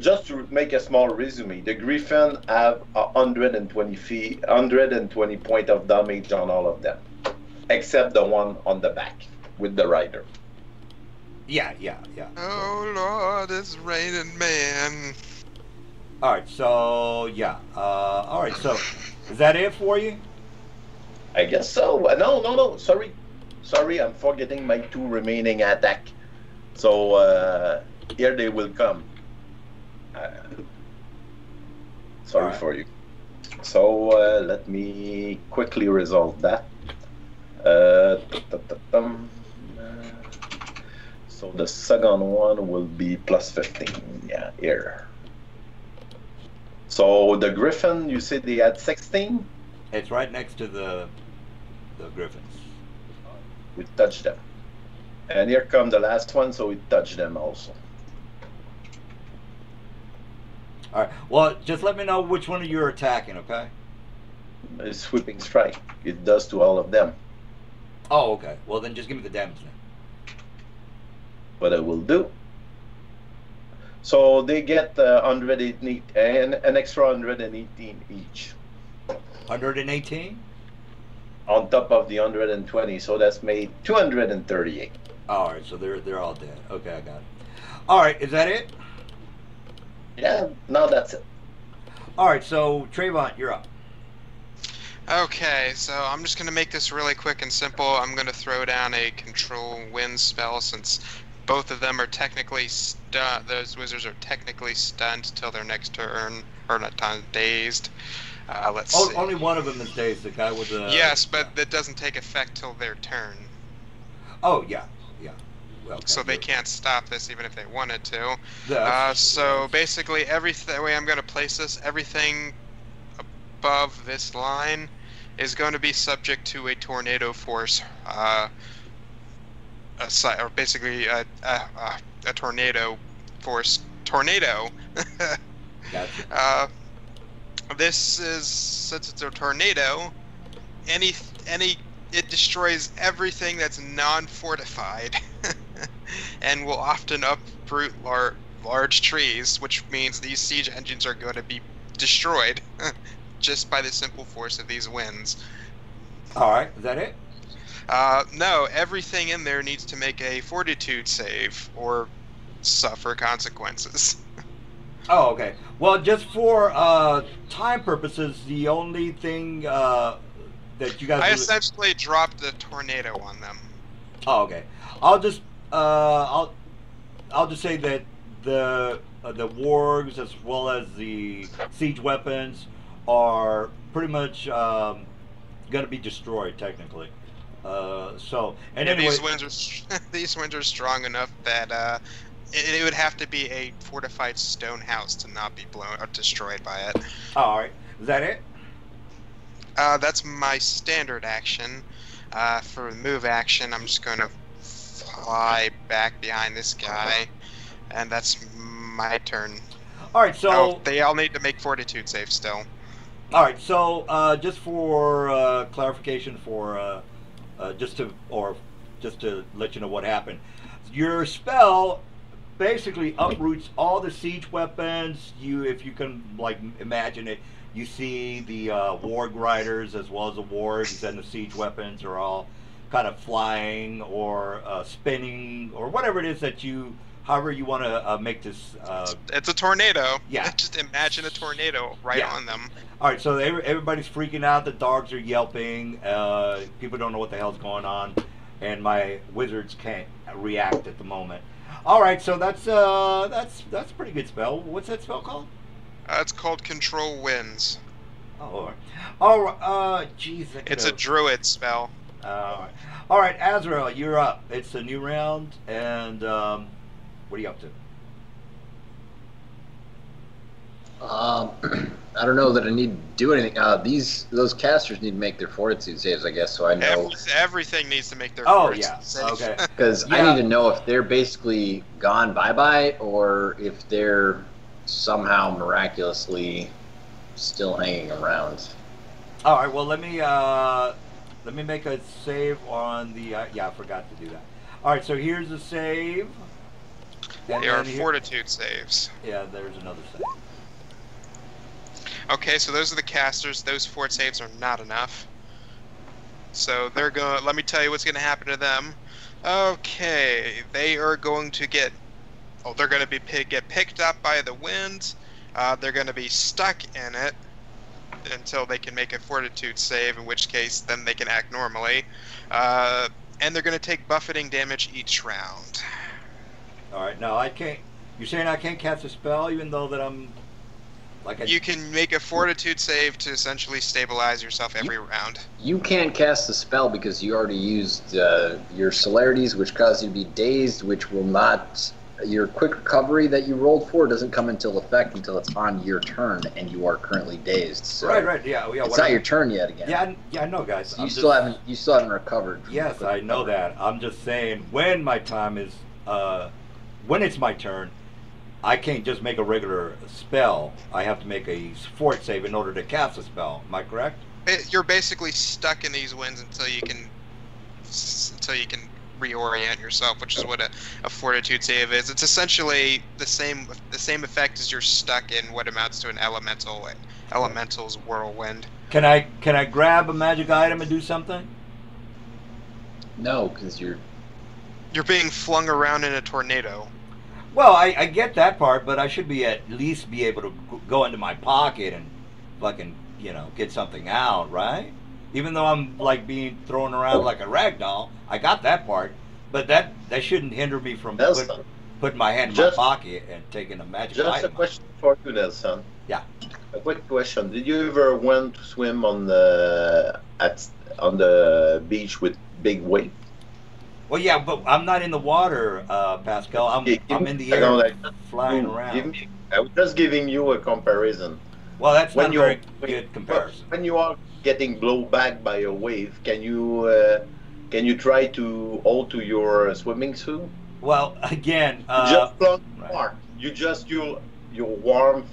just to make a small resume, the griffin have 120 point of damage on all of them, except the one on the back with the rider. Yeah. Oh Lord, it's raining man. All right, so yeah. All right, so is that it for you? I guess so. No. Sorry, I'm forgetting my 2 remaining attack. So here they will come. Sorry for you. So let me quickly resolve that. So the second one will be plus 15. Yeah, here. So the griffin, you said they had 16? It's right next to the griffins. We touched them. And here come the last one, so we touched them also. All right. Well, just let me know which one you're attacking, okay? A sweeping strike. It does to all of them. Oh, okay. Well, then just give me the damage then. What I will do. So they get 118 and an extra 118 each. 118? On top of the 120, so that's made 238. All right, so they're all dead. Okay, I got it. All right, is that it? Yeah, no, that's it. All right, so Trayvon, you're up. Okay, so I'm just gonna make this really quick and simple. I'm gonna throw down a control wind spell since both of them are technically stunned. Those wizards are technically stunned till their next turn, or not time, dazed. Let's see. Only one of them is dazed, the guy with the... Yes, but that doesn't take effect till their turn. Oh, yeah. Well, so they can't stop this even if they wanted to. Yeah, so basically, the way I'm going to place this, everything above this line is going to be subject to a tornado force, or basically a tornado force tornado. Gotcha. This is, since it's a tornado, any it destroys everything that's non-fortified, and will often uproot large trees, which means these siege engines are going to be destroyed just by the simple force of these winds. All right, is that it? No, everything in there needs to make a fortitude save or suffer consequences. Oh, okay. Well, just for time purposes, the only thing that you guys... I essentially dropped the tornado on them. Oh, okay. I'll just I'll just say that the wargs as well as the siege weapons are pretty much going to be destroyed technically. So and yeah, anyway, these winds are strong enough that it would have to be a fortified stone house to not be blown or destroyed by it. All right, is that it? That's my standard action. For the move action, I'm just going to fly back behind this guy, and that's my turn. All right, so oh, they all need to make fortitude saves still. All right, so just for clarification, for just to let you know what happened, your spell basically uproots all the siege weapons. If you can like imagine it, you see the warg riders as well as the wargs and the siege weapons are all kind of flying or spinning or whatever it is that you, however you want to make this. It's a tornado. Yeah. Just imagine a tornado right on them. All right, so everybody's freaking out. The dogs are yelping. People don't know what the hell's going on, and my wizards can't react at the moment. All right, so that's a pretty good spell. What's that spell called? It's called Control Winds. Oh, all right. Geez. It's a druid spell. All right, Azrael, you're up. It's a new round, and what are you up to? I don't know that I need to do anything. Those casters need to make their fortitude saves, I guess, so I know. Everything needs to make their fortitude saves. Okay. Because I need to know if they're basically gone bye-bye, or if they're somehow miraculously still hanging around. All right. Well, let me make a save on the. Yeah, I forgot to do that. All right. So here's a save. They are fortitude saves. Yeah, there's another save. Okay, so those are the casters. Those fort saves are not enough. So they're going. Let me tell you what's going to happen to them. Okay, they are going to get. Oh, they're going to get picked up by the wind. They're going to be stuck in it until they can make a fortitude save, in which case then they can act normally. And they're going to take buffeting damage each round. All right. Now I can't. You're saying I can't cast a spell, even though that I'm. You can make a fortitude save to essentially stabilize yourself every round. You can't cast the spell because you already used your celerities, which cause you to be dazed, which will not... Your quick recovery that you rolled for doesn't come into effect until it's on your turn, and you are currently dazed. So right, yeah. It's not your turn yet again. Yeah, I know, guys. So you still haven't recovered. Yes, I know that. I'm just saying, when my time is, when it's my turn, I can't just make a regular spell. I have to make a fort save in order to cast a spell. Am I correct? You're basically stuck in these winds until you can reorient yourself, which is what a fortitude save is. It's essentially the same effect as you're stuck in what amounts to an elemental's whirlwind. Can I grab a magic item and do something? No, because you're being flung around in a tornado. Well, I get that part, but I should at least be able to go into my pocket and fucking, get something out, right? Even though I'm like being thrown around like a rag doll, I got that part, but that shouldn't hinder me from putting my hand in my pocket and taking a magic item. Just a question for you, Nelson. Yeah. A quick question: did you ever want to swim on the beach with big wave? Well, yeah, but I'm not in the water, Pascal. I'm in the air, flying around. I was just giving you a comparison. Well, that's not a very good comparison. When you are getting blown back by a wave, can you try to hold to your swimming suit? Well, again, just plunge hard. You just your warm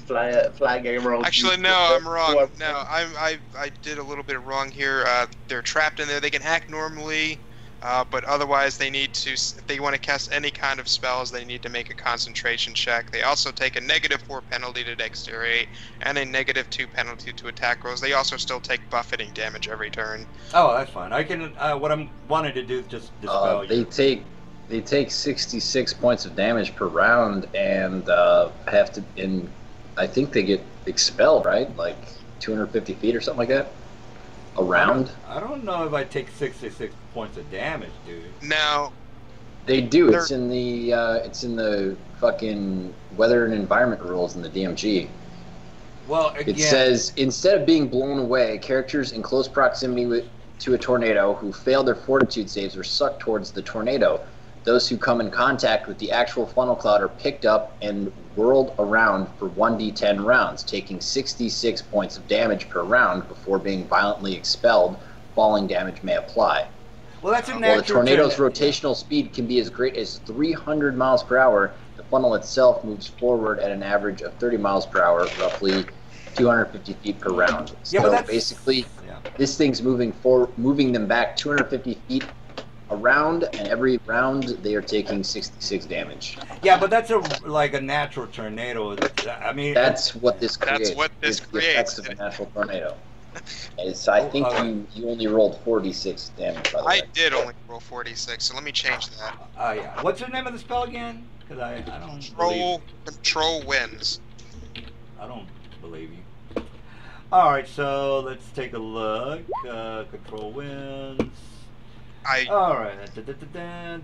flag emerald. Actually, no, I'm wrong. No, I did a little bit wrong here. They're trapped in there. They can act normally, but otherwise they need to. If they want to cast any kind of spells, they need to make a concentration check. They also take a -4 penalty to dexterity and a -2 penalty to attack rolls. They also still take buffeting damage every turn. Oh, that's fine. I can. What I'm wanting to do is just dispel you. They take 66 points of damage per round and have to. I think they get expelled, right? Like 250 feet or something like that. A round. I don't know if I take 66 points of damage, dude. No. They do. It's in the fucking weather and environment rules in the DMG. Well, again, it says instead of being blown away, characters in close proximity to a tornado who fail their fortitude saves are sucked towards the tornado. Those who come in contact with the actual funnel cloud are picked up and whirled around for 1d10 rounds, taking 66 points of damage per round before being violently expelled. Falling damage may apply. Well, that's a natural. While the tornado's rotational speed can be as great as 300 miles per hour, the funnel itself moves forward at an average of 30 miles per hour, roughly 250 feet per round. Yeah, so but basically, this thing's moving them back 250 feet around, and every round they are taking 66 damage. Yeah, but that's like a natural tornado. I mean, that's what this creates. That's what this creates. The effects of a natural tornado. I think you only rolled 46 damage. By the way. I did only roll 46, so let me change that. Yeah. What's the name of the spell again? Because I don't. Control wins. I don't believe you. All right, so let's take a look. Control wins. All right.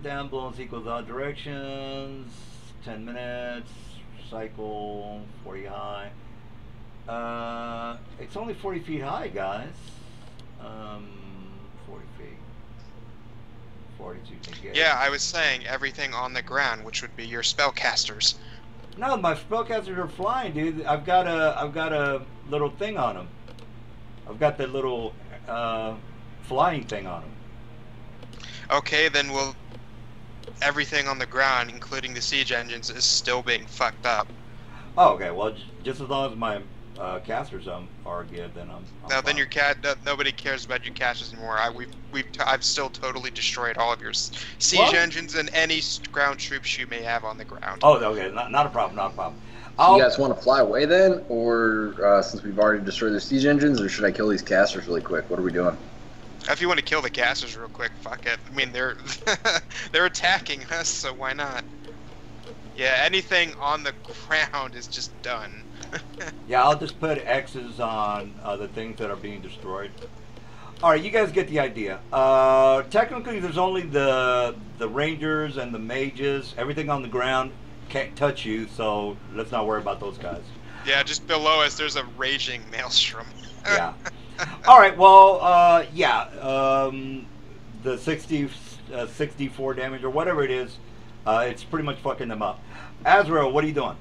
Down blows equals odd directions. 10 minutes. Cycle 40 high. It's only 40 feet high, guys. 40 feet. 42 feet. Yeah, I was saying everything on the ground, which would be your spellcasters. No, my spellcasters are flying, dude. I've got a little thing on them. I've got the little flying thing on them. Okay, then everything on the ground, including the siege engines, is still being fucked up. Oh, okay. Well, just as long as my casters are good, then I'm no, fine. then your nobody cares about your casters anymore. I've still totally destroyed all of your siege engines and any ground troops you may have on the ground. Oh, okay. Not a problem. Not a problem. So you guys want to fly away then, or since we've already destroyed the siege engines, or should I kill these casters really quick? What are we doing? If you want to kill the casters real quick, fuck it. I mean, they're they're attacking us, so why not? Yeah, anything on the ground is just done. Yeah, I'll just put X's on the things that are being destroyed. All right, you guys get the idea. Technically, there's only the rangers and the mages. Everything on the ground can't touch you, so let's not worry about those guys. Yeah, just below us, there's a raging maelstrom. Yeah. All right. Well, the 64 damage or whatever it is, it's pretty much fucking them up. Azrael, what are you doing?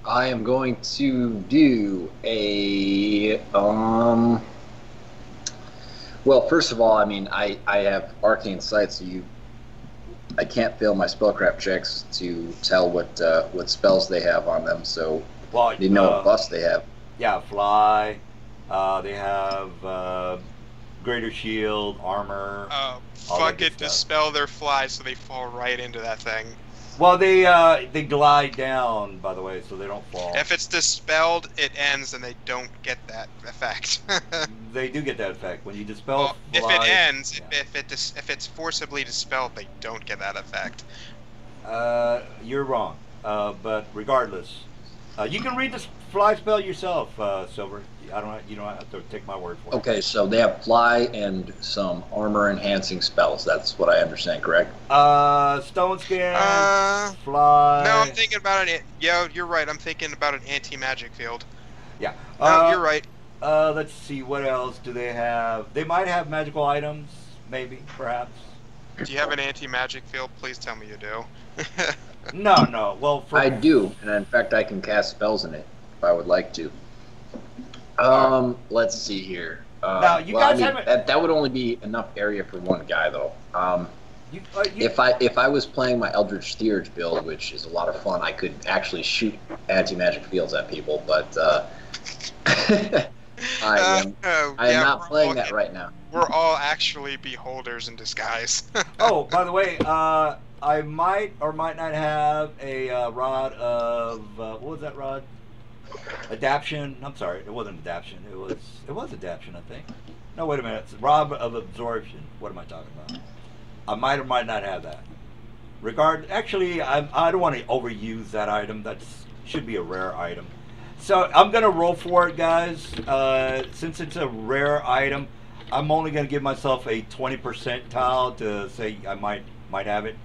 I am going to do a well, first of all, I mean, I have arcane sight, so I can't fail my spellcraft checks to tell what spells they have on them, so they know what buffs they have. Yeah, fly. They have greater shield, armor. Fuck it, dispel their fly so they fall right into that thing. Well, they glide down, by the way, so they don't fall. If it's dispelled, it ends and they don't get that effect. They do get that effect when you dispel. Well, if it ends, if it's forcibly dispelled, they don't get that effect. You're wrong, but regardless, you can read this fly spell yourself, Silver. You don't have to take my word for it. Okay, so they have fly and some armor enhancing spells. That's what I understand, correct? Stone skin, fly. No, I'm thinking about it. Yeah, you're right. I'm thinking about an anti-magic field. Yeah. No, you're right. Let's see. What else do they have? They might have magical items, maybe, perhaps. Do you have an anti-magic field? Please tell me you do. No. Well, I do, and in fact, I can cast spells in it if I would like to. Let's see here. Now, you guys haven't... that would only be enough area for one guy, though. If I was playing my Eldritch Theurge build, which is a lot of fun, I could actually shoot anti-magic fields at people, but I am not playing that right now. We're all actually beholders in disguise. Oh, by the way, I might or might not have a rod of what was that rod? Adaption. I'm sorry, it wasn't adaption. It was adaption, I think. No, wait a minute. It's rod of absorption. What am I talking about? I might or might not have that. Actually, I don't want to overuse that item. That should be a rare item. So I'm gonna roll for it, guys. Since it's a rare item, I'm only gonna give myself a 20% tile to say I might have it.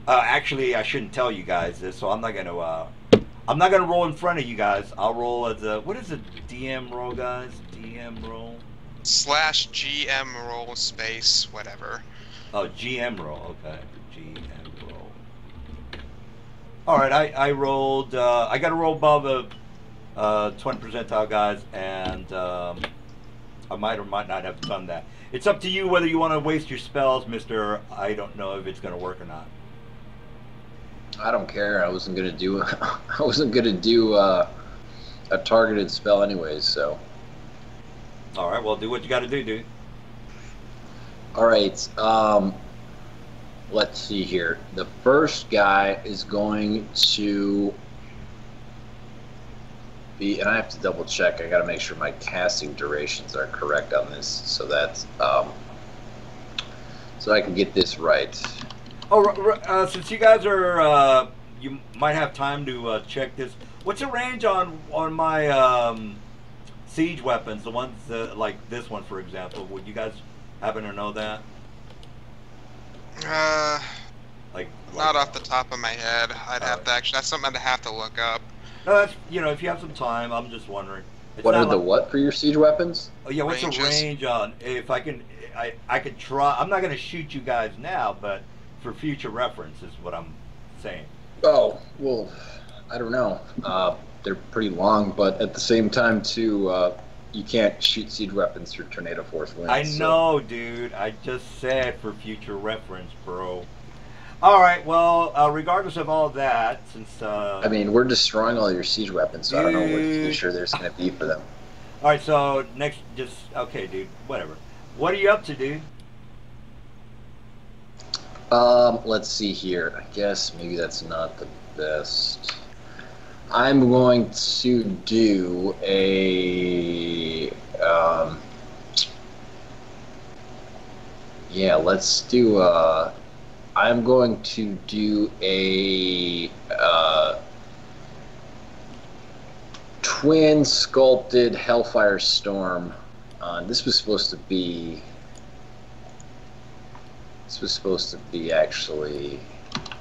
Actually, I shouldn't tell you guys this, so I'm not gonna roll in front of you guys. I'll roll as a what is the DM roll, guys? DM roll. /GM roll space whatever. Oh, GM roll. Okay, GM roll. All right, I rolled. I got a roll above a 20 percentile, guys, and I might or might not have done that. It's up to you whether you want to waste your spells, Mister. I don't know if it's going to work or not. I don't care. I wasn't gonna do a targeted spell anyways. So. All right. Well, do what you got to do, dude. All right. Let's see here. The first guy is going to be, and I have to double check. I got to make sure my casting durations are correct on this, so that's so I can get this right. Oh, since you guys are, you might have time to check this. What's the range on my siege weapons? The ones like this one, for example. Would you guys happen to know that? Like not off the top of my head. I'd have to actually. That's something I'd have to look up. No, that's if you have some time. I'm just wondering. What are the what for your siege weapons? Oh yeah, what's the range on? If I can, I could try. I'm not going to shoot you guys now, but for future reference is what I'm saying. Oh well, I don't know. They're pretty long, but at the same time too. You can't shoot siege weapons through tornado force winds. I know, dude. I just said for future reference, bro. All right. Well, regardless of all that, since I mean, we're destroying all your siege weapons, so I don't know what future there's going to be for them. All right. So next, okay, dude. Whatever. What are you up to, dude? Let's see here. I guess maybe that's not the best. I'm going to do a, yeah, let's do, I'm going to do a, twin sculpted Hellfire Storm. This was supposed to be actually,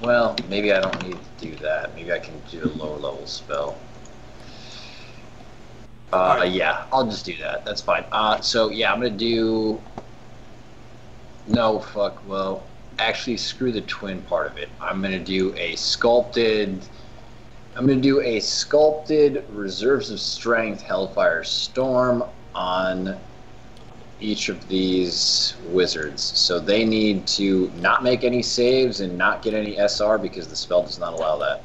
well, maybe I don't need to do that. Maybe I can do a lower level spell. Yeah, I'll just do that. That's fine. So yeah, I'm gonna do. No, fuck. Well, actually, screw the twin part of it. I'm gonna do a sculpted. Reserves of Strength Hellfire Storm on each of these wizards. So they need to not make any saves and not get any SR because the spell does not allow that.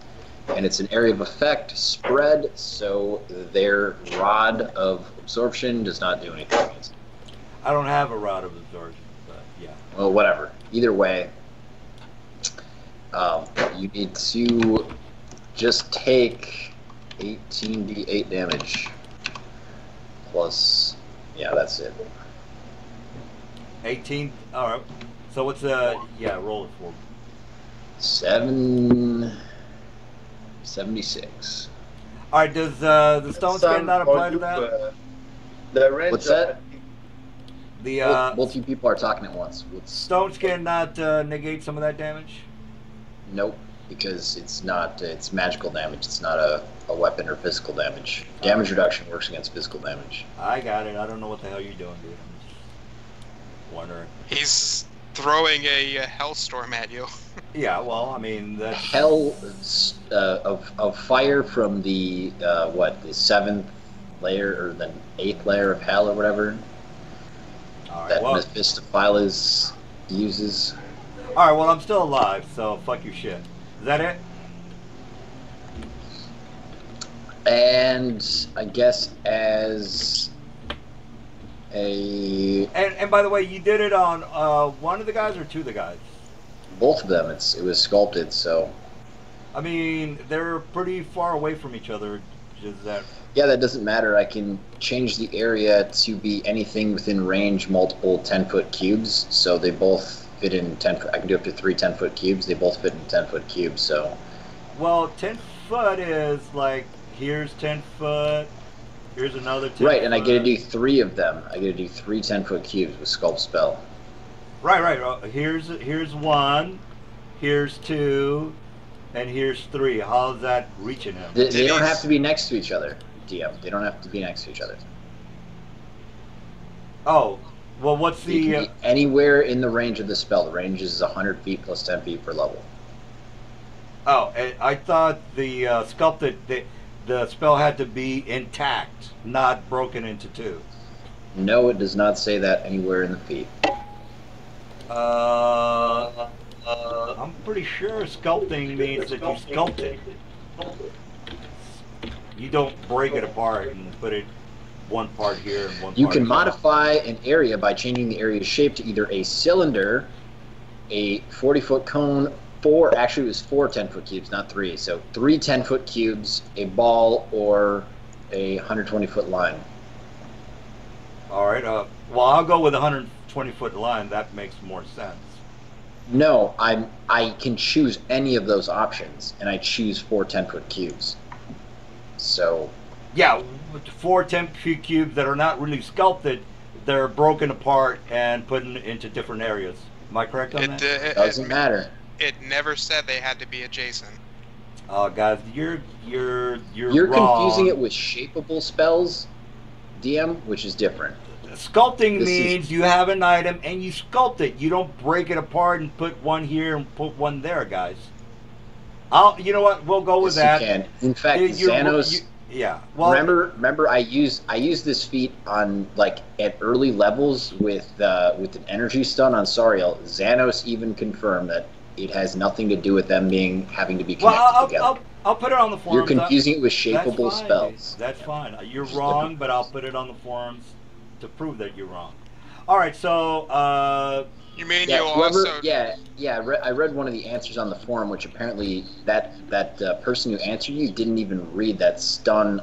And it's an area of effect spread, so their Rod of Absorption does not do anything against it. I don't have a Rod of Absorption, but yeah. Well, whatever. Either way, you need to just take 18d8 damage plus, yeah, that's it. 18. All right. So what's roll it for me. 76. All right. Does the stone skin not apply to that? The range. What's that? The multi people are talking at once. Stone skin not negate some of that damage? Nope, because it's not. It's magical damage. It's not a weapon or physical damage. Damage reduction works against physical damage. I got it. I don't know what the hell you're doing, dude. I'm just wondering. He's throwing a hellstorm at you. Yeah, well, I mean that's hell of fire from the the 7th layer or the 8th layer of hell or whatever. All right, that Mephistopheles uses. All right. Well, I'm still alive, so fuck your shit. Is that it? And I guess as a And by the way, you did it on one of the guys or two of the guys? both of them, it was sculpted, so. I mean, they're pretty far away from each other. Is that? Yeah, that doesn't matter. I can change the area to be anything within range, multiple 10-foot cubes, so they both fit in 10 foot. I can do up to 3 10-foot cubes. They both fit in 10-foot cubes, so. Well, 10 foot is like, here's 10 foot, here's another 10 Right, foot. and I get to do 3 of them. I get to do 3 10-foot cubes with Sculpt Spell. Right. Here's 1, here's 2, and here's 3. How's that reaching him? They don't have to be next to each other, DM. They don't have to be next to each other. Oh, well, what's You the... can be anywhere in the range of the spell. The range is 100 feet plus 10 feet per level. Oh, I thought the sculpted, the spell had to be intact, not broken into 2. No, it does not say that anywhere in the feat. I'm pretty sure sculpting means that you sculpt it. You don't break it apart and put it one part here and one part You can here. modify an area by changing the area's shape to either a cylinder, a 40-foot cone, actually it was 4 10-foot cubes, not 3. So 3 10-foot cubes, a ball, or a 120-foot line. All right. Well, I'll go with a 120-foot line. That makes more sense. No, I can choose any of those options, and I choose 4 10-foot cubes. So Yeah, 4 10-foot cubes that are not really sculpted, they're broken apart and put into different areas. Am I correct on that? doesn't matter. It never said they had to be adjacent. Oh, guys, you're You're wrong. confusing it with shapeable spells, DM, which is different. Sculpting means you have an item and you sculpt it. You don't break it apart and put one here and put one there, guys. You know what? We'll go with that. You can. In fact, Xanos. Yeah. Well, remember, I use this feat on like at early levels with an energy stun on Sariel. Xanos even confirmed that it has nothing to do with them having to be connected together. I'll put it on the forums. You're confusing it with shapeable That's fine, spells. That's fine. You're wrong, but I'll put it on the forums to prove that you're wrong. All right, so You mean Yeah, you whoever, also? yeah. I read one of the answers on the forum, which apparently that person who answered you didn't even read that stun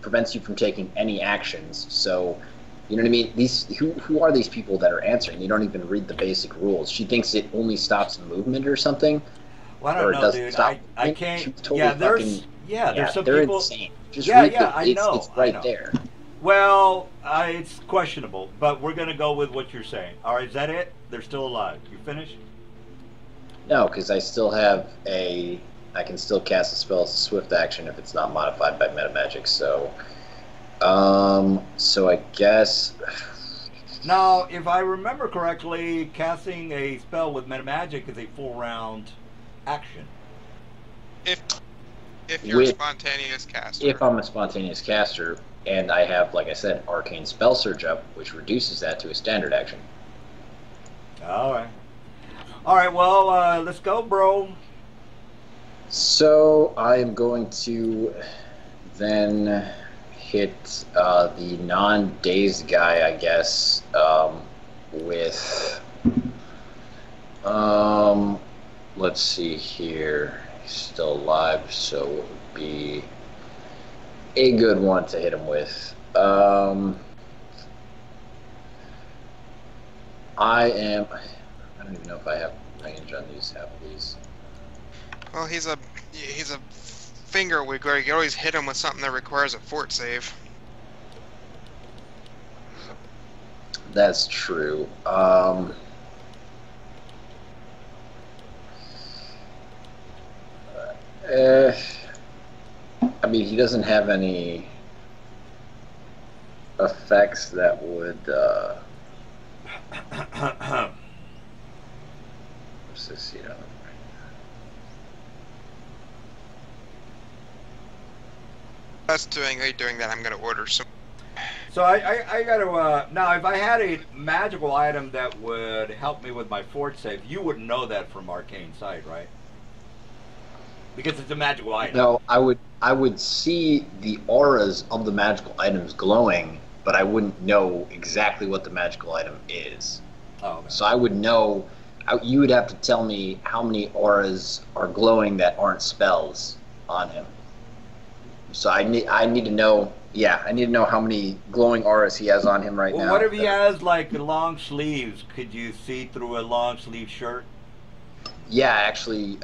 prevents you from taking any actions. So, you know what I mean? Who are these people that are answering? You don't even read the basic rules. She thinks it only stops movement or something. well, I don't know, dude. I can't. She's totally There's some they're people. insane. Just Yeah, read yeah, I know. It's right I know. there. Well, it's questionable, but we're gonna go with what you're saying. All right, is that it? They're still alive. You finished? No, because I still have I can still cast a spell as a swift action if it's not modified by metamagic. So, so I guess. Now, if I remember correctly, casting a spell with metamagic is a full round action. If you're a With- spontaneous caster. If I'm a spontaneous caster, and I have, like I said, Arcane Spell Surge up, which reduces that to a standard action. All right. All right. Well, let's go, bro. So I am going to then hit the non-dazed guy, I guess, with let's see here. He's still alive, so it would be a good one to hit him with. I don't even know if I have range on these half of these. Well, he's a finger wiggler. You can always hit him with something that requires a fort save. That's true. I mean, he doesn't have any effects that would. What's this? You know. Us doing that, I'm going to order some. So I got to now if I had a magical item that would help me with my fort save, you wouldn't know that from Arcane Sight, right? Because it's a magical item. No, I would see the auras of the magical items glowing, but I wouldn't know exactly what the magical item is. Oh, okay. So I would know. You would have to tell me how many auras are glowing that aren't spells on him. So I need to know. Yeah, I need to know how many glowing auras he has on him right now. What if he has like long sleeves? Could you see through a long sleeve shirt? Yeah, actually,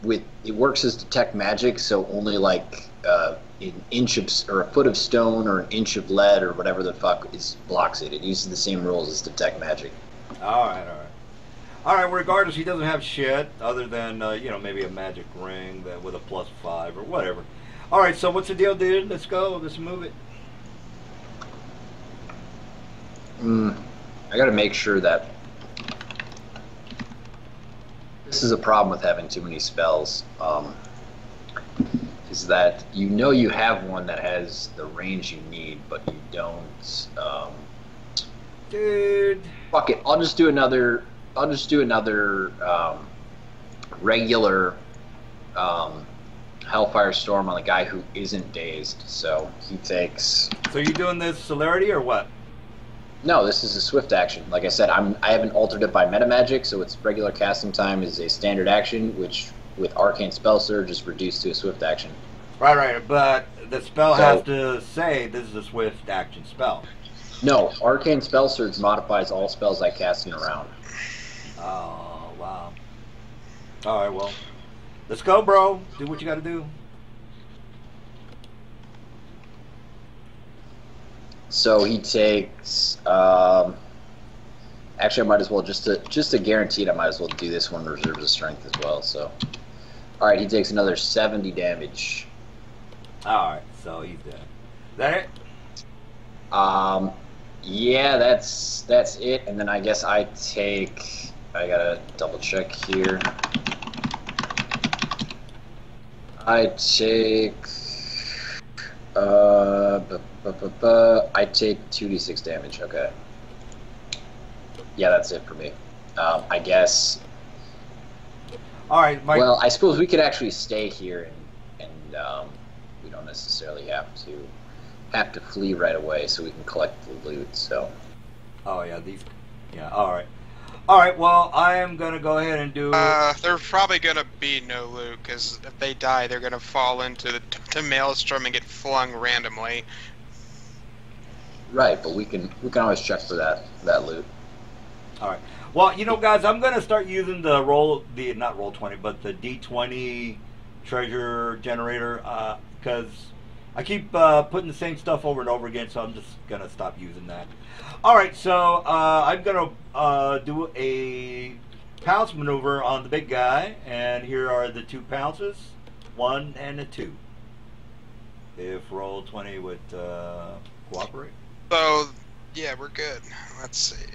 it works as detect magic, so only like an inch of or a foot of stone or an inch of lead or whatever the fuck blocks it. It uses the same rules as detect magic. All right. All right, regardless, he doesn't have shit other than, maybe a magic ring that with a +5 or whatever. All right, so what's the deal, dude? Let's go. Let's move it. I got to make sure that this is a problem with having too many spells. Is that you have one that has the range you need, but you don't. Dude. Fuck it. I'll just do another regular Hellfire Storm on the guy who isn't dazed. So he takes. So you doing this celerity or what? No, this is a swift action. Like I said, I haven't altered it by meta magic, so its regular casting time is a standard action, which with Arcane Spell Surge is reduced to a swift action. Right. But the spell has to say this is a swift action spell. No, Arcane Spell Surge modifies all spells I cast in a round. Oh, wow. All right, well, let's go, bro. Do what you got to do. So he takes. Actually, I might as well just to guarantee it. I might as well do this one reserves of strength as well. So, all right, he takes another 70 damage. All right, so he's dead. Is that it? Yeah, that's it. And then I guess I gotta double check here. I take. I take 2d6 damage. Okay. Yeah, that's it for me. I guess. All right, Mike. Well, I suppose we could actually stay here and we don't necessarily have to flee right away, so we can collect the loot. So. Oh yeah, all right. Well, I am gonna go ahead and do. There's probably gonna be no loot because if they die, they're gonna fall into the maelstrom and get flung randomly. Right, but we can always check for that loot. All right. Well, guys, I'm gonna start using the not roll 20, but the D20 treasure generator because I keep putting the same stuff over and over again, so I'm just gonna stop using that. All right, so I'm gonna do a pounce maneuver on the big guy, and here are the 2 pounces, 1 and a 2. If roll 20 would cooperate. So yeah, we're good. Let's see.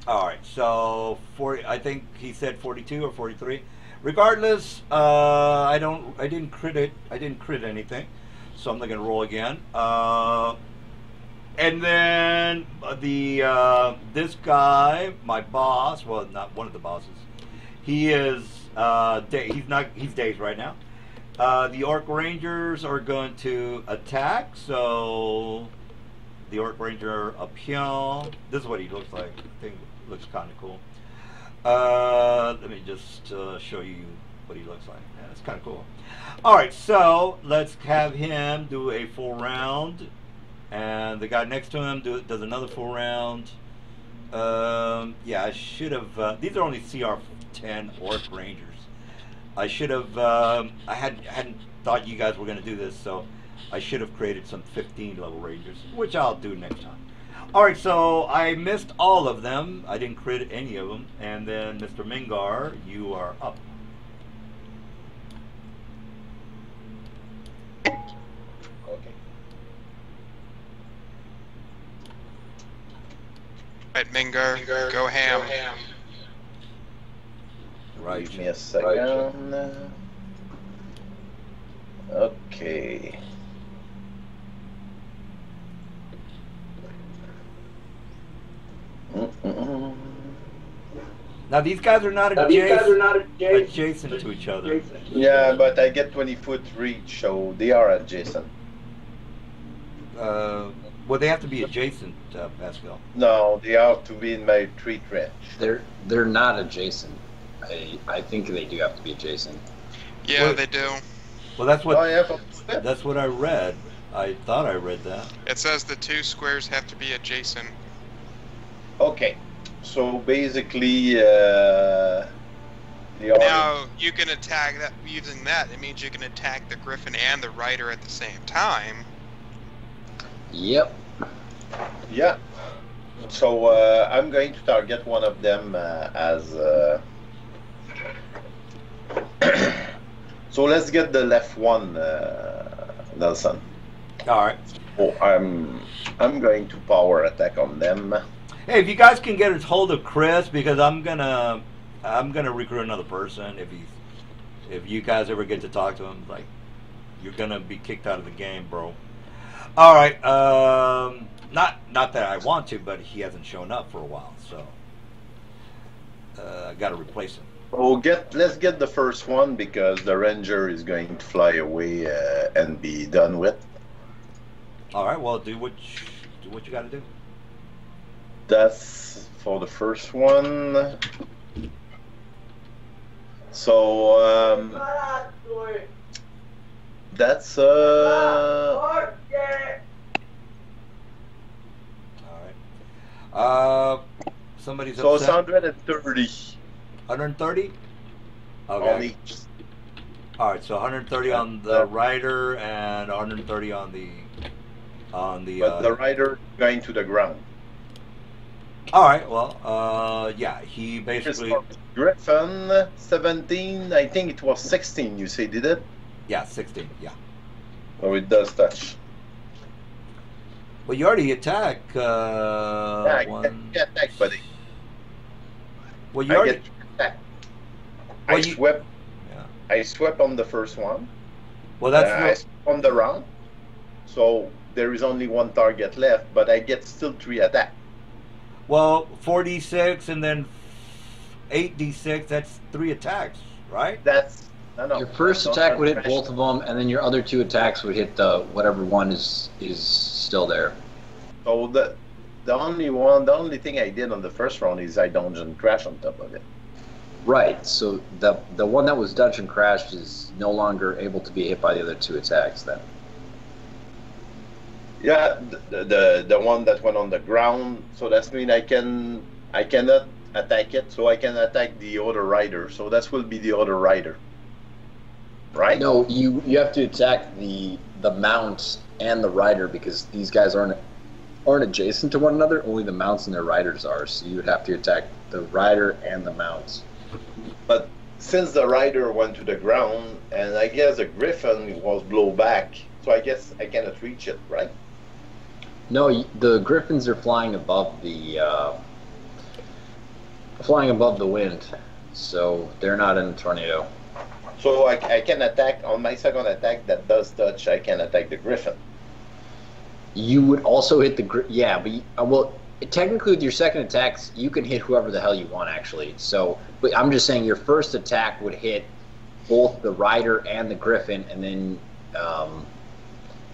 All right, so 40. I think he said 42 or 43. Regardless, I didn't crit it. I didn't crit anything. So I'm not going to roll again. And then this guy, my boss, well, not one of the bosses. He is he's dazed right now. The Orc Rangers are going to attack. So the Orc Ranger up here. This is what he looks like. I think it looks kind of cool. Let me just show you what he looks like. Yeah, it's kind of cool. All right, so let's have him do a full round, and the guy next to him does another full round. Yeah, I should have. These are only CR10 Orc Rangers. I should have. I hadn't thought you guys were going to do this, so I should have created some 15 level Rangers, which I'll do next time. All right, so I missed all of them. I didn't crit any of them, and then Mr. Mingar, you are up. Right, Mingar, go ham. Right. Give me a second. Okay. Mm-mm. Now these guys are not adjacent to each other. Yeah, but I get 20-foot reach, so they are adjacent. Well, they have to be adjacent, Pascal. No, they have to be in my treat range. They're not adjacent. I think they do have to be adjacent. Yeah, they do. Well, that's what that's what I read. I thought I read that. It says the two squares have to be adjacent. Okay, so basically, now you can attack that using that. It means you can attack the Griffin and the Rider at the same time. Yep. Yeah. So I'm going to target one of them as. So let's get the left one, Nelson. All right. Oh, I'm going to power attack on them. Hey, if you guys can get a hold of Chris, because I'm gonna recruit another person. If you guys ever get to talk to him, like, you're gonna be kicked out of the game, bro. All right. Not that I want to, but he hasn't shown up for a while, so I got to replace him. Oh, let's get the first one because the ranger is going to fly away and be done with. All right. Well, do what you got to do. That's for the first one. So that's All right. Somebody's so upset. 130. 130. Okay. On each. All right. So 130 on the rider and 130 on the. But the rider going to the ground. All right. Well, yeah. He basically. Griffin 17. I think it was 16. You say did it? Yeah, 16. Yeah. So it does touch. Well, you already attack. Yeah, I get attack, buddy. Well, you already. Get attack. Well, I swept. Yeah. I swept on the first one. Well, that's I swept on the round. So there is only one target left, but I get still 3 attack. Well, 4d6 and then 8d6. That's 3 attacks, right? That's no. Your first attack would hit both of them, and then your other 2 attacks would hit the whatever one is still there. So the only thing I did on the first round is I dungeon crash on top of it. Right. So the one that was dungeon crashed is no longer able to be hit by the other 2 attacks. Then. Yeah, the one that went on the ground. So that means I cannot attack it. So I can attack the other rider. So that will be the other rider. Right? No, you have to attack the mount and the rider because these guys aren't adjacent to one another. Only the mounts and their riders are. So you would have to attack the rider and the mounts. But since the rider went to the ground, and I guess the griffin was blow back, so I guess I cannot reach it, right? No, the griffins are flying above the wind, so they're not in a tornado. So I can attack on my second attack that does touch. I can attack the griffin. You would also hit but technically with your second attacks, you can hit whoever the hell you want actually. So, but I'm just saying your first attack would hit both the rider and the griffin, and then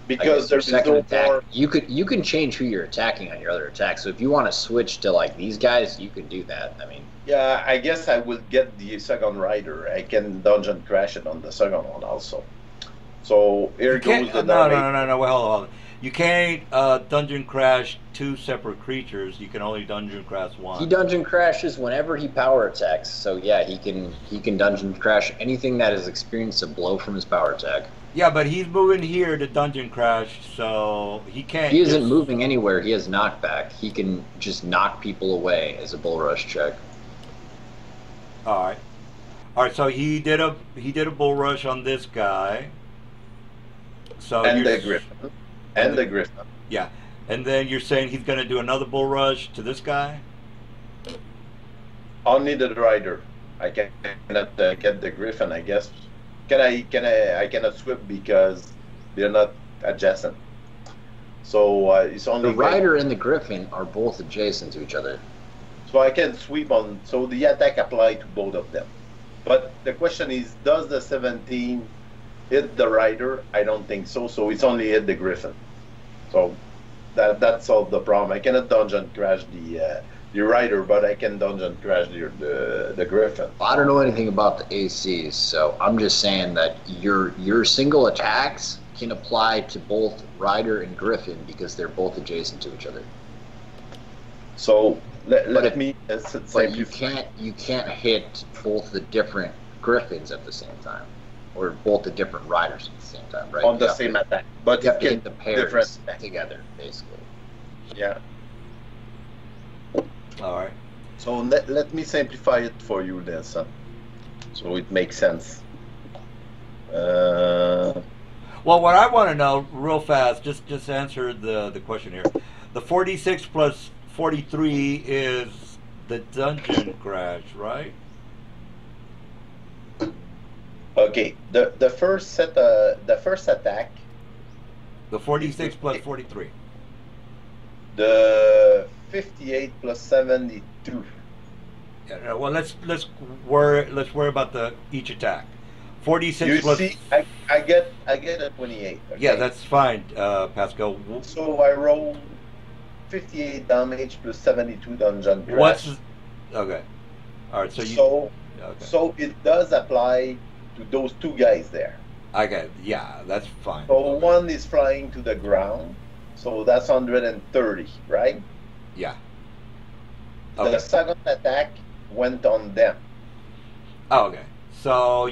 because there's second no attack, more. you can change who you're attacking on your other attack. So if you want to switch to like these guys, you can do that. I mean. Yeah, I guess I will get the second rider. I can dungeon crash it on the second one also. So here goes the no. Wait, hold on. You can't dungeon crash 2 separate creatures. You can only dungeon crash 1. He dungeon crashes whenever he power attacks. So yeah, he can dungeon crash anything that has experienced a blow from his power attack. Yeah, but he's moving here to dungeon crash, so he can't. He isn't moving anywhere. He has knockback. He can just knock people away as a bull rush check. All right. So he did a bull rush on this guy. So and the griffin. And the griffin. Yeah. And then you're saying he's going to do another bull rush to this guy? Only the rider. I cannot get the griffin, I guess. I cannot swip because they're not adjacent. So it's only the rider and the griffin are both adjacent to each other. So I can sweep on. So the attack apply to both of them. But the question is, does the 17 hit the rider? I don't think so. So it's only hit the griffin. So that solved the problem. I cannot dungeon crash the rider, but I can dungeon crash the griffin. I don't know anything about the ACs, so I'm just saying that your single attacks can apply to both rider and griffin because they're both adjacent to each other. So let me but you can't hit both the different griffins at the same time, or both the different riders at the same time, right? On the same attack, but you have to hit the pairs together, basically. Yeah. All right. So let me simplify it for you, then, son. So it makes sense. Well, what I want to know, real fast, just answer the question here. The 46 plus 43 is the dungeon crash, right? Okay. The first attack. The 46 plus 43. The 58 plus 72. Yeah, well, let's worry about each attack. 46 you plus. See, I get a 28. Okay? Yeah, that's fine, Pascal. So I roll 58 damage plus 72 dungeon crash. What's okay? All right, so it does apply to those two guys there. Okay, yeah, that's fine. So one is flying to the ground, so that's 130, right? Yeah. Okay. The second attack went on them. Oh, okay. So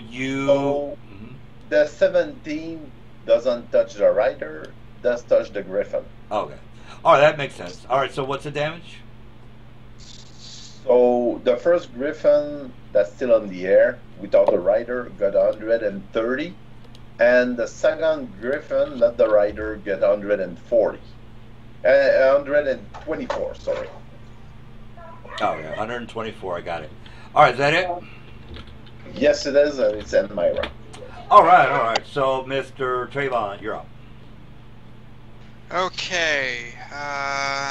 the 17 doesn't touch the rider, does touch the griffin. Okay. All right, that makes sense. All right, so what's the damage? So the first griffin that's still on the air without a rider got 130, and the second griffin let the rider get 140. 124, sorry. Oh, yeah, 124, I got it. All right, is that it? Yes, it is, and it's in my round. All right. So, Mr. Trayvon, you're up. Okay,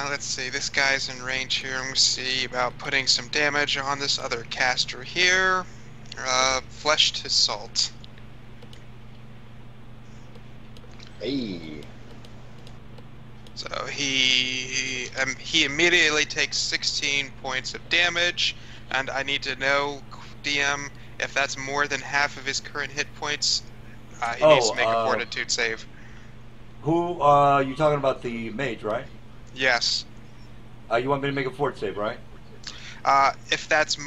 let's see. This guy's in range here. I'm going to see about putting some damage on this other caster here. Flesh to salt. Hey. So he immediately takes 16 points of damage, and I need to know, DM, if that's more than half of his current hit points. He needs to make a fortitude save. Who you talking about? The mage, right? Yes. You want me to make a fort save, right? If that's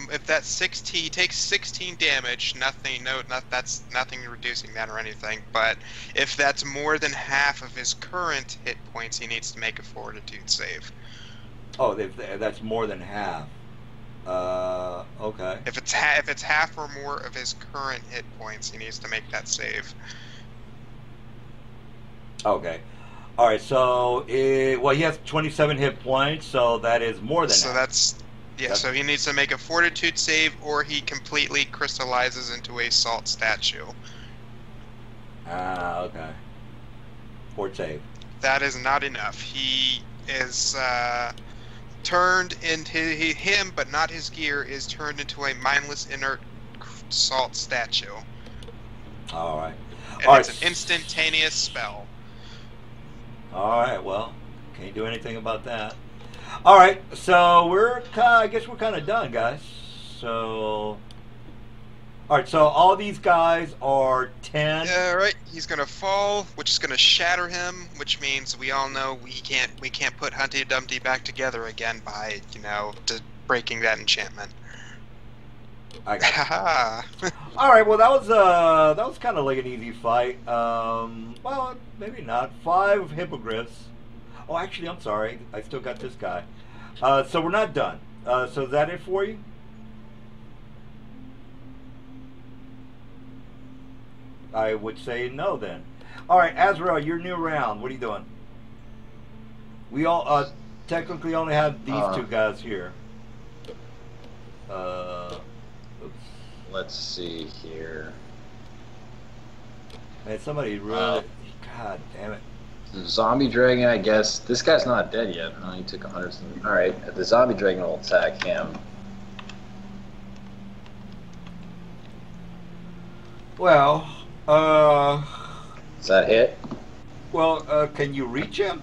16, he takes 16 damage. That's nothing reducing that or anything. But if that's more than half of his current hit points, he needs to make a fortitude save. Oh, that's more than half. Okay. If it's half or more of his current hit points, he needs to make that save. Okay. All right. So, well, he has 27 hit points, so that is more than. So half. So he needs to make a fortitude save, or he completely crystallizes into a salt statue. Okay. Fort save. That is not enough. He is turned into him, but not his gear, is turned into a mindless, inert salt statue. All right. And it's an instantaneous spell. All right. Well, can't do anything about that. All right. So I guess we're kind of done, guys. So. All right. So all these guys are 10. Yeah. Right. He's gonna fall, which is gonna shatter him, which means we all know we can't put Humpty Dumpty back together again by breaking that enchantment. I got it. All right. Well, that was kind of like an easy fight. Well, maybe not. 5 hippogriffs. Oh, actually, I'm sorry. I still got this guy. So we're not done. So is that it for you? I would say no then. All right, Azrael, your new round. What are you doing? We all technically only have these two guys here. Oops. Let's see here. Man, somebody really... God damn it. The zombie dragon, I guess. This guy's not dead yet. No, he took 100 something. Alright, the zombie dragon will attack him. Well, Does that hit? well, can you reach him?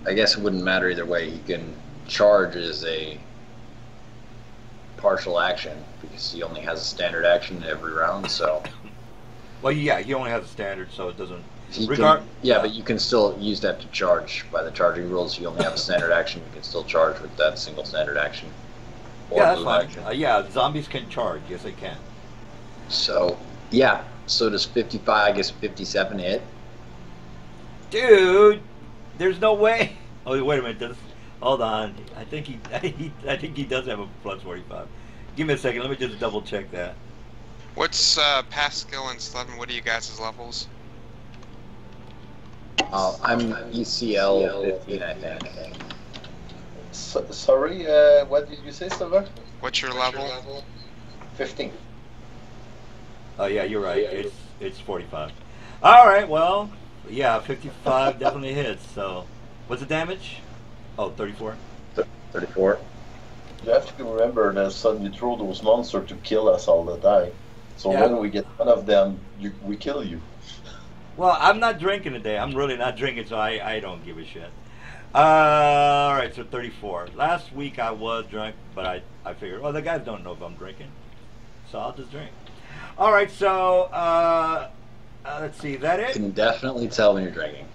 I guess it wouldn't matter either way. He can charge as a partial action because he only has a standard action every round, so. Well, yeah, he only has a standard, so it doesn't. But you can still use that to charge. By the charging rules, you only have a standard action. You can still charge with that single standard action. Yeah, that's fine. Yeah, zombies can charge. Yes, they can. So, yeah. So does 55, I guess 57 hit? Dude, there's no way. Oh, wait a minute. Hold on. I think he does have a plus 45. Give me a second. Let me just double check that. What's Pascal and Slevin? What are you guys' levels? I'm ECL 15, I think. Sorry, what did you say, Silver? What's your level? 15. Oh yeah, you're right. It's 45. All right. Well, yeah, 55 definitely hits. So, what's the damage? Oh, 34. 34. You have to remember that son, you throw those monsters to kill us all the time. So Yeah. when we get one of them, we kill you. Well, I'm not drinking today. I'm really not drinking, so I don't give a shit. All right, so 34. Last week I was drunk, but I figured, well, the guys don't know if I'm drinking, so I'll just drink. All right, so let's see, is that You it? can definitely tell when you're drinking.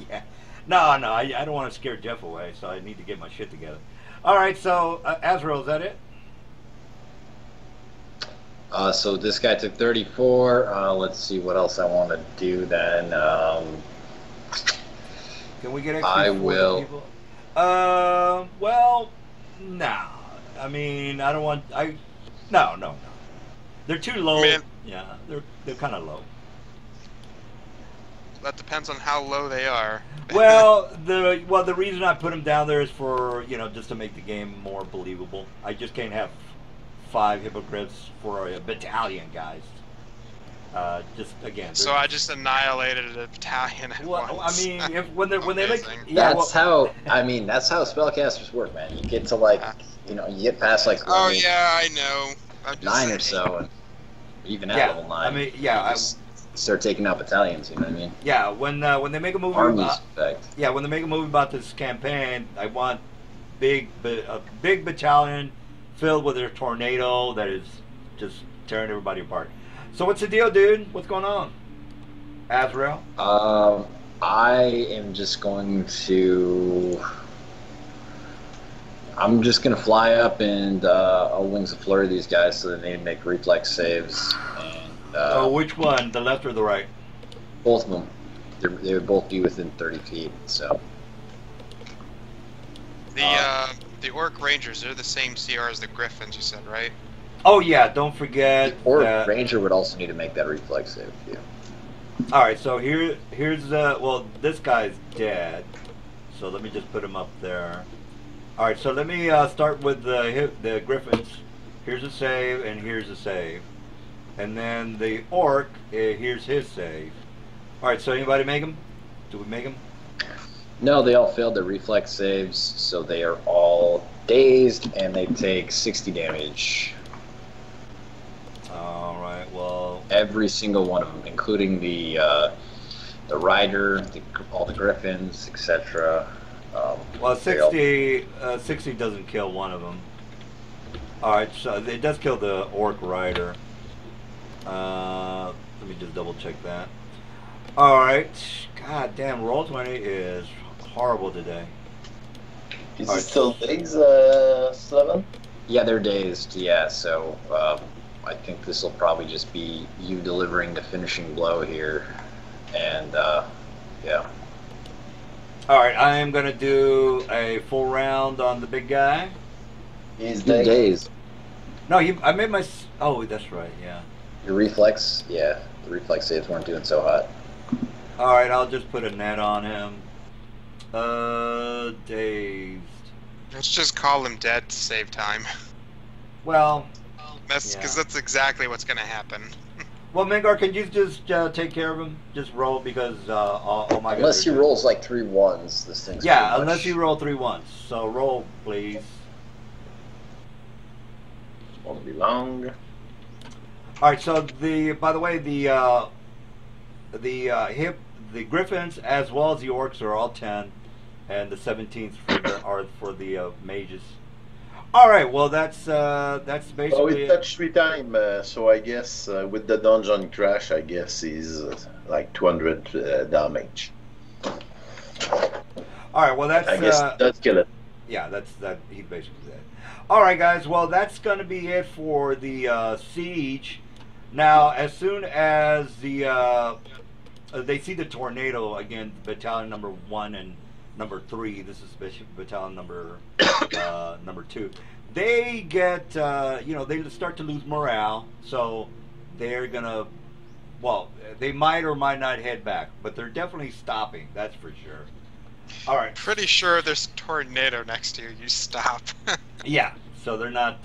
Yeah. No, I don't want to scare Jeff away, so I need to get my shit together. All right, so Azrael, is that it? So this guy took 34. Let's see what else I want to do then. Can we get XP I for the will. people? Well, no. I mean, I don't want. No. They're too low. Man. Yeah, they're kind of low. That depends on how low they are. Well, the reason I put them down there is for just to make the game more believable. I just can't have 5 hypocrites for a battalion, guys. Just again. So I just annihilated a battalion at Well, once. I mean, when they make Amazing. That's how spellcasters work, man. You get to you get past like Oh level yeah, I know. I'm just 9 or saying. so, and even at Yeah, level 9. I mean, yeah, you just start taking out battalions. You know what I mean? yeah. When they make a movie Armies, about, in fact. yeah, when they make a movie about this campaign, I want a big battalion filled with a tornado that is just tearing everybody apart. So what's the deal, dude? What's going on, Azrael? I am just going to. I'm just gonna fly up and I'll wings of flurry these guys so that they make reflex saves. And Which one, the left or the right? both of them, they would both be within 30 feet. So The Orc Rangers, they're the same CR as the Griffins, you said, right? Oh yeah, don't forget. or Ranger would also need to make that reflex save. Yeah. All right, so here's well, this guy's dead, so let me just put him up there. All right, so let me start with the Griffins. Here's a save, and here's a save, and then the Orc. Here's his save. All right, so anybody make him? Do we make him? No, they all failed their reflex saves, so they are all dazed and they take 60 damage. All right, well, Every single one of them, including the rider, all the griffins, etc. well, 60 doesn't kill one of them. All right, so it does kill the Orc Rider. Let me just double check that. All right, God damn, Roll20 is horrible today. Is All it right. still days, Slevin? Yeah, they're dazed. Yeah, so I think this will probably just be you delivering the finishing blow here, and yeah. All right, I am gonna do a full round on the big guy. He's You're dead. dazed. No, I made my. Oh, that's right. Yeah. Your reflex, yeah, the reflex saves weren't doing so hot. All right, I'll just put a net on him. Dazed. Let's just call him dead to save time. Well, Because that's exactly what's going to happen. Well, Mingar, can you just take care of him? Just roll because oh my god. Unless he rolls like 3 1s, this thing's unless you roll 3 1s. So roll, please. Won't be long. All right. So by the way, the Griffins as well as the Orcs are all 10, and the 17th are for the mages. All right. Well, that's basically. Oh, it touched 3 times. So I guess with the dungeon crash, I guess he's like 200 damage. All right. Well, I guess that's kill it. Yeah, that. He's basically dead. All right, guys. Well, that's going to be it for the siege. Now, as soon as they see the tornado again, battalion number 1 and number 3. This is battalion number 2. They get they start to lose morale, so they're gonna. Well, they might or might not head back, but they're definitely stopping. That's for sure. All right. Pretty sure there's a tornado next to you. You stop. Yeah. So they're not.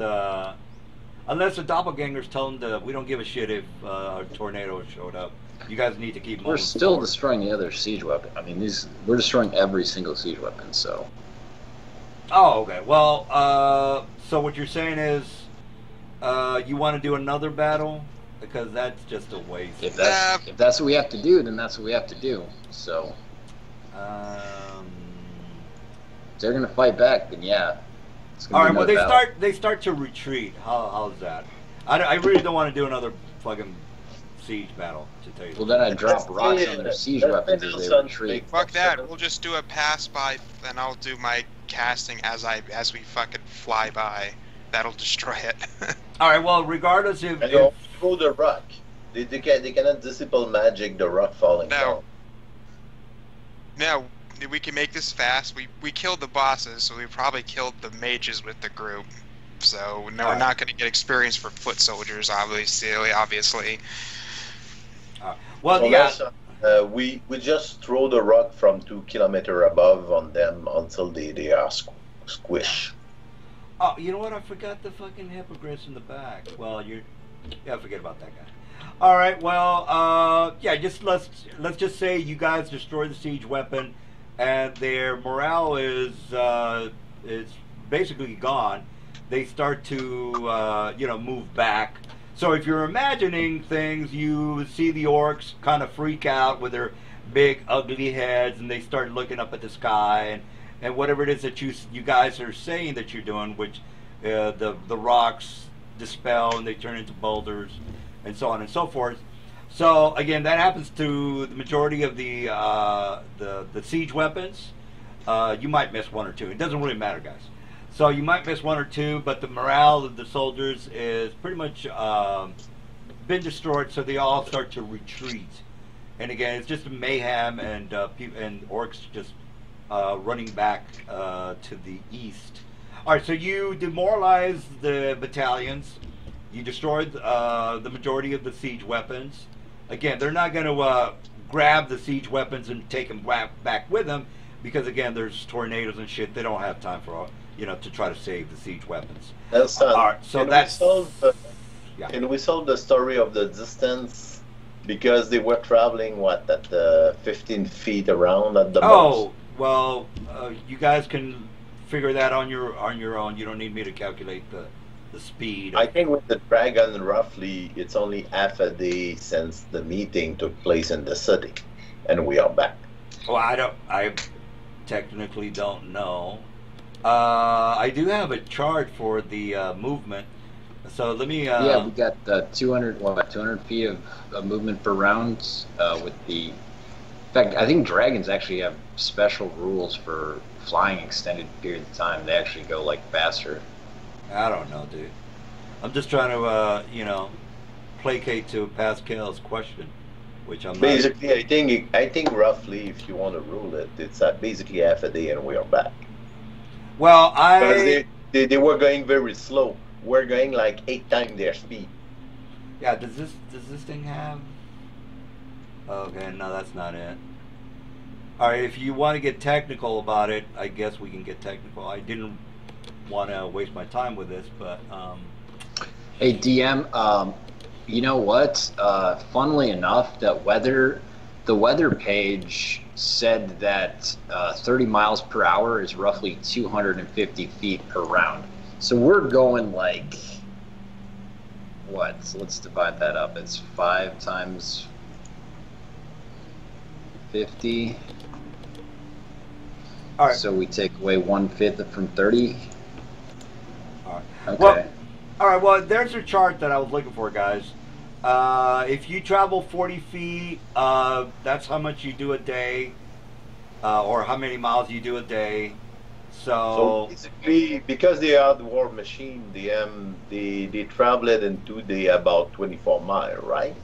Unless the doppelgangers tell them we don't give a shit if a tornado showed up. You guys need to keep moving. We're still destroying the other siege weapon. I mean, we're destroying every single siege weapon, so. Oh, okay. Well, so what you're saying is you want to do another battle? Because that's just a waste. If that's what we have to do, then that's what we have to do. So. If they're going to fight back, then yeah. All right, well, they start to retreat. How's that? I really don't want to do another fucking siege battle, to tell you. Well, then I drop rocks on their siege weapons as they retreat. Fuck that. We'll just do a pass by, and I'll do my casting as we fucking fly by. That'll destroy it. All right. Well, regardless if throw the rock, they cannot disable magic the rock falling down. No, we can make this fast. We killed the bosses, so we probably killed the mages with the group. So no, we're not going to get experience for foot soldiers, obviously. Well, yeah. We just throw the rock from 2 kilometers above on them until they are squish. Oh, you know what? I forgot the fucking hippogriffs in the back. Well, forget about that guy. All right. Well, yeah. Just let's just say you guys destroy the siege weapon, and their morale is basically gone. They start to move back. So if you're imagining things, you see the orcs kind of freak out with their big ugly heads, and they start looking up at the sky, and whatever it is that you guys are saying that you're doing, which the rocks dispel and they turn into boulders, and so on and so forth. So again, that happens to the majority of the siege weapons. You might miss 1 or 2. It doesn't really matter, guys. So you might miss 1 or 2, but the morale of the soldiers is pretty much been destroyed, so they all start to retreat. And again, it's just mayhem and orcs just running back to the east. All right, so you demoralize the battalions. You destroyed the majority of the siege weapons. Again, they're not going to grab the siege weapons and take them back with them because, again, there's tornadoes and shit. They don't have time for to try to save the siege weapons. That's all right. So Can we solve the story of the distance? Because they were traveling at 15 feet around at the most. Oh, well, you guys can figure that on your own. You don't need me to calculate the speed. I think with the dragon, roughly, it's only half a day since the meeting took place in the city, and we are back. Well, I technically don't know. I do have a chart for the movement, so let me. Yeah, we got 200 feet of movement per round. With the, in fact, I think dragons actually have special rules for flying extended periods of time. They actually go like faster. I don't know, dude. I'm just trying to, placate to Pascal's question, which I'm basically. Not... I think roughly, if you want to rule it, it's basically half a day, and we are back. Well, because they were going very slow. We're going like 8 times their speed. Yeah. Does this thing have? Okay, no, that's not it. All right, if you want to get technical about it, I guess we can get technical. I didn't want to waste my time with this, but Hey DM, you know what? Funnily enough, the weather page said that 30 miles per hour is roughly 250 feet per round. So we're going like what? So let's divide that up. It's 5 times 50. All right. So we take away 1/5 from 30. All right. Okay. Well, all right. Well, there's a chart that I was looking for, guys. If you travel 40 feet, that's how much you do a day, or how many miles you do a day. So basically, because they are the war machine, they travel it in 2 days about 24 miles, right?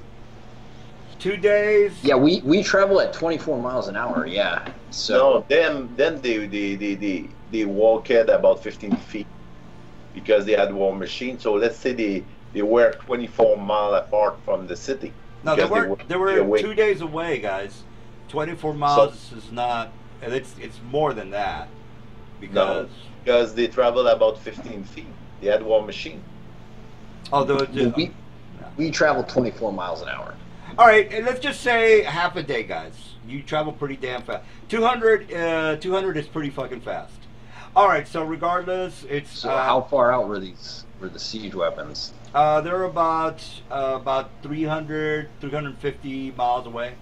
2 days. Yeah, we travel at 24 miles an hour. Yeah. So no, then they walk at about 15 feet because they had war machine. So let's say they were 24 miles apart from the city. No, they were 2 days away, guys. 24 miles is not. It's more than that. Because they travel about 15 feet. They had war machine. Oh, we travel 24 miles an hour. All right, and let's just say half a day, guys. You travel pretty damn fast. 200 is pretty fucking fast. All right, so regardless, it's. So how far out were the siege weapons? They're about 300, 350 miles away.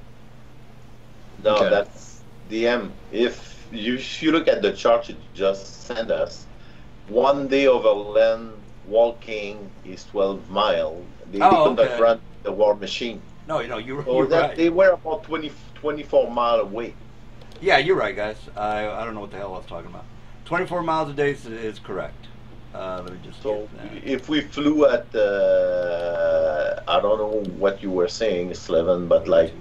No, okay. That's DM. If you look at the chart you just sent us, 1 day overland walking is 12 miles. They could not run the war machine. No, you're right. They were about 24 miles away. Yeah, you're right, guys. I don't know what the hell I was talking about. 24 miles a day is correct. Let me just. So if we flew at, I don't know what you were saying, Slevin, but like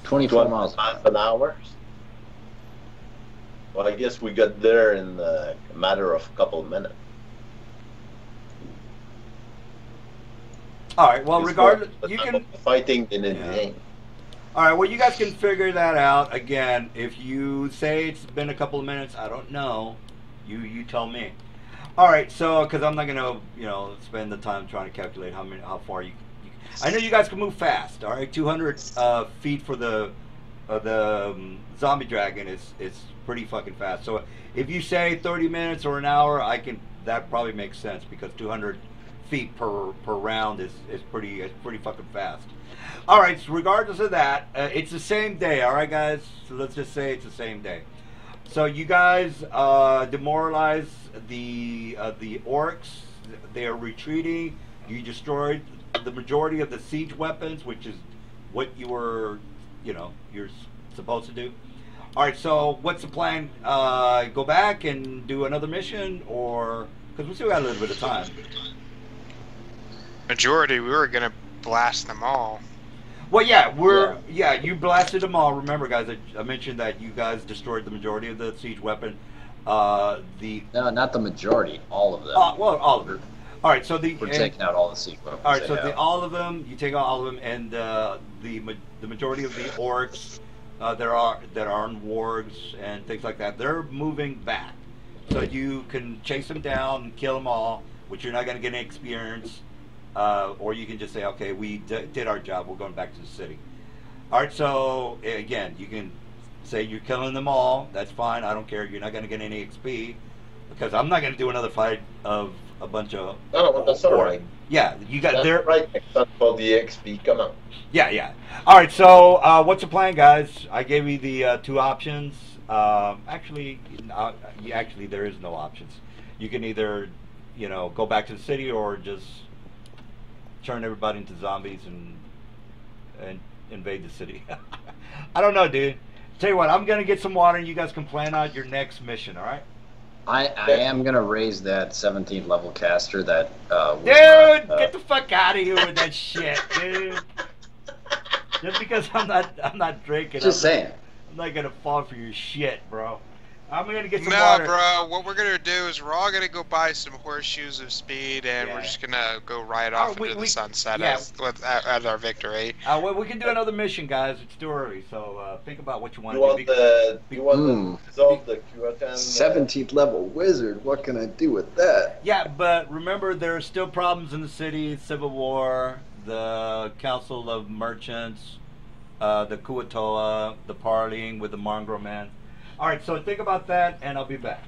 24 miles an hour. Well, I guess we got there in a matter of a couple of minutes. All right. Well, regardless, you can fighting in the game. All right. Well, you guys can figure that out. Again, if you say it's been a couple of minutes, I don't know. You tell me. All right. So, because I'm not gonna, spend the time trying to calculate how far you. I know you guys can move fast. All right. 200 feet for the zombie dragon is pretty fucking fast. So if you say 30 minutes or an hour, that probably makes sense because 200 feet per round is pretty fucking fast. All right, so regardless of that, it's the same day. All right, guys. So let's just say it's the same day. So you guys demoralize the orcs. They are retreating. You destroyed the majority of the siege weapons, which is what you're supposed to do. All right, so what's the plan? Go back and do another mission, or because we still got a little bit of time. Majority, we were gonna blast them all. Well, you blasted them all. Remember, guys, I mentioned that you guys destroyed the majority of the siege weapon. No, not the majority, all of them. Well, all of them. All right, so we're taking out all the siege weapons. All right, so all of them, you take out all of them, and the majority of the orcs that are on wargs and things like that, they're moving back. So you can chase them down and kill them all, which you're not going to get any experience. Or you can just say, okay, we did our job, we're going back to the city. All right, so again, you can say you're killing them all. That's fine, I don't care. You're not going to get any XP because I'm not going to do another fight of a bunch of. No, that's all right. Yeah, you got there. Right, except for the XP. Come on. Yeah. All right, so what's the plan, guys? I gave you the 2 options. Actually, there is no options. You can either, go back to the city or just turn everybody into zombies and invade the city. I don't know, dude. Tell you what, I'm gonna get some water and you guys can plan out your next mission, all right? I am gonna raise that 17th level caster that dude, get the fuck out of here with that shit, dude. Just because I'm not drinking. Just saying. I'm not gonna fall for your shit, bro. I'm gonna get some water. No, bro. What we're gonna do is we're all gonna go buy some horseshoes of speed, and we're just gonna go ride off into the sunset as our victory. Well, we can do another mission, guys. It's too early, so think about what you want to do. You want to resolve the Q10? 17th level wizard. What can I do with that? Yeah, but remember, there are still problems in the city. Civil war, the Council of Merchants, the Kuatoa, the partying with the mongrel man. All right, so think about that, and I'll be back.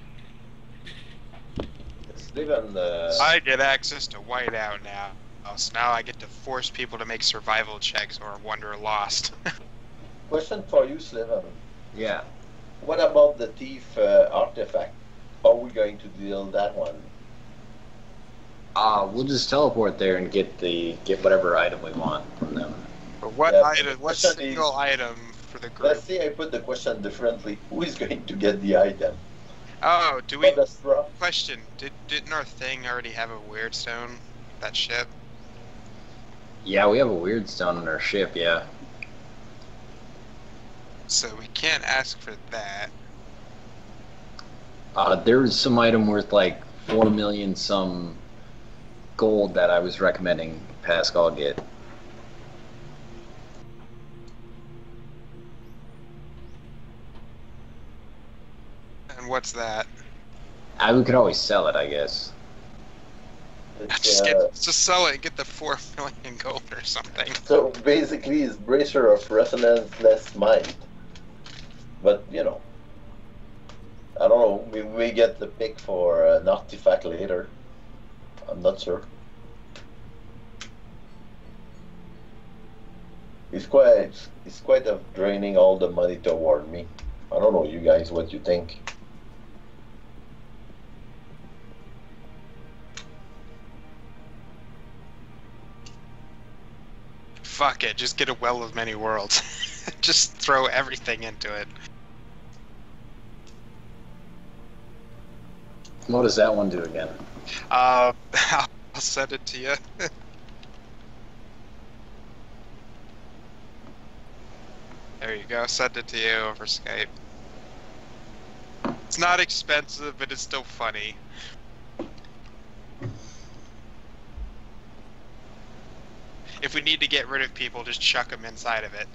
I get access to Whiteout now, so now I get to force people to make survival checks or wander lost. Question for you, Sliven. Yeah. What about the thief artifact? How are we going to deal that one? We'll just teleport there and get whatever item we want from them. But what item? What single item for the group? Let's see. I put the question differently. Who is going to get the item? Oh, do we? Oh, question: Didn't our thing already have a weird stone? That ship. Yeah, we have a weird stone on our ship. Yeah. So we can't ask for that. There's some item worth like 4 million some gold that I was recommending Pascal get. And what's that? We could always sell it, I guess. Just sell it and get the 4 million gold or something. So basically, it's bracer of resonance less might. But you know, I don't know. We may get the pick for an artifact later. I'm not sure. It's quite of draining all the money toward me. I don't know, you guys, what you think. Fuck it, just get a well of many worlds. Just throw everything into it. What does that one do again? I'll send it to you. There you go, send it to you over Skype. It's not expensive, but it's still funny. If we need to get rid of people, just chuck them inside of it.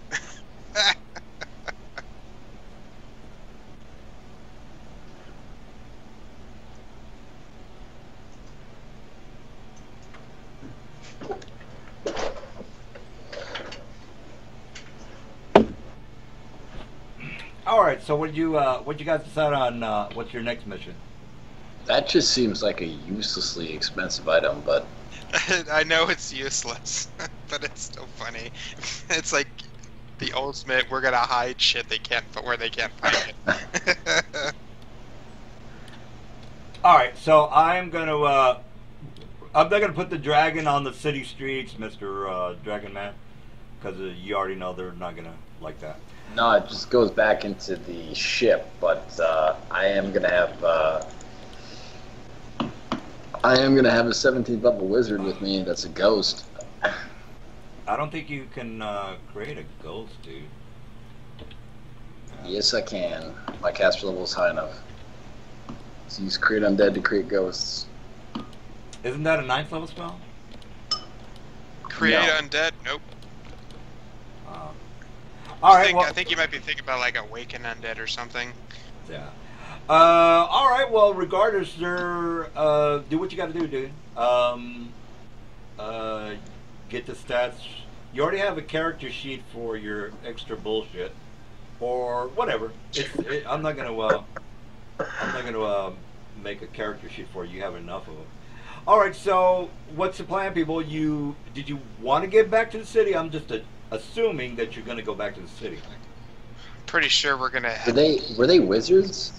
All right. So what you guys decide on? What's your next mission? That just seems like a uselessly expensive item, but I know it's useless, but it's still funny. It's like the ultimate. We're gonna hide shit they can't, where they can't find it. All right. So I'm not gonna put the dragon on the city streets, Mr. Dragon Man, because you already know they're not gonna like that. No, it just goes back into the ship, but I am gonna have a 17th level wizard with me that's a ghost. I don't think you can create a ghost, dude. Yes, I can. My caster level is high enough. So use create undead to create ghosts. Isn't that a 9th level spell? Create undead? Nope. All right. I think you might be thinking about like awaken undead or something. Yeah. All right. Well, regardless, do what you got to do, dude. Get the stats. You already have a character sheet for your extra bullshit, or whatever. I'm not gonna make a character sheet for you. You have enough of them. All right. So, what's the plan, people? Did you want to get back to the city? I'm just assuming that you're going to go back to the city. Pretty sure we're gonna. Were they wizards?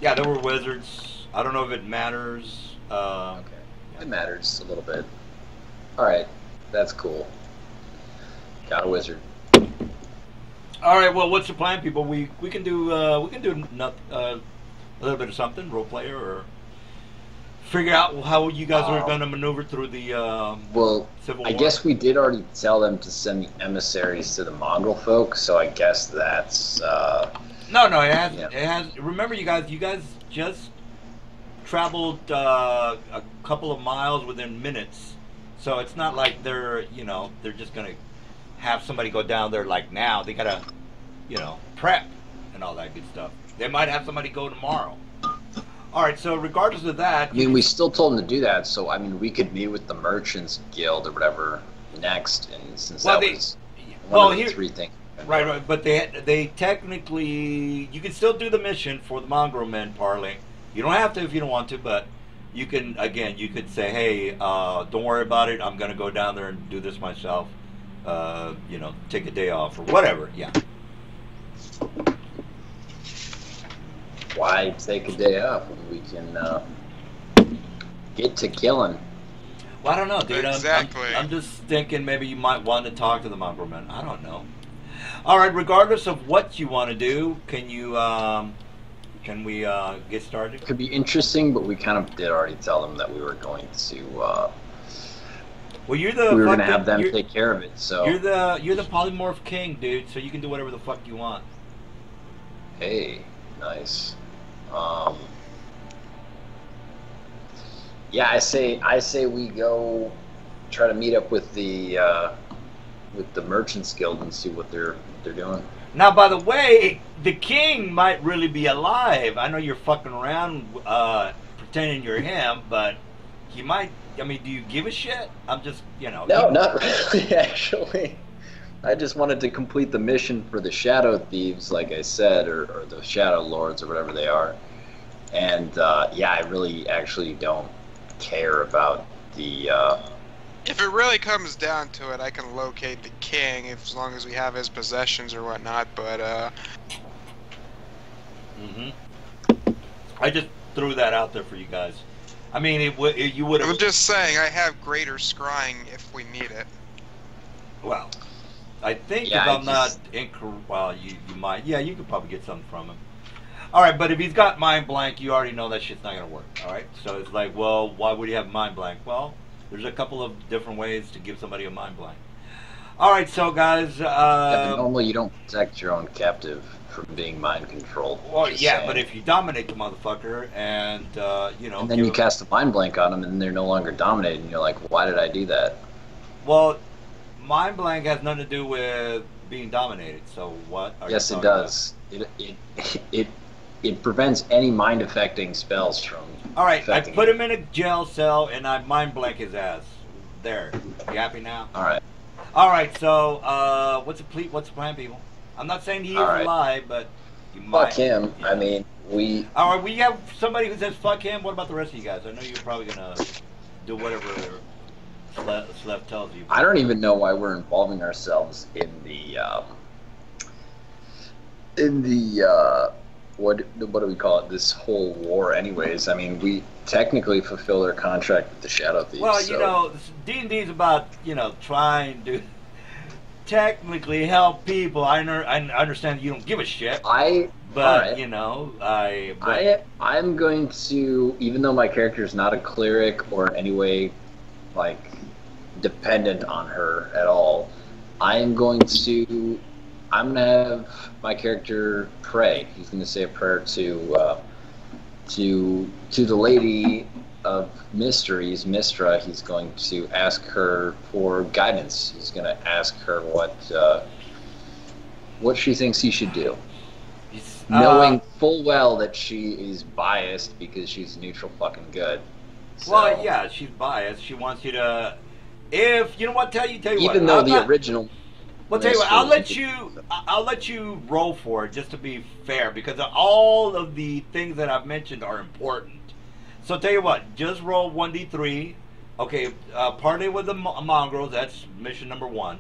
Yeah, they were wizards. I don't know if it matters. Okay, it matters a little bit. All right, that's cool. Got a wizard. All right. Well, what's the plan, people? We can do a little bit of something, role player, or figure out how you guys are going to maneuver through the Civil War. I guess we did already tell them to send the emissaries to the mongrel folk, so I guess that's No, no, it has. Yeah. It has. Remember, you guys just traveled a couple of miles within minutes, so it's not like they're they're just gonna have somebody go down there like now. They gotta prep and all that good stuff. They might have somebody go tomorrow. All right, so regardless of that, I mean, we still told them to do that, so I mean, we could meet with the Merchants Guild or whatever next, and since that was one of the three things. Right, but they technically, you can still do the mission for the Mongrel Men parley. You don't have to if you don't want to, but you can, again, you could say, hey, don't worry about it, I'm going to go down there and do this myself, take a day off or whatever, yeah. Why take a day off when we can get to killing? Well, I don't know, dude. Exactly. I'm just thinking maybe you might want to talk to the Mongrel Men. I don't know. All right, regardless of what you want to do, can we get started? Could be interesting, but we kind of did already tell them that we were going to. Well, you're the. We were going to have them take care of it. So you're the polymorph king, dude. So you can do whatever the fuck you want. Hey, nice. Yeah, I say we go try to meet up with the Merchants Guild and see what they're doing. Now, by the way, the king might really be alive. I know you're fucking around pretending you're him, but he might. I mean, do you give a shit? I'm just, No, not really, actually. I just wanted to complete the mission for the Shadow Thieves, like I said, or the Shadow Lords, or whatever they are. And, yeah, I really actually don't care about the... If it really comes down to it, I can locate the king as long as we have his possessions or whatnot, but, I just threw that out there for you guys. I mean, you would have... I'm just saying, I have greater scrying if we need it. Well, I think if I'm not incorrect, well, you might. Yeah, you could probably get something from him. All right, but if he's got mind blank, you already know that shit's not going to work. All right? So it's like, well, why would he have mind blank? Well, there's a couple of different ways to give somebody a mind blank. All right, so guys... normally you don't protect your own captive from being mind controlled. Well, yeah, but if you dominate the motherfucker and, And then you cast a mind blank on them and they're no longer dominated, and you're like, why did I do that? Well, mind blank has nothing to do with being dominated, so what are Yes, you it talking does. It prevents any mind affecting spells from... All right, I put him in a jail cell and I mind blank his ass. There. You happy now? All right. All right, so what's the plan, people? I'm not saying he is alive, but you might. Fuck him. Yeah. I mean, we... All right, we have somebody who says fuck him. What about the rest of you guys? I know you're probably going to do whatever Slev tells you. I don't even know why we're involving ourselves in the what do we call it? This whole war, anyways. I mean, we technically fulfill our contract with the Shadow Thieves. Well, D&D is about trying to technically help people. I understand you don't give a shit. I'm going to, even though my character is not a cleric or in any way like dependent on her at all, I'm gonna have my character pray. He's gonna say a prayer to the Lady of Mysteries, Mistra. He's going to ask her for guidance. He's gonna ask her what she thinks he should do, knowing full well that she is biased because she's neutral fucking good. So, well, yeah, she's biased. She wants you to. If you know what, tell you what. Even though the original. Well, tell you what, I'll let you roll for it just to be fair, because all of the things that I've mentioned are important. So tell you what, just roll 1d3. Okay, party with the mongrels. That's mission number 1.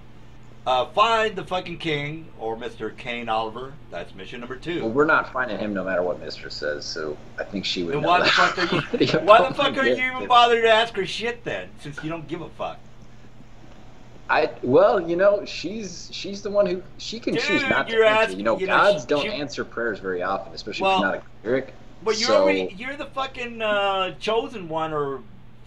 Find the fucking king or Mr. Kane Oliver. That's mission number 2. Well, we're not finding him no matter what Mister says, so I think she would. Then know why that. why the fuck are you even bothered to ask her shit then, since you don't give a fuck? She's the one who she can choose not to answer. Gods don't answer prayers very often, especially if you're not a cleric. But you're the fucking chosen one or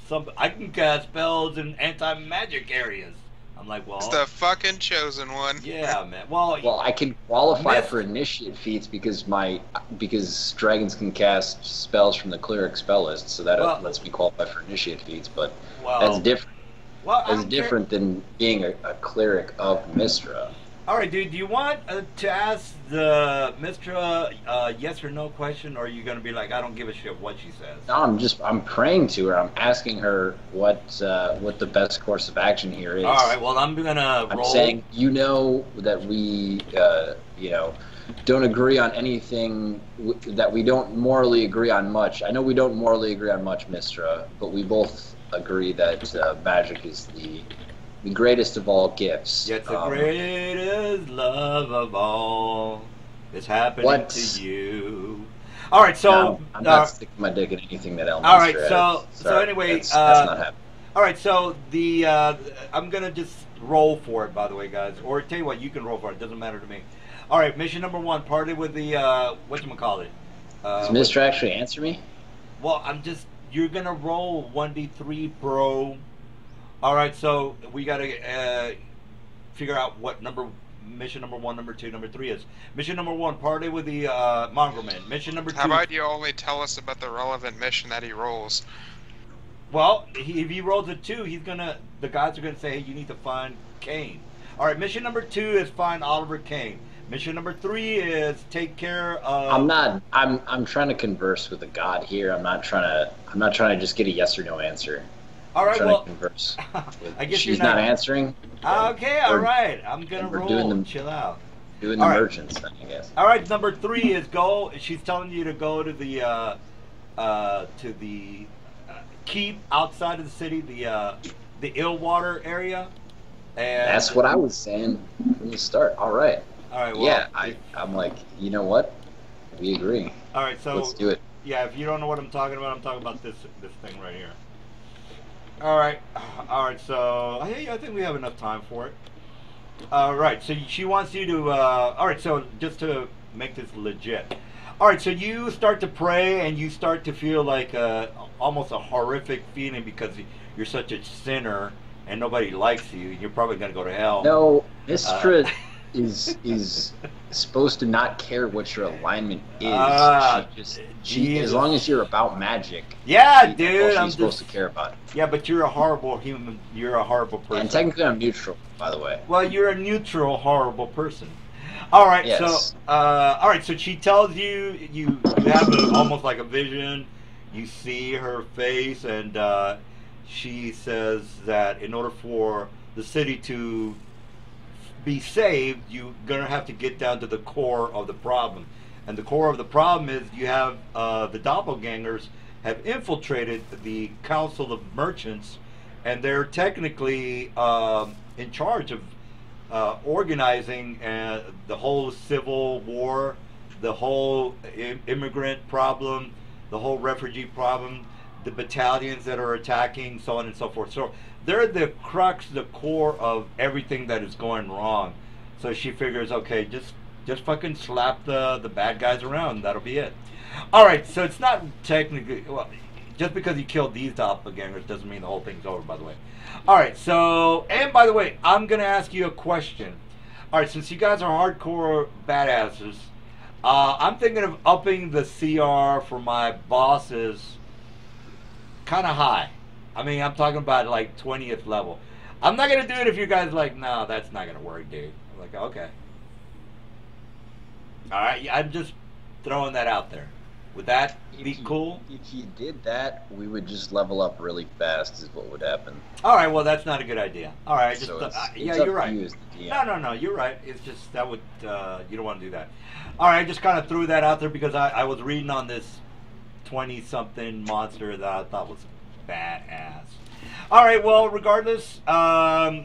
something. I can cast spells in anti-magic areas. I'm like, well, it's the fucking chosen one. yeah, man. Well, I can qualify for initiate feats because dragons can cast spells from the cleric spell list, so that lets me qualify for initiate feats. But that's different. That's different than being a cleric of Mystra. All right, dude. Do you want to ask the Mystra yes or no question, or are you gonna be like, I don't give a shit what she says? No, I'm praying to her. I'm asking her what the best course of action here is. All right. Well, I'm gonna roll. I'm saying that we don't agree on anything, that we don't morally agree on much. I know we don't morally agree on much, Mystra, but we both agree that magic is the greatest of all gifts. Yet the greatest love of all is happening to you. All right, so no, I'm not sticking my dick in anything that Elminster all right, has. so anyway, that's not happening. All right, so I'm gonna just roll for it, by the way, guys. Or tell you what, you can roll for it. It doesn't matter to me. All right, mission number 1, party with the whatchamacallit. Does Mystra actually answer me? Well, you're gonna roll 1d3, bro. All right, so we gotta figure out what mission number 1, number 2, number 3 is. Mission number 1, party with the Mongrelman. Mission number 2. How about you only tell us about the relevant mission that he rolls? Well, if he rolls a 2, the guys are gonna say, hey, you need to find Kane. All right, mission number 2 is find Oliver Kane. Mission number 3 is take care of. I'm trying to converse with a god here. I'm not trying to just get a yes or no answer. All right, to converse. I guess she's not answering. Okay, all right. I'm gonna roll. Chill out. Doing the merchants, then, I guess. All right, number 3 is go. She's telling you to go to the keep outside of the city, the Illwater area. And that's what I was saying from the start. All right. All right. Well, yeah, I'm like, you know what? We agree. All right, so let's do it. Yeah, if you don't know what I'm talking about this thing right here. All right, so I think we have enough time for it. All right, so she wants you to. All right, so just to make this legit. All right, so you start to pray and you start to feel like almost a horrific feeling because you're such a sinner and nobody likes you. You're probably gonna go to hell. No, Mystra is supposed to not care what your alignment is. She as long as you're about magic. Yeah, dude. She's supposed to care about it. Yeah, but you're a horrible human. You're a horrible person. And technically, I'm neutral, by the way. Well, you're a neutral, horrible person. All right. Yes. So, all right. So she tells you you have almost like a vision. You see her face, and she says that in order for the city to be saved, you're gonna have to get down to the core of the problem. And the core of the problem is you have the doppelgangers have infiltrated the Council of Merchants, and they're technically in charge of organizing the whole civil war, the whole immigrant problem, the whole refugee problem, the battalions that are attacking, so on and so forth. So they're the crux, the core of everything that is going wrong. So she figures, okay, just fucking slap the bad guys around. That'll be it. All right, so it's not technically, well, just because you killed these doppelgangers doesn't mean the whole thing's over, by the way. All right, so, and by the way, I'm going to ask you a question. All right, since you guys are hardcore badasses, I'm thinking of upping the CR for my bosses kind of high. I mean, I'm talking about like 20th level. I'm not going to do it if you guys like, no, that's not going to work, dude. I'm like, okay. All right, I'm just throwing that out there. Would that be cool? If you did that, we would just level up really fast is what would happen. All right, well, that's not a good idea. All right, yeah, you're right. No, you're right. It's just that would, you don't want to do that. All right, I just kind of threw that out there because I was reading on this 20-something monster that I thought was badass. All right, well, regardless,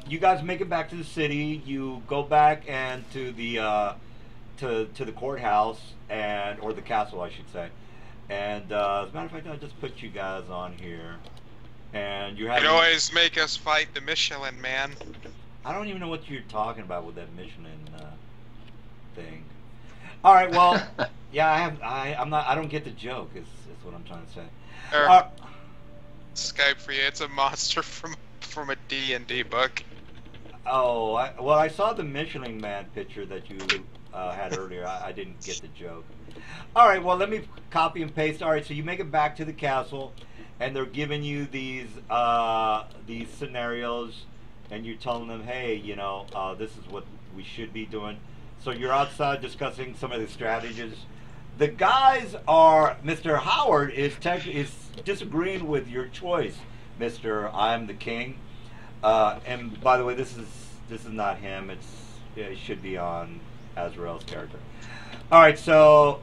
you guys make it back to the city. You go back and to the courthouse or the castle, I should say. And as a matter of fact, I'll just put you guys on here. And you're having. You'd always make us fight the Michelin Man. I don't even know what you're talking about with that Michelin thing. All right, well, yeah, I don't get the joke. Is what I'm trying to say. Skype for you. It's a monster from a D&D book. Oh, well, I saw the Michelin Man picture that you had earlier. I didn't get the joke. All right, well, let me copy and paste. All right, so you make it back to the castle, and they're giving you these scenarios, and you're telling them, hey, you know, this is what we should be doing. So you're outside discussing some of the strategies. The guys are, Mr. Howard is disagreeing with your choice, Mr. I'm the King. And by the way, this is not him. It should be on Azrael's character. All right, so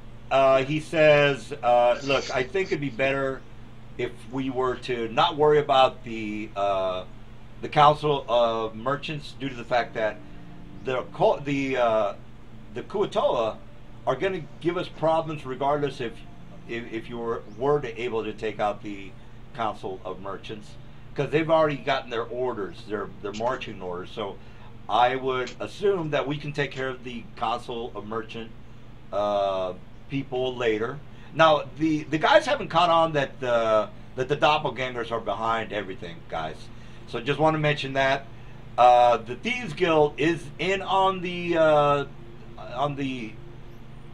he says, look, I think it'd be better if we were to not worry about the Council of Merchants due to the fact that the Kuatoa are going to give us problems regardless if you were to able to take out the Council of Merchants, because they've already gotten their orders, their marching orders. So I would assume that we can take care of the Council of Merchant people later. Now the guys haven't caught on that the doppelgangers are behind everything, guys. So just want to mention that the Thieves Guild is in on the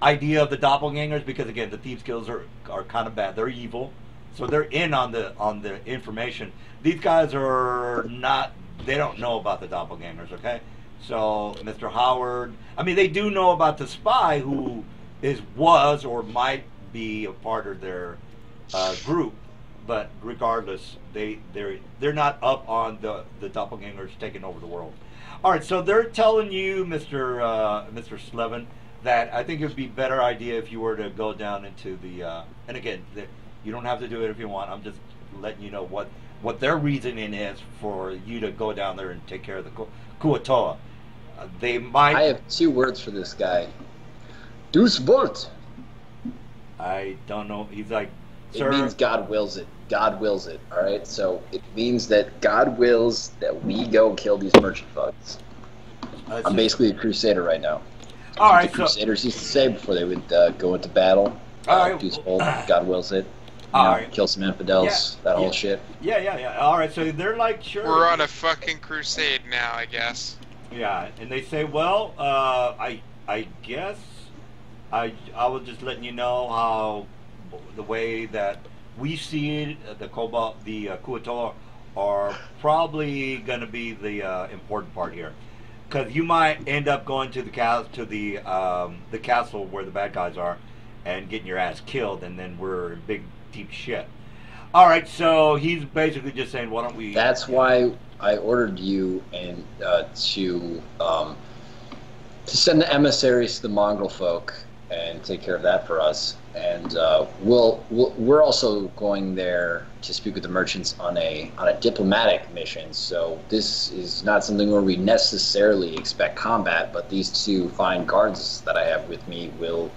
idea of the doppelgangers, because again, the Thieves Guilds are kind of bad. They're evil, so they're in on the information. These guys are not. They don't know about the doppelgangers. Okay, so Mr. Howard. I mean, they do know about the spy who was or might be a part of their group, but regardless, they're not up on the doppelgangers taking over the world. All right, so they're telling you, Mr. Slevin, that I think it would be a better idea if you were to go down into the and again, you don't have to do it if you want. I'm just letting you know what their reasoning is for you to go down there and take care of the Kuatoa. They might. I have 2 words for this guy. Dus Wort. I don't know. He's like, it sir. means God wills it. God wills it. All right. So it means that God wills that we go kill these merchant thugs. I'm basically a crusader right now. All right. The Crusaders used to say before they would go into battle. All right. God wills it. All right. Kill some infidels. That whole shit. Yeah. All right. So they're like, sure. We're on a fucking crusade now, I guess. Yeah, and they say, well, I guess I was just letting you know how the way that we see it, the Kuatoa are probably going to be the important part here, because you might end up going to the castle where the bad guys are, and getting your ass killed, and then we're in big deep shit. All right, so he's basically just saying, why don't we? That's why I ordered you and to send the emissaries to the Mongol folk and take care of that for us. And we're also going there to speak with the merchants on a diplomatic mission. So this is not something where we necessarily expect combat, but these 2 fine guards that I have with me will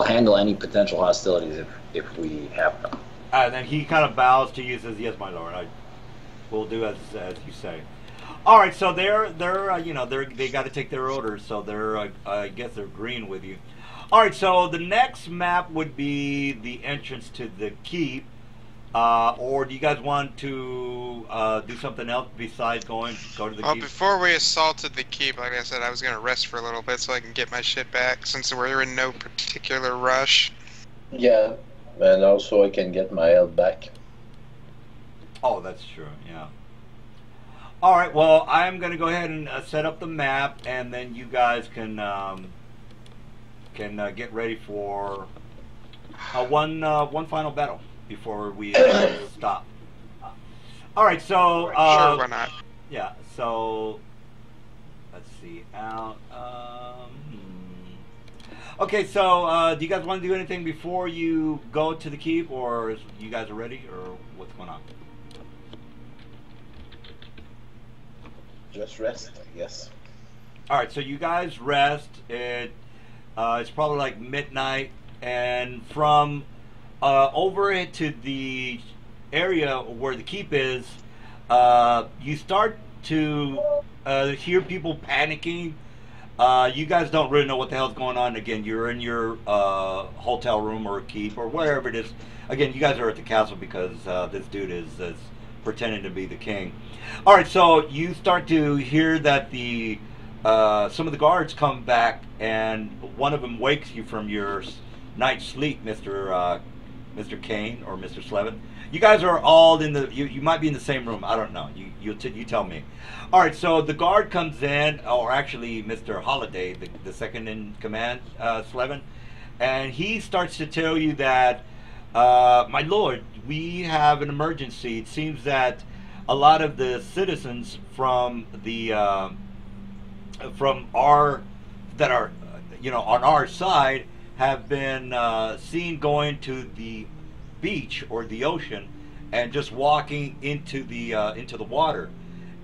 handle any potential hostilities if we have them. And then he kind of bows to you and says, yes, my lord, I will do as you say. All right, so they got to take their orders, so they're I guess they're agreeing with you. All right, so the next map would be the entrance to the keep, or do you guys want to do something else besides go to the keep? Before we assaulted the keep, like I said, I was going to rest for a little bit so I can get my shit back, since we're in no particular rush. Yeah, and also I can get my health back. Oh, that's true, yeah. All right, well, I'm going to go ahead and set up the map, and then you guys can get ready for one final battle before we stop. All right, so sure, why not? Yeah, so let's see. Okay, so do you guys want to do anything before you go to the keep, or you guys are ready, or what's going on? Just rest, I guess. All right, so you guys rest. It's probably like midnight, and from over into the area where the keep is, you start to hear people panicking. You guys don't really know what the hell's going on. Again, you're in your hotel room or keep or wherever it is. Again, you guys are at the castle because this dude is pretending to be the king. All right, so you start to hear that the some of the guards come back, and one of them wakes you from your night's sleep, Mr. Kane or Mr. Slevin. You guys are all in the. You might be in the same room. I don't know. You tell me. All right. So the guard comes in, or actually Mr. Holiday, the second in command, Slevin, and he starts to tell you that, my lord, we have an emergency. It seems that a lot of the citizens from the from our that are on our side have been seen going to the beach or the ocean and just walking into the water.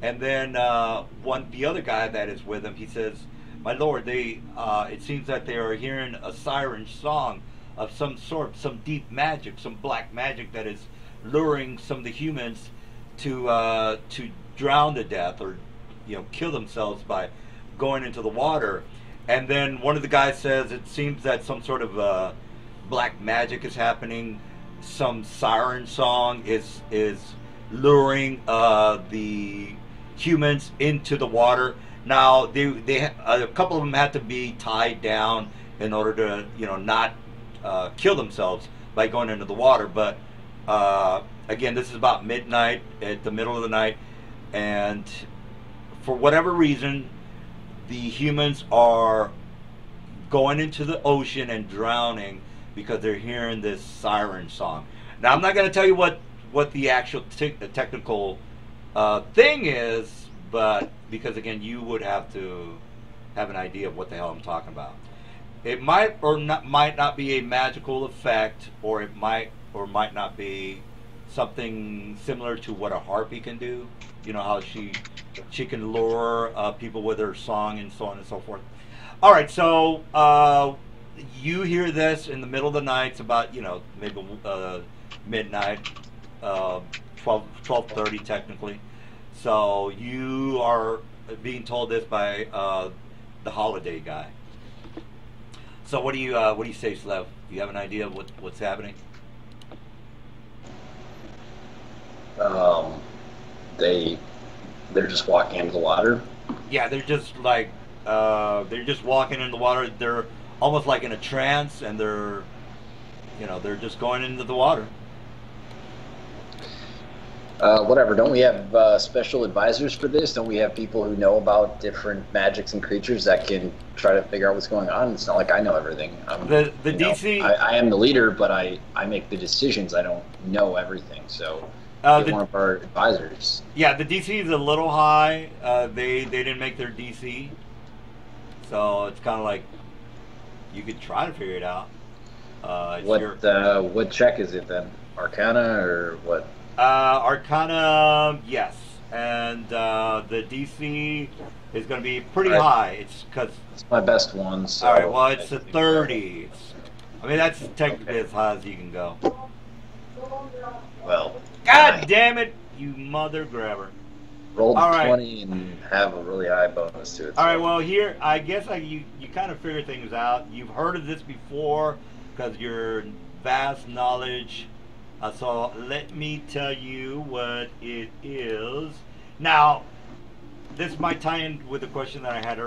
And then the other guy that is with him, he says, my lord, it seems that they are hearing a siren song of some sort, some deep magic, some black magic that is luring some of the humans to drown to death, or kill themselves by going into the water. And then one of the guys says it seems that some sort of black magic is happening. Some siren song is luring the humans into the water. Now they a couple of them had to be tied down in order to not kill themselves by going into the water. But again, this is about midnight, at the middle of the night, and for whatever reason, the humans are going into the ocean and drowning because they're hearing this siren song. Now, I'm not going to tell you what the actual technical thing is, but because again, you would have to have an idea of what the hell I'm talking about. It might not be a magical effect, or it might or might not be something similar to what a harpy can do. You know how she can lure people with her song and so on and so forth. All right, so you hear this in the middle of the night. It's about maybe midnight, 12:30 technically. So you are being told this by the Holiday guy. So what do you say, Slev? Do you have an idea of what's happening? They're just walking into the water. Yeah, they're just like they're just walking in the water. They're almost like in a trance, and they're just going into the water. Whatever. Don't we have special advisors for this? Don't we have people who know about different magics and creatures that can try to figure out what's going on? It's not like I know everything. The DC. I am the leader, but I make the decisions. I don't know everything, so. One of our advisors. Yeah, the DC is a little high. They didn't make their DC, so it's kind of like you could try to figure it out. What check is it then? Arcana or what? Arcana, yes, and the DC is going to be pretty high. It's my best one. So all right, well, it's a 30. I mean, that's technically as high as you can go. Well. God damn it, you mother grabber. Rolled 20 and have a really high bonus to it. All right, well, here, I guess you kind of figure things out. You've heard of this before because your vast knowledge. So let me tell you what it is. Now, this might tie in with the question that I had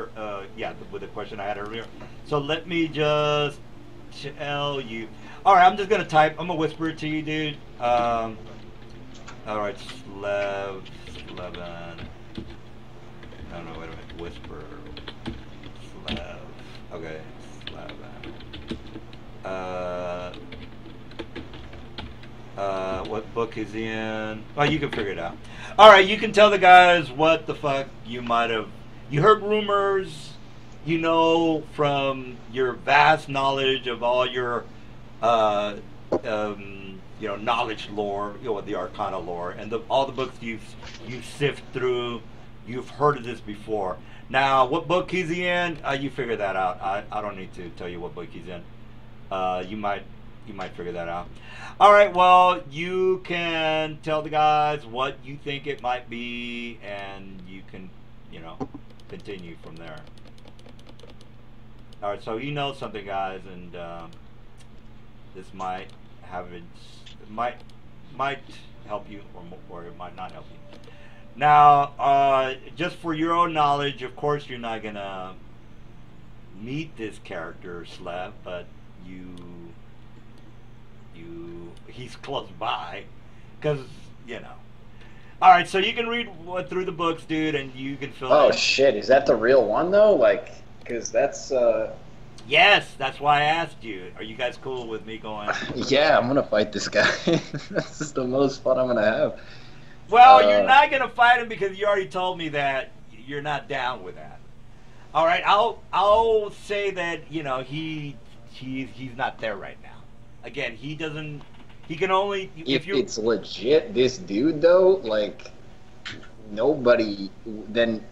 with the question I had earlier. So let me just tell you. All right, I'm just going to type. I'm going to whisper it to you, dude. All right, Slevin. No, wait a minute. Whisper. Slev. Okay, Slevin. What book is he in? Oh, you can figure it out. All right, you can tell the guys what the fuck you might have. You heard rumors. From your vast knowledge of all your knowledge lore, the Arcana lore, and all the books you've sifted through. You've heard of this before. Now, what book is he in? You figure that out. I don't need to tell you what book he's in. You might figure that out. All right. Well, you can tell the guys what you think it might be, and you can, continue from there. All right. So you know something, guys, and this might have might help you, or it might not help you. Now, just for your own knowledge, of course, you're not gonna meet this character, Slev, but he's close by, because you know. All right, so you can read through the books, dude, and you can fill. Oh shit! Is that the real one though? Like, because that's. Yes, that's why I asked you. Are you guys cool with me going? Yeah, I'm gonna fight this guy. This is the most fun I'm gonna have. Well, you're not gonna fight him because you already told me that you're not down with that. All right, I'll say that he's not there right now. Again, he doesn't. He can only if it's legit. This dude though, like nobody. Then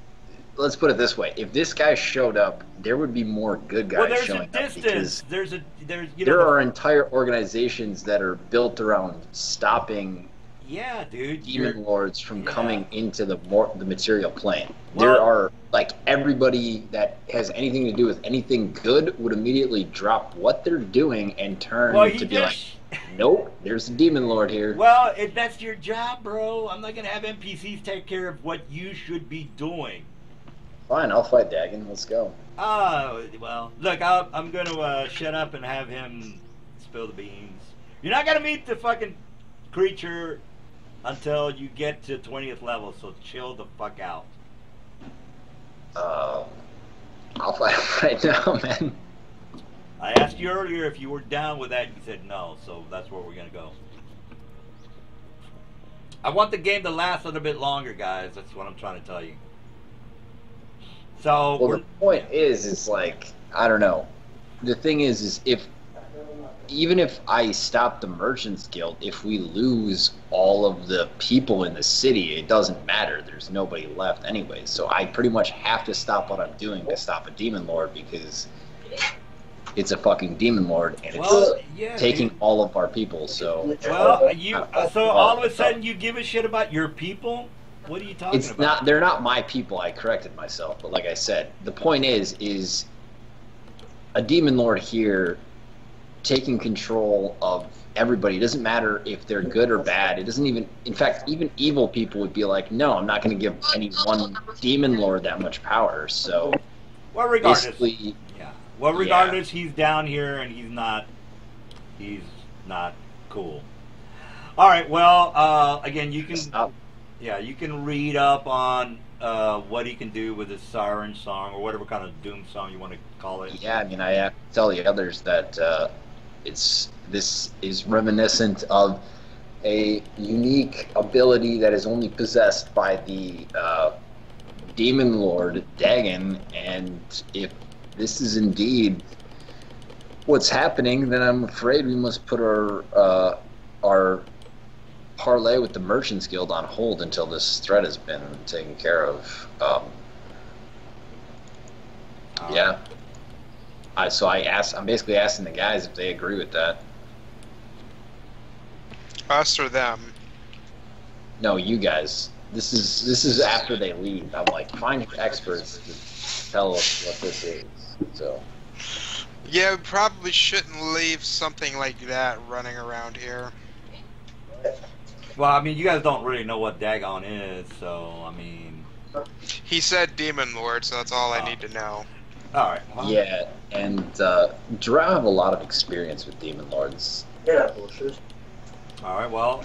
let's put it this way: if this guy showed up, there would be more good guys showing up. Because there are entire organizations that are built around stopping. Yeah, dude. Demon lords from coming into the material plane. Well, there are like everybody that has anything to do with anything good would immediately drop what they're doing and turn to be like, nope, there's a demon lord here. Well, if that's your job, bro, I'm not gonna have NPCs take care of what you should be doing. Fine, I'll fight Dagon. Let's go. Oh well, look, I'm gonna shut up and have him spill the beans. You're not gonna meet the fucking creature until you get to 20th level, so chill the fuck out. I'll fight him right now, man. I asked you earlier if you were down with that, you said no, so that's where we're gonna go. I want the game to last a little bit longer, guys. That's what I'm trying to tell you. So, well, the point is like, I don't know. The thing is even if I stop the Merchants Guild, if we lose all of the people in the city, it doesn't matter. There's nobody left anyway. So I pretty much have to stop what I'm doing to stop a Demon Lord because it's a fucking Demon Lord and it's taking all of our people. So so all of a sudden you give a shit about your people? What are you talking about? They're not my people. I corrected myself, but like I said, the point is a Demon Lord here taking control of everybody. It doesn't matter if they're good or bad. It doesn't even, in fact, even evil people would be like, no, I'm not going to give any one demon lord that much power. So, well, regardless, he's down here and he's not cool. All right, well, again, you can, you can read up on what he can do with his siren song or whatever kind of doom song you want to call it. Yeah, I mean, I have to tell the others that this is reminiscent of a unique ability that is only possessed by the demon lord Dagon, and if this is indeed what's happening, then I'm afraid we must put our parlay with the Merchants Guild on hold until this threat has been taken care of. Yeah. I'm basically asking the guys if they agree with that. Us or them? No, you guys. This is after they leave. I'm like, find experts to tell us what this is. So. Yeah, we probably shouldn't leave something like that running around here. Well, I mean, you guys don't really know what Dagon is, so, I mean... He said Demon Lord, so that's all I need to know. Alright. Well, yeah, and Drow have a lot of experience with Demon Lords. Yeah, bullshit. Alright, well,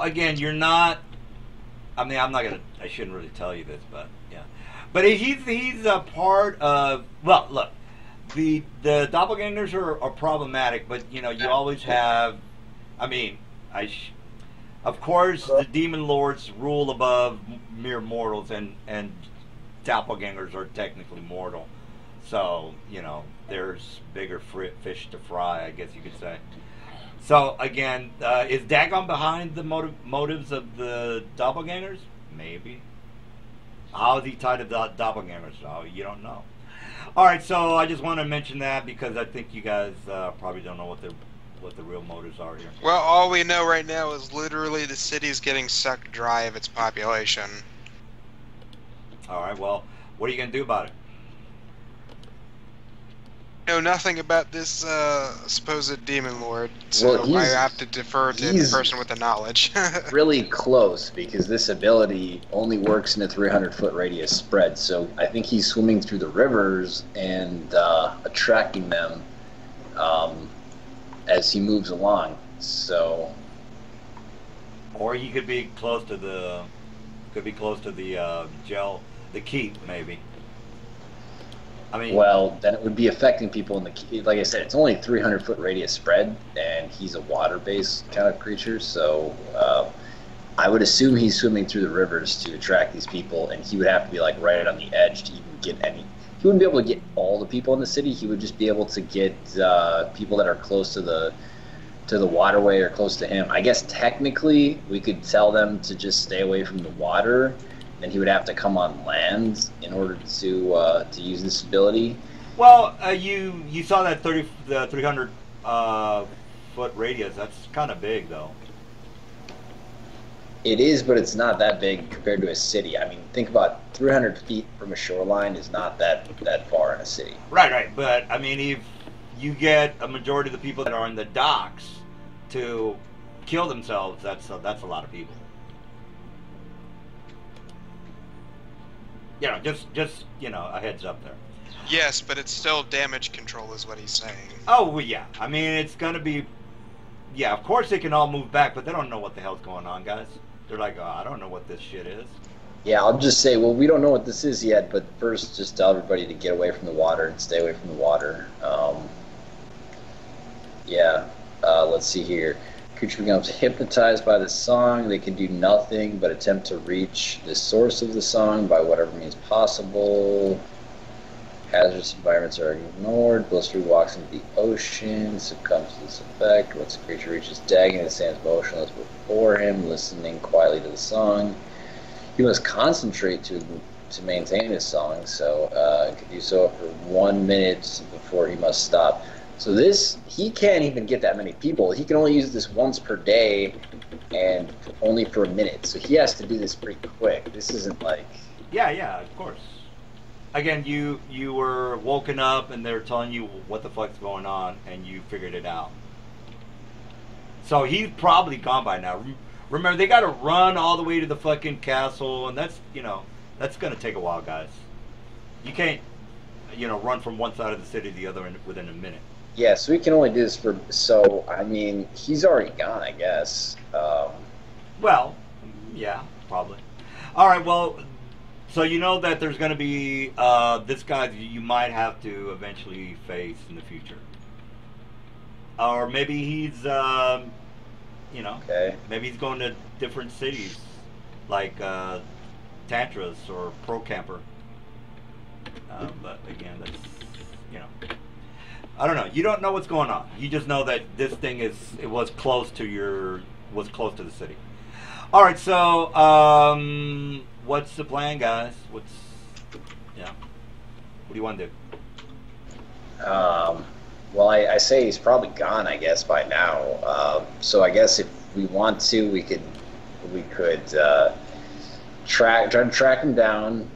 again, you're not... I mean, I shouldn't really tell you this, but, yeah. But he's a part of... Well, look, the doppelgangers are problematic, but, you know, you always have... I mean, of course, the demon lords rule above mere mortals, and doppelgangers are technically mortal. So, you know, there's bigger fish to fry, I guess you could say. So, again, is Dagon behind the motives of the doppelgangers? Maybe. How is he tied to the doppelgangers? Oh, you don't know. All right, so I just want to mention that because I think you guys probably don't know what the real motives are here. Well, all we know right now is literally the city's getting sucked dry of its population. All right, well, what are you going to do about it? know nothing about this supposed demon lord, so I have to defer to the person with the knowledge. Really close, because this ability only works in a 300-foot radius spread, so I think he's swimming through the rivers and attracting them as he moves along. So, or he could be close to the gel, the keep, maybe. I mean, well, then it would be affecting people in the keep. Like I said, it's only a 300-foot radius spread, and he's a water-based kind of creature, so I would assume he's swimming through the rivers to attract these people, and he would have to be like right on the edge to even get any. He wouldn't be able to get all the people in the city. He would just be able to get people that are close to the waterway or close to him. I guess technically we could tell them to just stay away from the water. Then he would have to come on land in order to use this ability. Well, you saw that 300 foot radius. That's kind of big, though. It is, but it's not that big compared to a city. I mean, think about 300 feet from a shoreline is not that far in a city. Right. But I mean, if you get a majority of the people that are in the docks to kill themselves, that's a lot of people. Just a heads up there. Yes, but it's still damage control is what he's saying. Oh, well, yeah. I mean, it's going to be... Yeah, of course they can all move back, but they don't know what the hell's going on, guys. They're like, oh, I don't know what this shit is. Yeah, I'll just say, well, we don't know what this is yet, but first just tell everybody to get away from the water and stay away from the water. Let's see here. Creature becomes hypnotized by the song. They can do nothing but attempt to reach the source of the song by whatever means possible. Hazardous environments are ignored. Blistery walks into the ocean, succumbs to this effect. Once the creature reaches Dagon, it stands motionless before him, listening quietly to the song. He must concentrate to maintain his song, so he can do so for 1 minute before he must stop. So he can't even get that many people. He can only use this once per day and only for a minute. So he has to do this pretty quick. This isn't like... Yeah, of course. Again, you were woken up and they're telling you what the fuck's going on and you figured it out. So he's probably gone by now. Remember, they got to run all the way to the fucking castle, and that's going to take a while, guys. You can't, run from one side of the city to the other within a minute. Yeah, so we can only do this for... So, I mean, he's already gone, I guess. Well, yeah, probably. All right, well, so you know that there's going to be this guy that you might have to eventually face in the future. Or maybe he's, okay. Maybe he's going to different cities, like Tantras or Pro Camper. But again, that's, I don't know. You don't know what's going on. You just know that this thing was close to the city. All right, so what's the plan, guys? What do you want to do? Well, I say he's probably gone, I guess, by now. So I guess if we want to, we could try to track him down.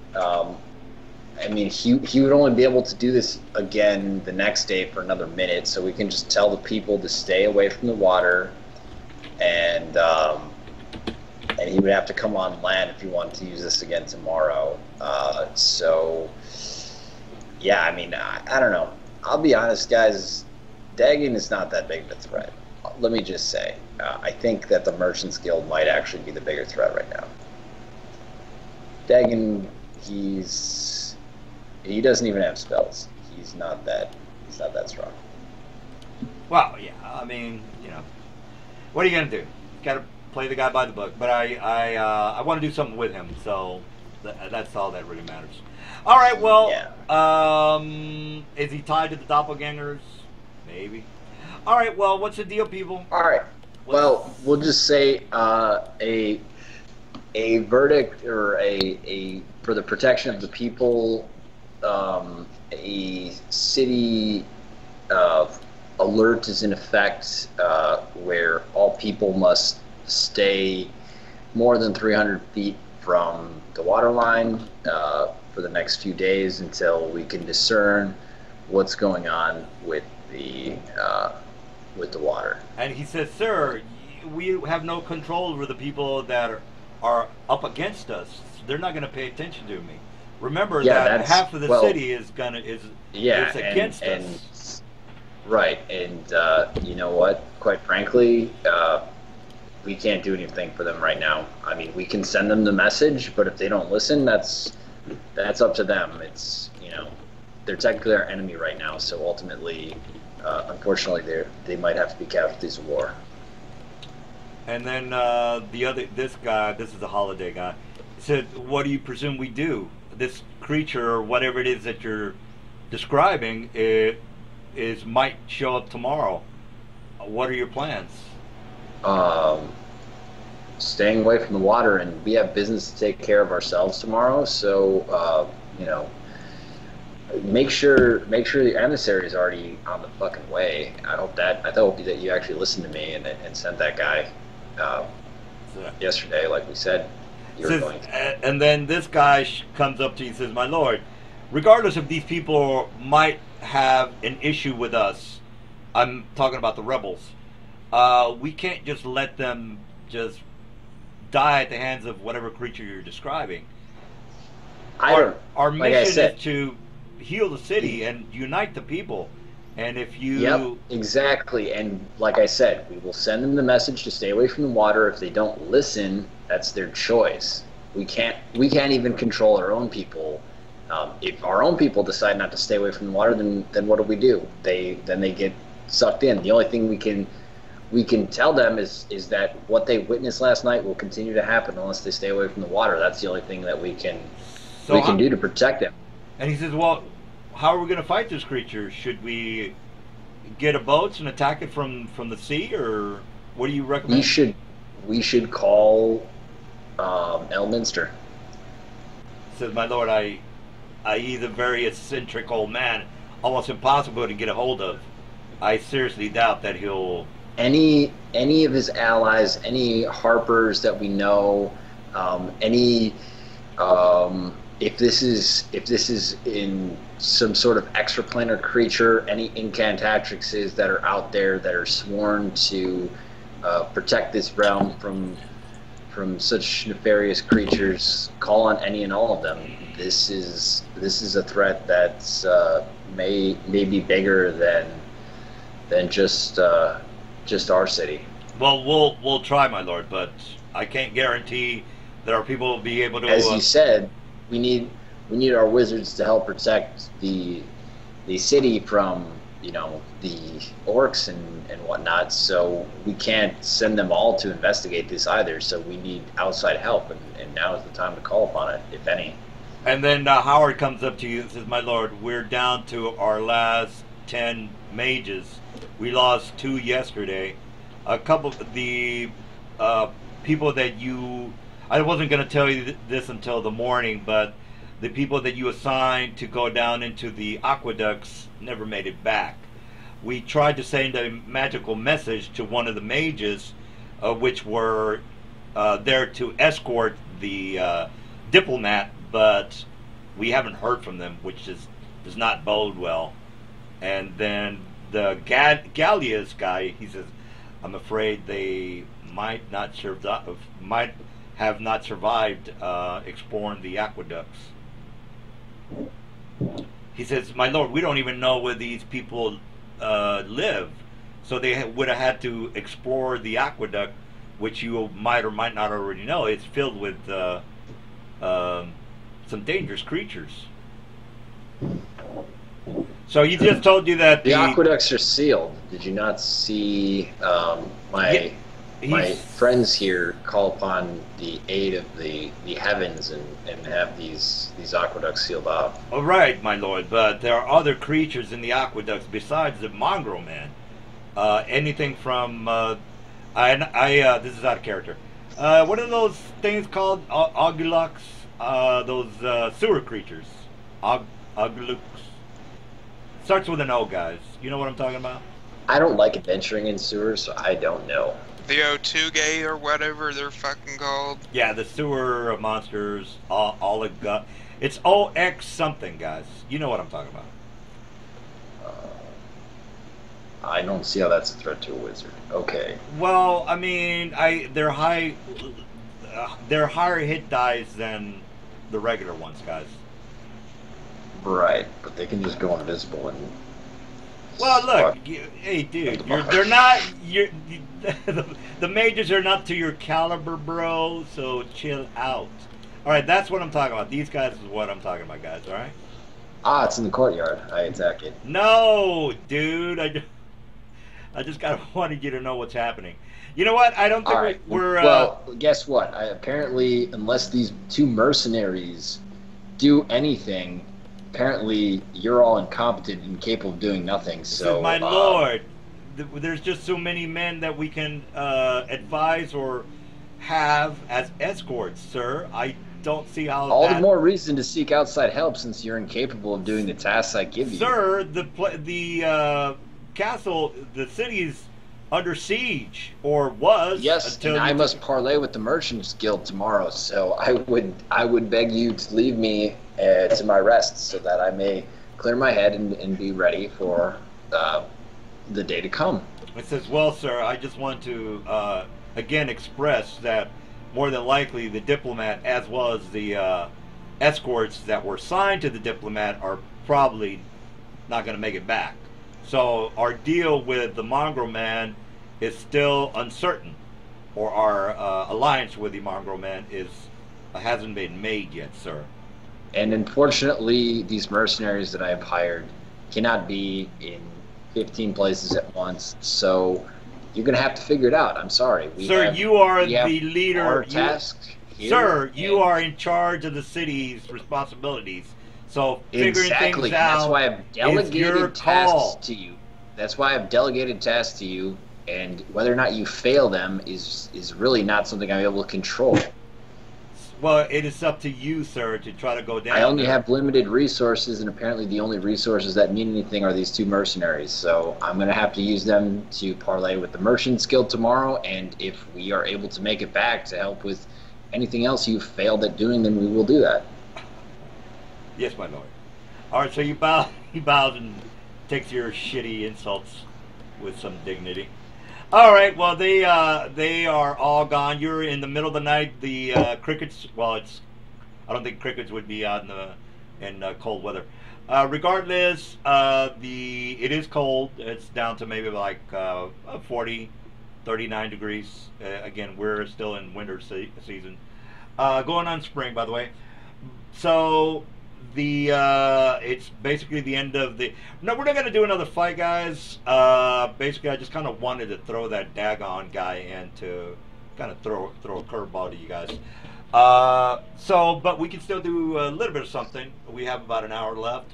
I mean, he would only be able to do this again the next day for another minute, so we can just tell the people to stay away from the water, and he would have to come on land if he wanted to use this again tomorrow. So, yeah, I mean, I don't know. I'll be honest, guys, Dagon is not that big of a threat. Let me just say, I think that the Merchants Guild might actually be the bigger threat right now. Dagon, he doesn't even have spells. He's not that strong. Well, yeah, I mean, what are you gonna do? You gotta play the guy by the book. But I want to do something with him, so that's all that really matters. All right, well, yeah. Is he tied to the doppelgangers? Maybe. All right, well, what's the deal, people? All right. Well, we'll just say a verdict or a for the protection of the people. A city alert is in effect where all people must stay more than 300 feet from the water line for the next few days until we can discern what's going on with the water. And he says, "Sir, we have no control over the people that are up against us. They're not going to pay attention to me. Remember that half of the city is against us." Right, and you know what? Quite frankly, we can't do anything for them right now. I mean, we can send them the message, but if they don't listen, that's up to them. It's, you know, they're technically our enemy right now, so ultimately, unfortunately, they might have to be casualties of war. And then this guy, this is a holiday guy, said, "What do you presume we do? This creature, or whatever it is that you're describing, might show up tomorrow. What are your plans?" Staying away from the water, and we have business to take care of ourselves tomorrow. So, you know, make sure the emissary is already on the fucking way. I hope that you actually listened to me and sent that guy yesterday, like we said you were going to. And then this guy comes up to you and says, "My lord, regardless if these people might have an issue with us," I'm talking about the rebels, "we can't just let them just die at the hands of whatever creature you're describing. Our mission is to heal the city and unite the people. And if you..." Yep, exactly. And like I said, we will send them the message to stay away from the water. If they don't listen, that's their choice. We can't even control our own people. If our own people decide not to stay away from the water, then what do? They get sucked in. The only thing we can tell them is that what they witnessed last night will continue to happen unless they stay away from the water. That's the only thing that we can do to protect them. And he says, "Well, how are we going to fight this creature? Should we get a boat and attack it from the sea, or what do you recommend?" We should call Elminster. Says, "My lord, he's a very eccentric old man, almost impossible to get a hold of. I seriously doubt that he'll..." Any of his allies, any Harpers that we know, if this is in some sort of extraplanar creature, any incantatrixes that are out there that are sworn to protect this realm from such nefarious creatures, call on any and all of them. This is a threat that's may be bigger than just our city. Well, we'll try, my lord, but I can't guarantee that our people will be able to... As you said, we need our wizards to help protect the city from, you know, the orcs and whatnot. So we can't send them all to investigate this either. So we need outside help, and now is the time to call upon it, if any. And then Howard comes up to you and says, "My lord, we're down to our last 10 mages. We lost 2 yesterday. A couple of the people that you... I wasn't going to tell you this until the morning, but the people that you assigned to go down into the aqueducts never made it back. We tried to send a magical message to one of the mages, which were there to escort the diplomat, but we haven't heard from them, which does not bode well." And then the Gallias guy, he says, "I'm afraid they might have not survived exploring the aqueducts." He says, "My lord, we don't even know where these people live, so they would have had to explore the aqueduct, which you might or might not already know. It's filled with some dangerous creatures." So he just told you that the aqueducts are sealed. Did you not see my friends here call upon the aid of the heavens and have these aqueducts sealed off? "All right, my lord, but there are other creatures in the aqueducts besides the mongrel man. Anything from this is out of character. What are those things called? Ogulux? Those sewer creatures. Ogulux. Starts with an O, guys. You know what I'm talking about?" I don't like adventuring in sewers, so I don't know. The O2 or whatever they're fucking called. Yeah, the sewer monsters. It's OX something, guys. You know what I'm talking about. I don't see how that's a threat to a wizard. Okay. Well, I mean, they're higher hit dice than the regular ones, guys. Right, but they can just go invisible and. Well, look, hey, dude, they're not. The mages are not to your caliber, bro. So chill out. All right, that's what I'm talking about. These guys is what I'm talking about, guys. All right. Ah, it's in the courtyard. I attack it. No, dude. I just kind of wanted you to know what's happening. You know what? I don't think we're. Well, guess what? Apparently, unless these two mercenaries do anything, apparently you're all incompetent and capable of doing nothing. So, my lord, there's just so many men that we can advise or have as escorts, sir. I don't see how. All the more reason to seek outside help since you're incapable of doing the tasks I give you. Sir, the castle, the city's under siege, or was. Yes, and I must parlay with the Merchants Guild tomorrow, so I would beg you to leave me to my rest so that I may clear my head and be ready for the day to come. It says, well, sir, I just want to again express that more than likely the diplomat as well as the escorts that were signed to the diplomat are probably not going to make it back. So our deal with the Mongrel Man is still uncertain, or our alliance with the Mongrel Man hasn't been made yet, sir. And unfortunately, these mercenaries that I have hired cannot be in 15 places at once, so you're going to have to figure it out. I'm sorry. Sir, you are the leader. Our task here, sir, you are in charge of the city's responsibilities. So figuring exactly. things out that's why I've delegated tasks to you. That's why I've delegated tasks to you, and whether or not you fail them is really not something I'm able to control. Well, it is up to you, sir, to try to go down. I only have limited resources, and apparently the only resources that mean anything are these two mercenaries. So I'm going to have to use them to parlay with the Merchants Guild tomorrow, and if we are able to make it back to help with anything else you've failed at doing, then we will do that. Yes, my lord. All right, so he bows and takes your shitty insults with some dignity. All right, well, they are all gone. You're in the middle of the night. The crickets, well, I don't think crickets would be out in cold weather. Regardless, it is cold. It's down to maybe like 40, 39 degrees. Again, we're still in winter season. Going on spring, by the way. So it's basically the end of the. No, we're not gonna do another fight, guys. Basically, I just kind of wanted to throw that Dagon guy in to kind of throw a curveball to you guys. But we can still do a little bit of something. We have about an hour left.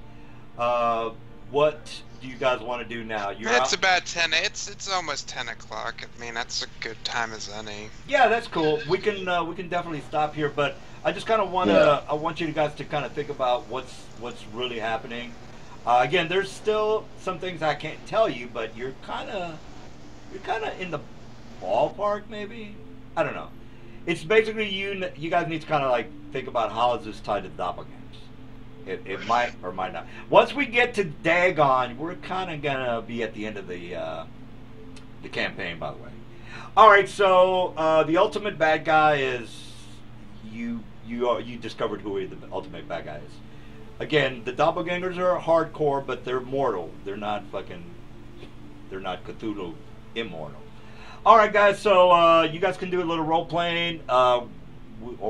What do you guys want to do now? It's about 10. It's almost 10 o'clock. I mean, that's a good time as any. Yeah, that's cool. We can definitely stop here, but I just kind of want I want you guys to kind of think about what's really happening. Again, there's still some things I can't tell you, but you're kind of in the ballpark, maybe. I don't know. It's basically you guys need to kind of like think about how is this tied to doppelgangers. It might or might not. Once we get to Dagon, we're kind of gonna be at the end of the campaign, by the way. All right, so the ultimate bad guy is you discovered who the ultimate bad guy is. Again, the doppelgangers are hardcore, but they're mortal. They're not Cthulhu immortal. All right, guys. So you guys can do a little role playing, or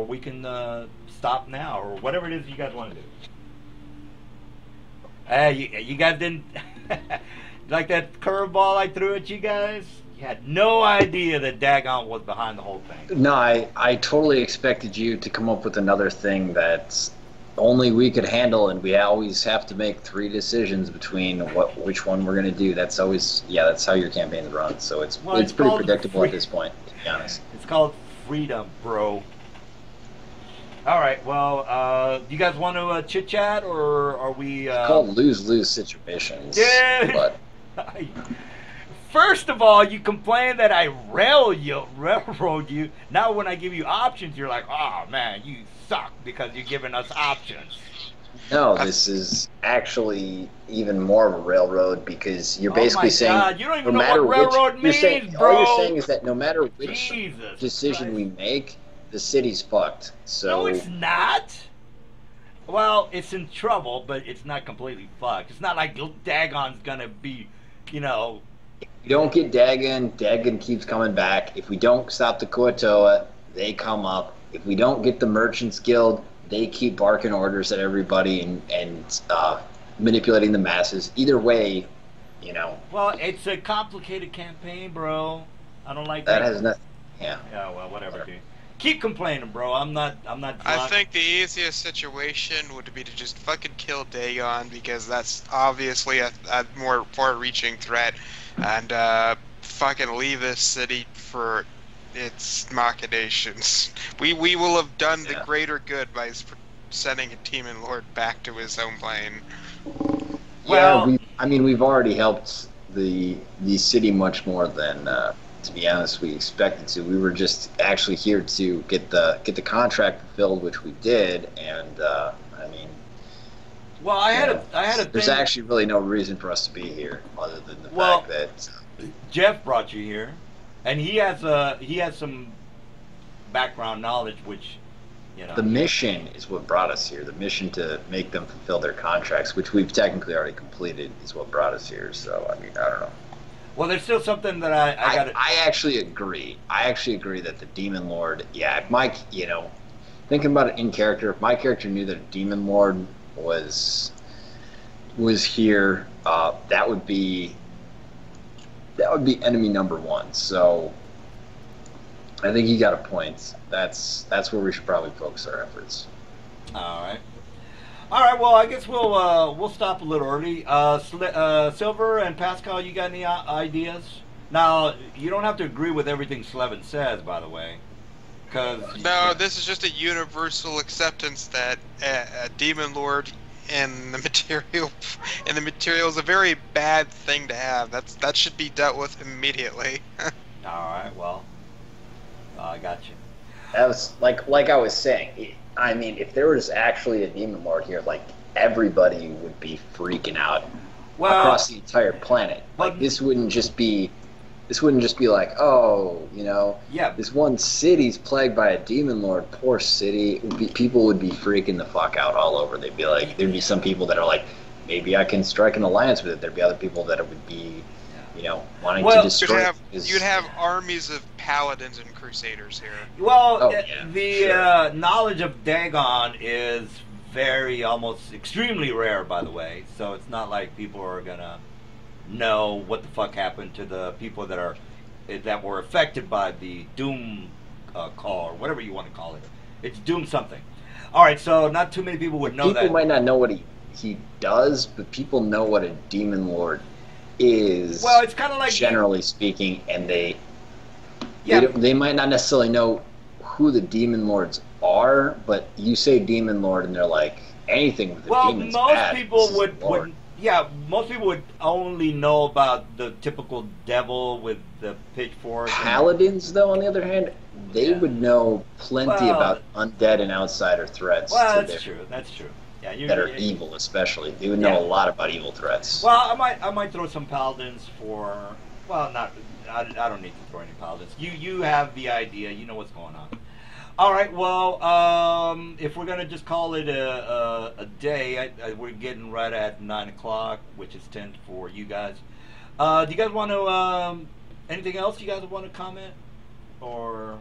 we can stop now, or whatever it is you guys want to do. You guys didn't like that curveball I threw at you guys? You had no idea that Dagon was behind the whole thing. No, I totally expected you to come up with another thing that only we could handle, and we always have to make 3 decisions between which one we're going to do. That's always, that's how your campaigns run. So it's pretty predictable at this point, to be honest. It's called freedom, bro. All right, well, do you guys want to chit-chat, or are we... It's called lose-lose situations. Dude! But... First of all, you complain that I railroad you. Now when I give you options, you're like, oh, man, you suck because you're giving us options. No, this is actually even more of a railroad because you're Oh basically my saying God, you don't even no know matter what which railroad you're saying, means, all you're bro. saying is that no matter which Jesus decision Christ. we make, the city's fucked. No, So it's not. Well, it's in trouble, but it's not completely fucked. It's not like Dagon's gonna be, you know. we don't get Dagon, Dagon keeps coming back. If we don't stop the Kuatoa, they come up. If we don't get the Merchants Guild, they keep barking orders at everybody and manipulating the masses. Either way, you know, Well, it's a complicated campaign, bro. I don't like that that. has nothing. Yeah. Yeah, well, whatever, dude. Keep complaining, bro. I'm not. I Drunk. think the easiest situation would be to just fucking kill Dagon because that's obviously a more far-reaching threat, and fucking leave this city for its machinations. We will have done the greater good by sending a Demon Lord back to his home plane. Well, yeah, we've already helped the city much more than, to be honest, we expected to. We were just actually here to get the contract fulfilled, which we did, and well, I had a thing. There's actually really no reason for us to be here, other than the fact that Jeff brought you here, and he has some background knowledge, which, you know. the mission is what brought us here. The mission to make them fulfill their contracts, which we've technically already completed, is what brought us here. So I don't know. Well, there's still something that I got. I actually agree. I actually agree that the Demon Lord. Yeah, if Mike, thinking about it in character, if my character knew that a Demon Lord was here, that would be enemy number one. So I think you got a point. That's where we should probably focus our efforts. All right. Well, I guess we'll stop a little early. Silver and Pascal, you got any ideas? Now, you don't have to agree with everything Slevin says, by the way, because no, this is just a universal acceptance that a Demon Lord in the material is a very bad thing to have. That should be dealt with immediately. All right. Well, I got you. That was like I was saying. I mean, if there was actually a Demon Lord here, like, everybody would be freaking out across the entire planet. Like, this wouldn't just be like, oh, this one city's plagued by a Demon Lord, poor city. People would be freaking the fuck out all over. They'd be like, there'd be some people that are like, maybe I can strike an alliance with it. There'd be other people that it would be, wanting to destroy. You'd have armies of paladins and crusaders here. Well, the knowledge of Dagon is almost extremely rare, by the way. So it's not like people are gonna know what the fuck happened to the people that were affected by the Doom call, or whatever you want to call it. It's Doom something. All right, so not too many people would know that. People might not know what he does, but people know what a Demon Lord is. Well, it's kind of like, generally speaking, and they might not necessarily know who the Demon Lords are, but you say Demon Lord and they're like, anything with the demon's bad. Most people would only know about the typical devil with the pitchfork. Paladins, though, on the other hand, they would know plenty about undead and outsider threats. Well, that's true. Yeah, that are evil, especially. They would know a lot about evil threats. Well, I might throw some paladins for. Well, not. I don't need to throw any paladins. You have the idea. You know what's going on. All right. Well, if we're gonna just call it a day, we're getting right at 9:00, which is 10 for you guys. Do you guys want to? Anything else you guys want to comment, or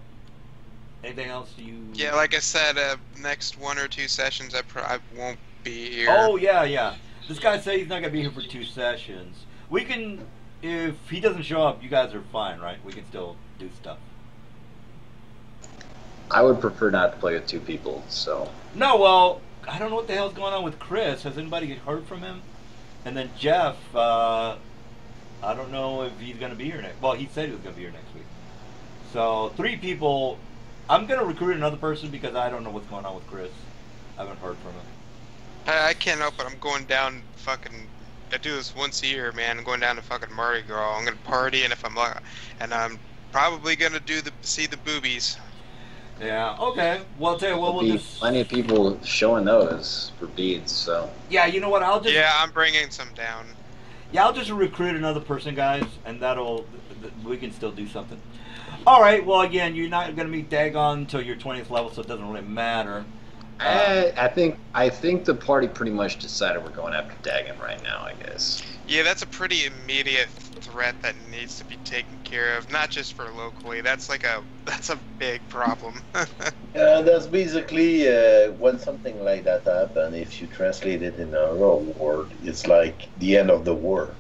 anything else you? Yeah, like I said, next 1 or 2 sessions, I won't be here. Oh yeah. This guy said he's not gonna be here for 2 sessions. We can, if he doesn't show up, you guys are fine, right? We can still do stuff. I would prefer not to play with 2 people, so. No, well, I don't know what the hell's going on with Chris. Has anybody heard from him? And then Jeff, I don't know if he's going to be here next. Well, he said he was going to be here next week. So 3 people. I'm going to recruit another person because I don't know what's going on with Chris. I haven't heard from him. I can't help it. I'm going down I do this once a year, man. I'm going down to fucking Mardi Gras. I'm going to party, and I'm probably going to see the boobies. Yeah. Okay. Well, I'll tell you what. There'll be plenty of people showing those for beads. So. Yeah. You know what? I'll just. Yeah, I'm bringing some down. Yeah, I'll just recruit another person, guys, and we can still do something. All right. Well, again, you're not going to meet Dagon until your 20th level, so it doesn't really matter. I think the party pretty much decided we're going after Dagon right now, I guess. Yeah, that's a pretty immediate threat that needs to be taken care of, not just for locally. That's a big problem. That's basically when something like that happens. If you translate it in a real word, it's like the end of the world.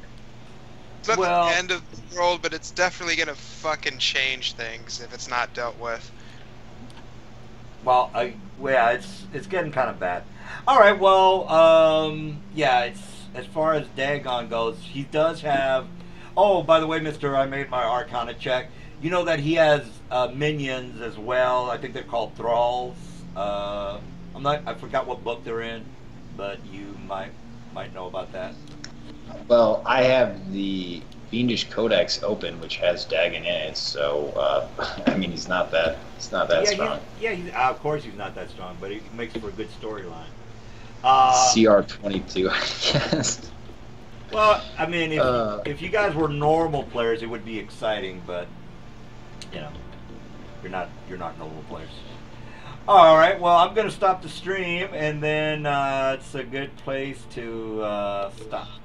It's not the end of the world, but it's definitely gonna fucking change things if it's not dealt with. Well, yeah, it's getting kind of bad. All right, well, yeah, it's as far as Dagon goes, he does have. Oh, by the way, Mister, I made my Arcana check. You know that he has minions as well. I think they're called thralls. I forgot what book they're in, but you might know about that. Well, I have the Fiendish Codex open, which has Dagon in it. So, I mean, he's not that strong. Of course he's not that strong, but he makes for a good storyline. CR22, I guess. Well, I mean, if you guys were normal players, it would be exciting, but you know, you're not normal players. All right, well, I'm gonna stop the stream, and then it's a good place to stop.